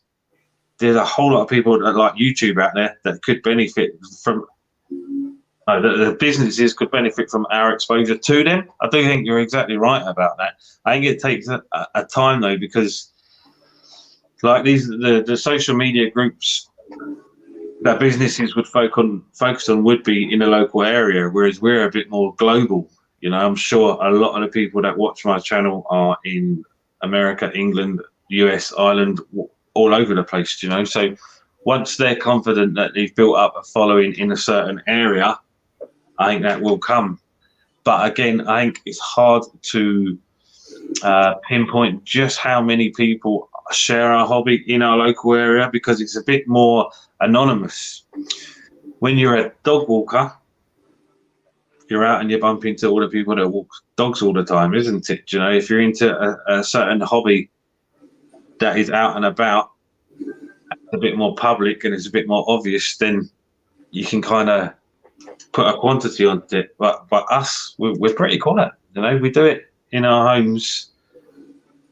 there's a whole lot of people that like YouTube out there that could benefit from. The businesses could benefit from our exposure to them. I do think you're exactly right about that. I think it takes a time though, because like the social media groups that businesses would focus on would be in a local area, whereas we're a bit more global. You know, I'm sure a lot of the people that watch my channel are in America, England, US, Ireland, all over the place, you know. So once they're confident that they've built up a following in a certain area, I think that will come. But again, I think it's hard to pinpoint just how many people share our hobby in our local area because it's a bit more anonymous. When you're a dog walker, you're out and you bump into all the people that walk dogs all the time, isn't it? You know, if you're into a certain hobby that is out and about, a bit more public and it's a bit more obvious, then you can kind of put a quantity on it. But us, we're pretty quiet. You know, we do it in our homes,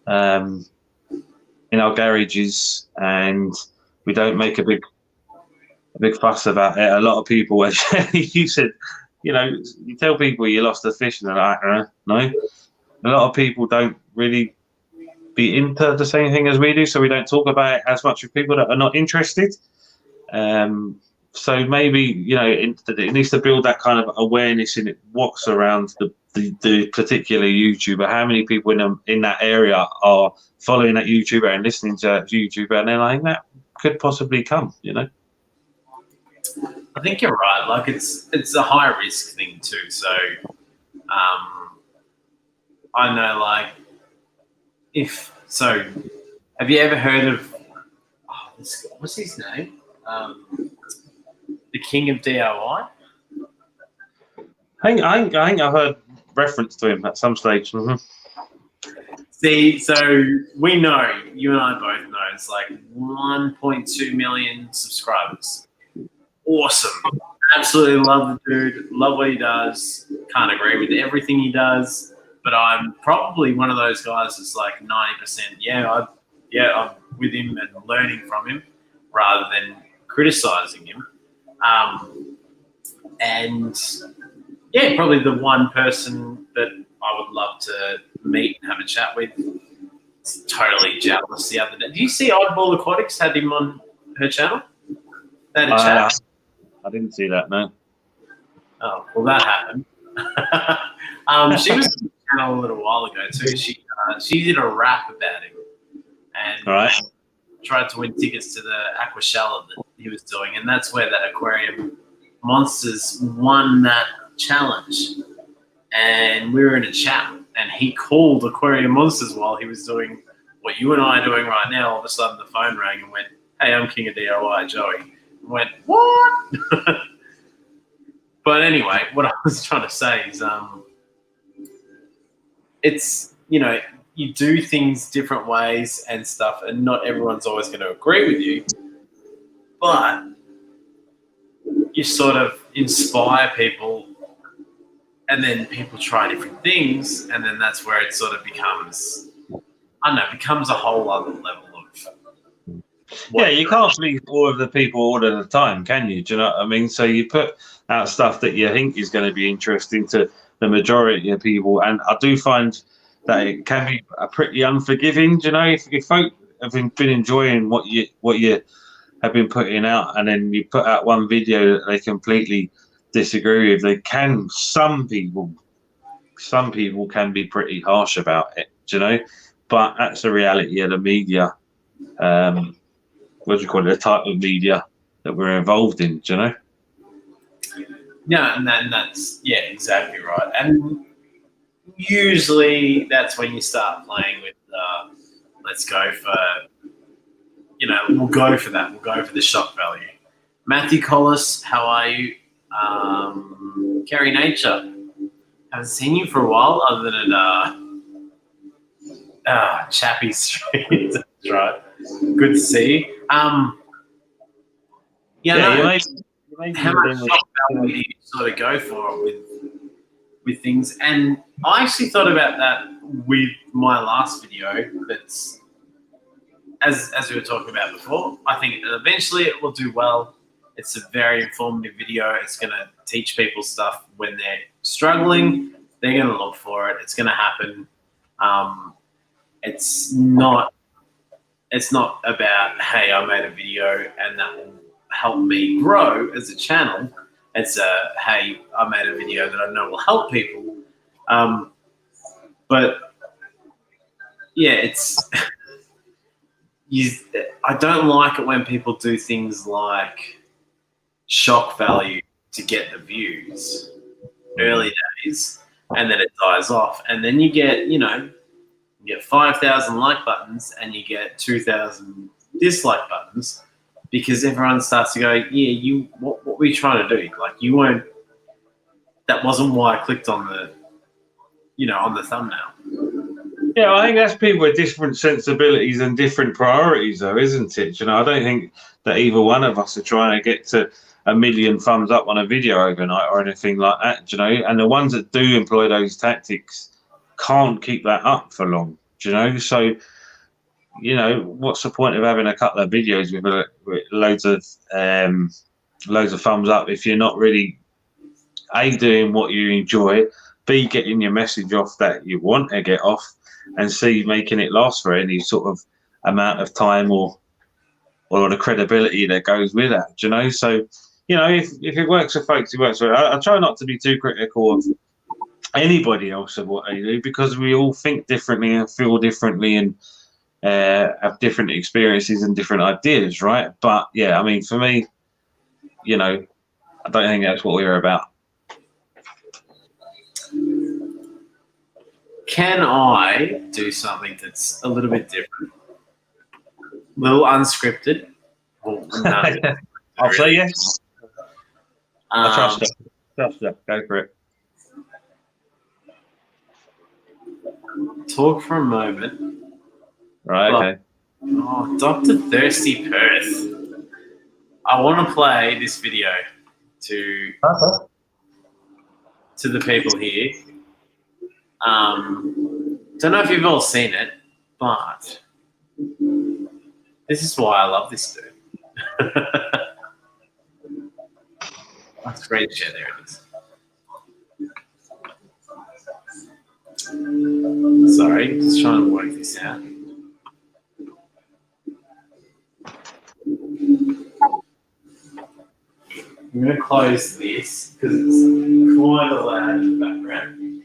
in our garages, and we don't make a big fuss about it. A lot of people, as you said, you know, you tell people you lost a fish and they're like, no. A lot of people don't really be into the same thing as we do, so we don't talk about it as much with people that are not interested. So maybe, you know, it needs to build that kind of awareness in it, what's around the particular YouTuber, how many people in that area are following that YouTuber and listening to that YouTuber, and then I think that could possibly come, you know. I think you're right. Like it's a high risk thing too. So I know, like, if so, have you ever heard of what's his name? The King of DIY. I think I heard reference to him at some stage. See, so we know, you and I both know, it's like 1.2 million subscribers. Awesome. Absolutely love the dude. Love what he does. Can't agree with everything he does, but I'm probably one of those guys that's like 90%. I'm with him and learning from him rather than criticizing him. And yeah, probably the one person that I would love to meet and have a chat with. Totally jealous the other day. Do you see Oddball Aquatics had him on her channel? They had a chat. I didn't see that, no. Oh, well, that happened. She was on the channel a little while ago too. She did a rap about him and tried to win tickets to the Aqua that he was doing, and that's where that Aquarium Monsters won that challenge. And we were in a chat, and he called Aquarium Monsters while he was doing what you and I are doing right now. All of a sudden, the phone rang and went, "Hey, I'm King of DIY, Joey." I went, "What?" But anyway, what I was trying to say is, it's, you do things different ways and stuff, and not everyone's always going to agree with you, but you sort of inspire people, and then people try different things, and then that's where it sort of becomes, I don't know, becomes a whole other level of. Yeah, you can't please all of the people all of the time, can you? Do you know what I mean? So you put out stuff that you think is going to be interesting to the majority of people, and I do find that it can be pretty unforgiving. Do you know, if folk have been enjoying what you have been putting out, and then you put out one video that they completely disagree with, some people can be pretty harsh about it. Do you know? But that's the reality of the media. What do you call it? The type of media that we're involved in. Do you know? Yeah, and that's exactly right. And usually that's when you start playing with. Let's go for. We'll go for that. We'll go for the shock value. Matthew Collis, how are you? Kerry Nature, haven't seen you for a while, other than at Chappie Street. That's right. Good to see you. How much shock value do you sort of go for with things? And I actually thought about that with my last video. That's as we were talking about before. I think eventually it will do well. It's a very informative video. It's going to teach people stuff when they're struggling. They're going to look for it. It's going to happen. It's not about, hey, I made a video and that will help me grow as a channel. It's hey, I made a video that I know will help people. But yeah, it's I don't like it when people do things like shock value to get the views early days, and then it dies off, and then you get 5,000 like buttons and you get 2,000 dislike buttons because everyone starts to go, what were you trying to do? Like, you weren't. That wasn't why I clicked on the thumbnail. Yeah, I think that's people with different sensibilities and different priorities, though, isn't it? I don't think that either one of us are trying to get to 1 million thumbs up on a video overnight or anything like that. And the ones that do employ those tactics can't keep that up for long. So, what's the point of having a couple of videos with loads of thumbs up if you're not really A, doing what you enjoy, B, getting your message off that you want to get off, and C, making it last for any sort of amount of time or the credibility that goes with that. So, if it works for folks, it works for. I try not to be too critical of anybody else of what they do, because we all think differently and feel differently and have different experiences and different ideas, right? But yeah, I mean, for me, I don't think that's what we're about. Can I do something that's a little bit different? A little unscripted? Well, no, I'll say yes. I trust Um, you. Trust you. Go for it. talk for a moment. Right, But- okay. Oh, Dr. Thirsty Perth. I want to play this video to the people here. Don't know if you've all seen it, but this is why I love this dude. That's great share. There it is. Sorry, just trying to work this out. I'm going to close this because it's quite loud in the background.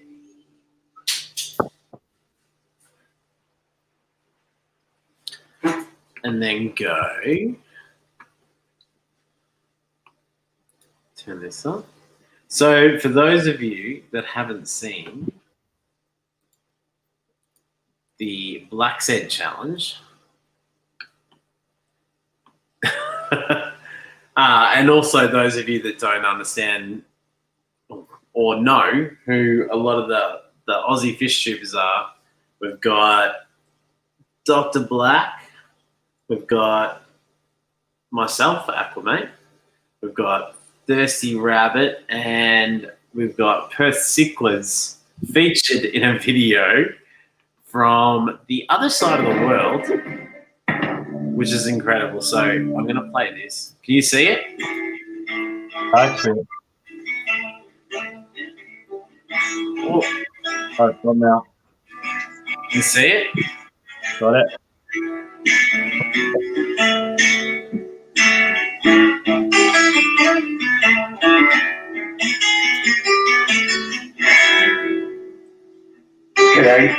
And then go. Turn this on. So, for those of you that haven't seen the Black Said Challenge, and also those of you that don't understand or know who a lot of the Aussie fish tubers are, we've got Dr. Black, we've got myself, Aqua, we've got Thirsty Rabbit, and we've got Perth Cichlids featured in a video from the other side of the world, which is incredible. So I'm going to play this. Can you see it? Actually. Oh, Oh, it's on now. you see it? Got it. G'day.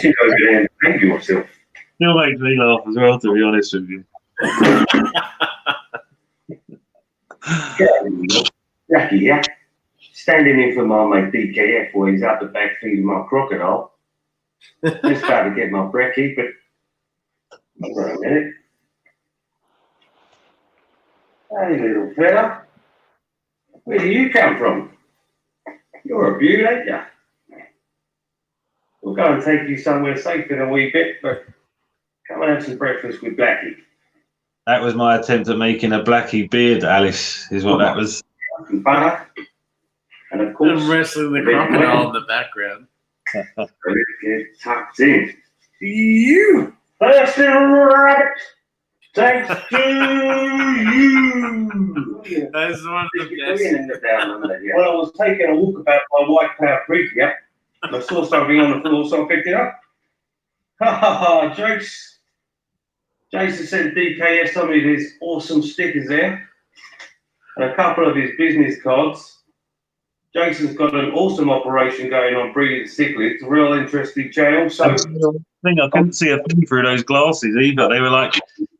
Sit over there and thank yourself. Still makes me laugh as well, to be honest with you. Jackie, yeah? Standing in for my mate DKF while he's out the back feeding my crocodile. Just about to get my brekkie, but hold on a minute. Hey, little fella. Where do you come from? You're a beaut, ain't ya? We'll go and take you somewhere safe in a wee bit, but come and have some breakfast with Blackie. That was my attempt at making a Blackie beard, Alice, is what that was. And butter. And of course, I'm wrestling the crocodile in the background. let's get tucked in. You, first rabbit, thanks to you. That's one of the best. Well, I was taking a walk about my White Cloud Creek, yeah, and I saw something on the floor, so I picked it up. Ha ha ha, jokes. Jason sent DKS some of his awesome stickers there, and a couple of his business cards. Jason's got an awesome operation going on breeding cichlids, a real interesting channel. So I think I couldn't see a thing through those glasses either. They were like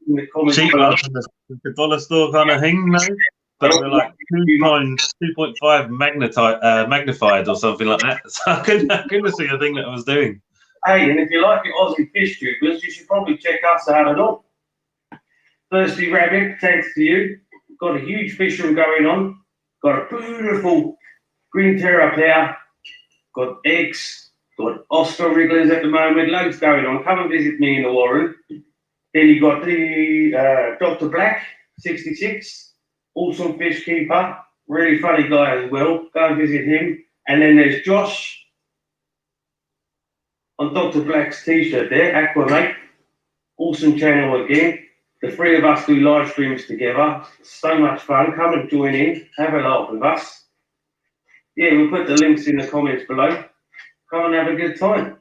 in the comments cheap below, ones from the dollar store kind of thing, no? But they were like 2.5 magnified or something like that. So I couldn't see a thing that I was doing. hey, and if you like your Aussie fish tubers, you should probably check us out at all. Thirsty Rabbit, thanks to you. Got a huge fish room going on. Got a beautiful green terra pair. Got eggs. Got Oscar wrigglers at the moment. Loads going on. Come and visit me in the Warren. Then you got the Dr. Black, 66. Awesome fish keeper. Really funny guy as well. Go and visit him. And then there's Josh on Dr. Black's t-shirt there, Aqua mate. Awesome channel again. The three of us do live streams together. So much fun. Come and join in. Have a laugh with us. Yeah, we'll put the links in the comments below. Come and have a good time.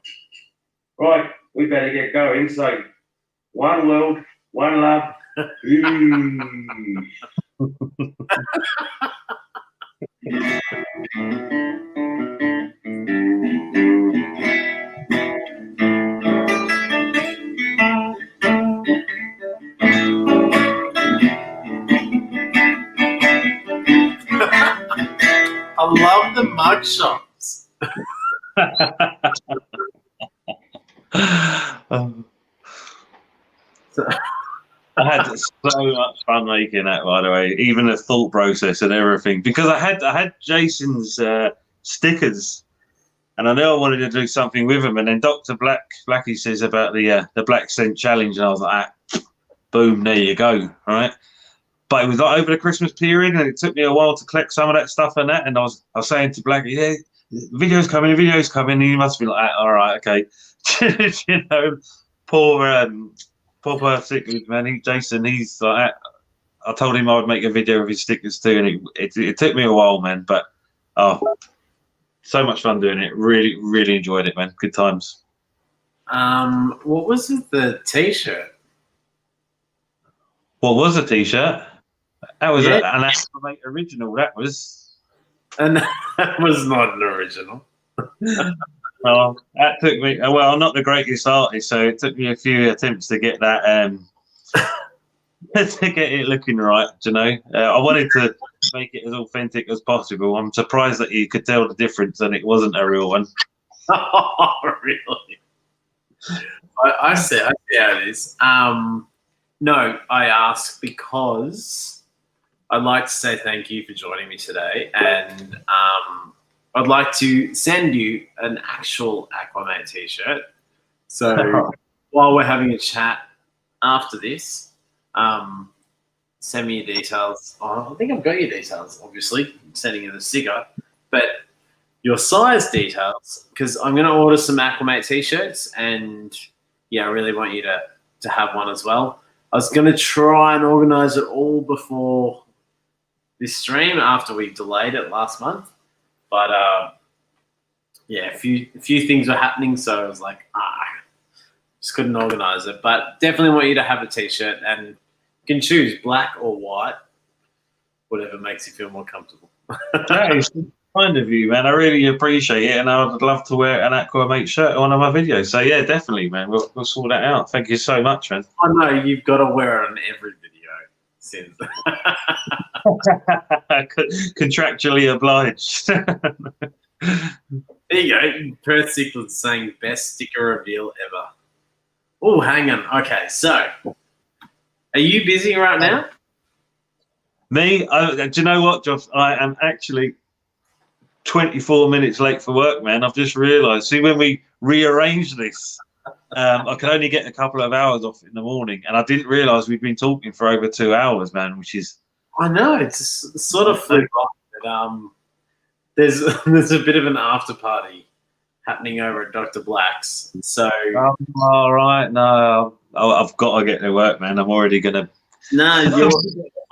Right, we better get going. So, one world, one love. love the mug shots. I had so much fun making that, by the way, even the thought process and everything, because I had Jason's stickers, and I knew I wanted to do something with them. And then Dr. Blackie says about the Black Scent Challenge, and I was like, boom, there you go, right? But it was like over the Christmas period, and it took me a while to collect some of that stuff and that. And I was saying to Blackie, yeah, videos coming, and he must be like, all right, okay, you know, poor stickers, man. Jason, he's like, I told him I would make a video of his stickers too, and it took me a while, man. But so much fun doing it. Really, really enjoyed it, man. Good times. What was the T-shirt? What was a T-shirt? That was Yeah. an Aqua original. That was. And that was not an original. Well, that took me. Well, I'm not the greatest artist, so it took me a few attempts to get that to get it looking right. You know, I wanted to make it as authentic as possible. I'm surprised that you could tell the difference, and it wasn't a real one. Oh, really? I see how it is. No, I ask because I'd like to say thank you for joining me today, and I'd like to send you an actual Aquamate T-shirt. So while we're having a chat after this, send me your details. Oh, I think I've got your details, obviously. I'm sending you the sticker. But your size details, because I'm going to order some Aquamate T-shirts, and yeah, I really want you to have one as well. I was going to try and organise it all before this stream after we delayed it last month. But yeah, a few things were happening, so I was like, just couldn't organise it. But definitely want you to have a T-shirt, and you can choose black or white, whatever makes you feel more comfortable. That is kind of you, man. I really appreciate it, and I would love to wear an Aquamate shirt on one of my videos. So yeah, definitely, man. We'll sort that out. Thank you so much, man. I know you've got to wear it on every video since. Contractually obliged. There you go. Perth Stickler's saying best sticker reveal ever. Oh, hang on. Okay, so are you busy right now? Me? Do you know what, Josh? I am actually 24 minutes late for work, man. I've just realised. See, when we rearranged this, I could only get a couple of hours off in the morning, and I didn't realise we'd been talking for over 2 hours, man, which is... I know. It's sort of flew by. There's a bit of an after party happening over at Dr. Black's. So... all right. No, I've got to get to work, man. I'm already going to... No, you're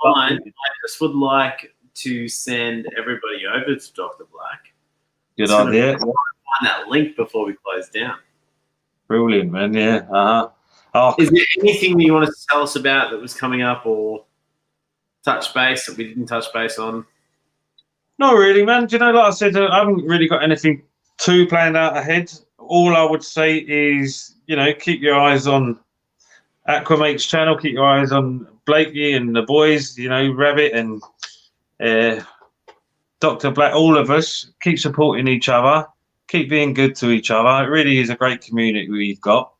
fine. I just would like to send everybody over to Dr. Black. Good idea. Find that link before we close down. Brilliant, man. Yeah. Oh, Is there anything that you want to tell us about that was coming up, or touch base that we didn't touch base on? not really, man. Do you know, like I said, I haven't really got anything too planned out ahead. All I would say is, you know, keep your eyes on Aquamate's channel, keep your eyes on Blakey and the boys, you know, Rabbit and Dr. Black, all of us. Keep supporting each other, keep being good to each other. It really is a great community we've got.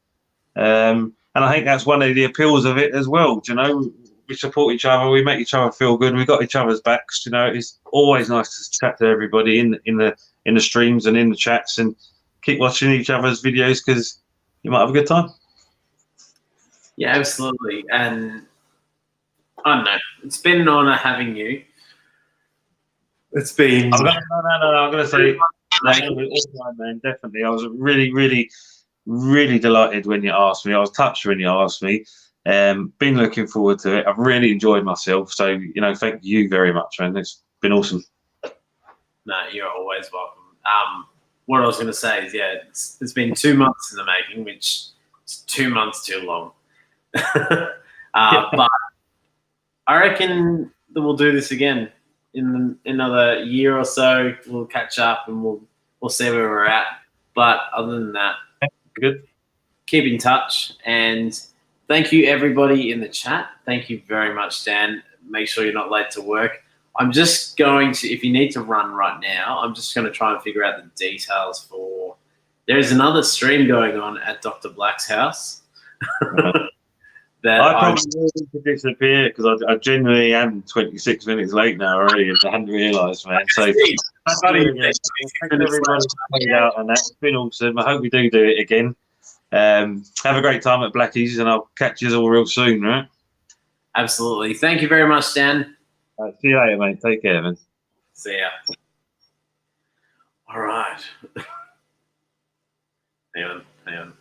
And I think that's one of the appeals of it as well. Do you know, we support each other, we make each other feel good, we've got each other's backs. You know, it's always nice to chat to everybody in the streams and in the chats, and keep watching each other's videos because you might have a good time. Yeah, absolutely. And I don't know, it's been an honour having you. It's been... I'm going to say, man, definitely. I was really, really, really delighted when you asked me. I was touched when you asked me. Been looking forward to it. I've really enjoyed myself. So, you know, thank you very much, man. It's been awesome. No, you're always welcome. What I was going to say is, yeah, it's been 2 months in the making, which is 2 months too long. But I reckon that we'll do this again in another year or so. We'll catch up and we'll see where we're at. But other than that, good. Keep in touch, and thank you everybody in the chat. Thank you very much, Dan. Make sure you're not late to work. I'm just going to, if you need to run right now, I'm just going to try and figure out the details for. There's another stream going on at Dr. Black's house. I probably need to disappear because I genuinely am 26 minutes late now already, and I hadn't realised, man. So thank you everybody for out on that. It's been awesome. I hope we do it again. Have a great time at Blackie's, and I'll catch you all real soon, right? Absolutely. Thank you very much, Dan. See you later, mate. Take care, man. See ya. All right. Hang on.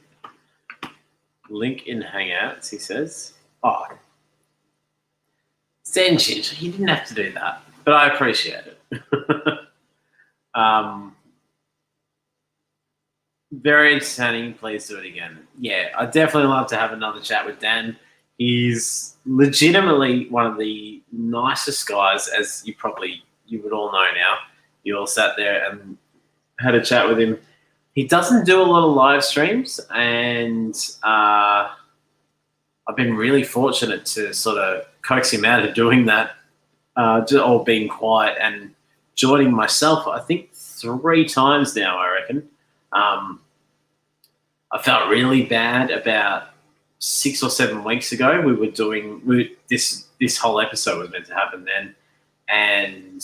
Link in Hangouts, he says. Oh. Zenchit, he didn't have to do that, but I appreciate it. Very entertaining. Please do it again. Yeah, I'd definitely love to have another chat with Dan. He's legitimately one of the nicest guys, as you would all know now. You all sat there and had a chat with him. He doesn't do a lot of live streams, and I've been really fortunate to sort of coax him out of doing that, or being quiet and joining myself, I think 3 times now, I reckon. I felt really bad about 6 or 7 weeks ago. We were doing this whole episode was meant to happen then, and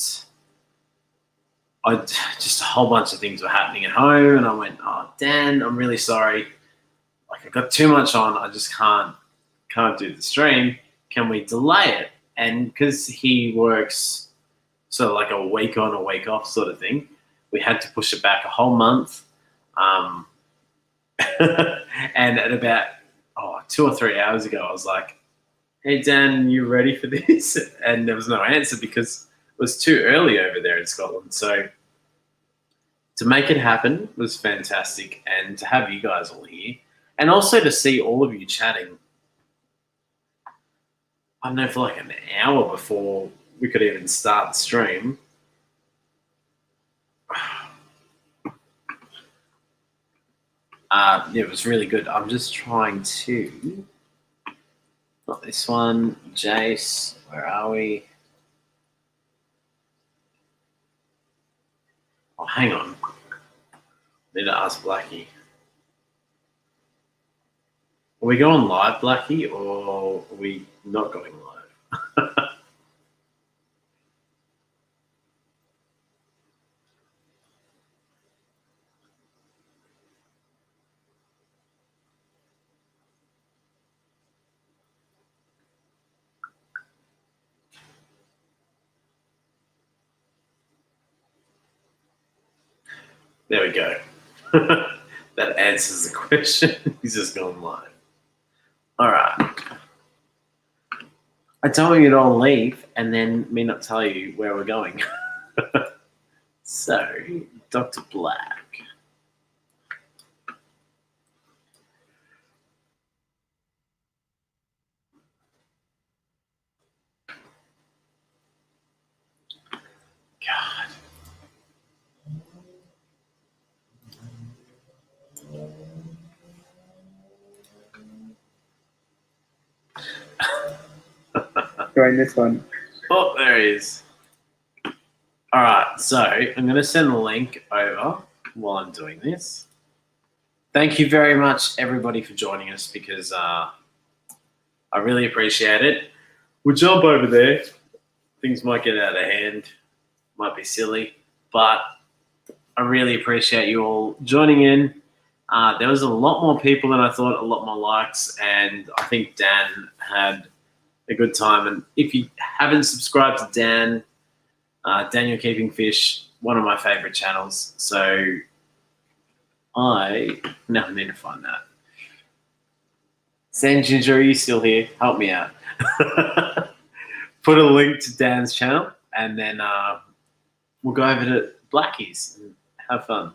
just a whole bunch of things were happening at home, and I went, "Oh, Dan, I'm really sorry. Like, I got too much on. I just can't do the stream. Can we delay it?" And because he works sort of like a week on, a week off sort of thing, we had to push it back a whole month. And at about 2 or 3 hours ago, I was like, "Hey, Dan, you ready for this?" And there was no answer because it was too early over there in Scotland. So to make it happen was fantastic, and to have you guys all here, and also to see all of you chatting, I don't know, for like an hour before we could even start the stream. It was really good. I'm just trying to... Not this one. Jace, where are we? Oh, hang on. Need to ask Blackie. Are we going live, Blackie, or are we not going live? There we go. That answers the question. He's just gone live. All right. I told you to all leave and then me not tell you where we're going. So, Dr. Black. God. Join this one. Oh, there he is. All right, so I'm going to send the link over while I'm doing this. Thank you very much, everybody, for joining us, because I really appreciate it. We'll jump over there. Things might get out of hand, might be silly, but I really appreciate you all joining in. There was a lot more people than I thought, a lot more likes, and I think Dan had a good time. And if you haven't subscribed to Dan, Daniel Keeping Fish, one of my favorite channels. So I now need to find that. San Ginger, are you still here? Help me out. Put a link to Dan's channel, and then we'll go over to Blackie's and have fun.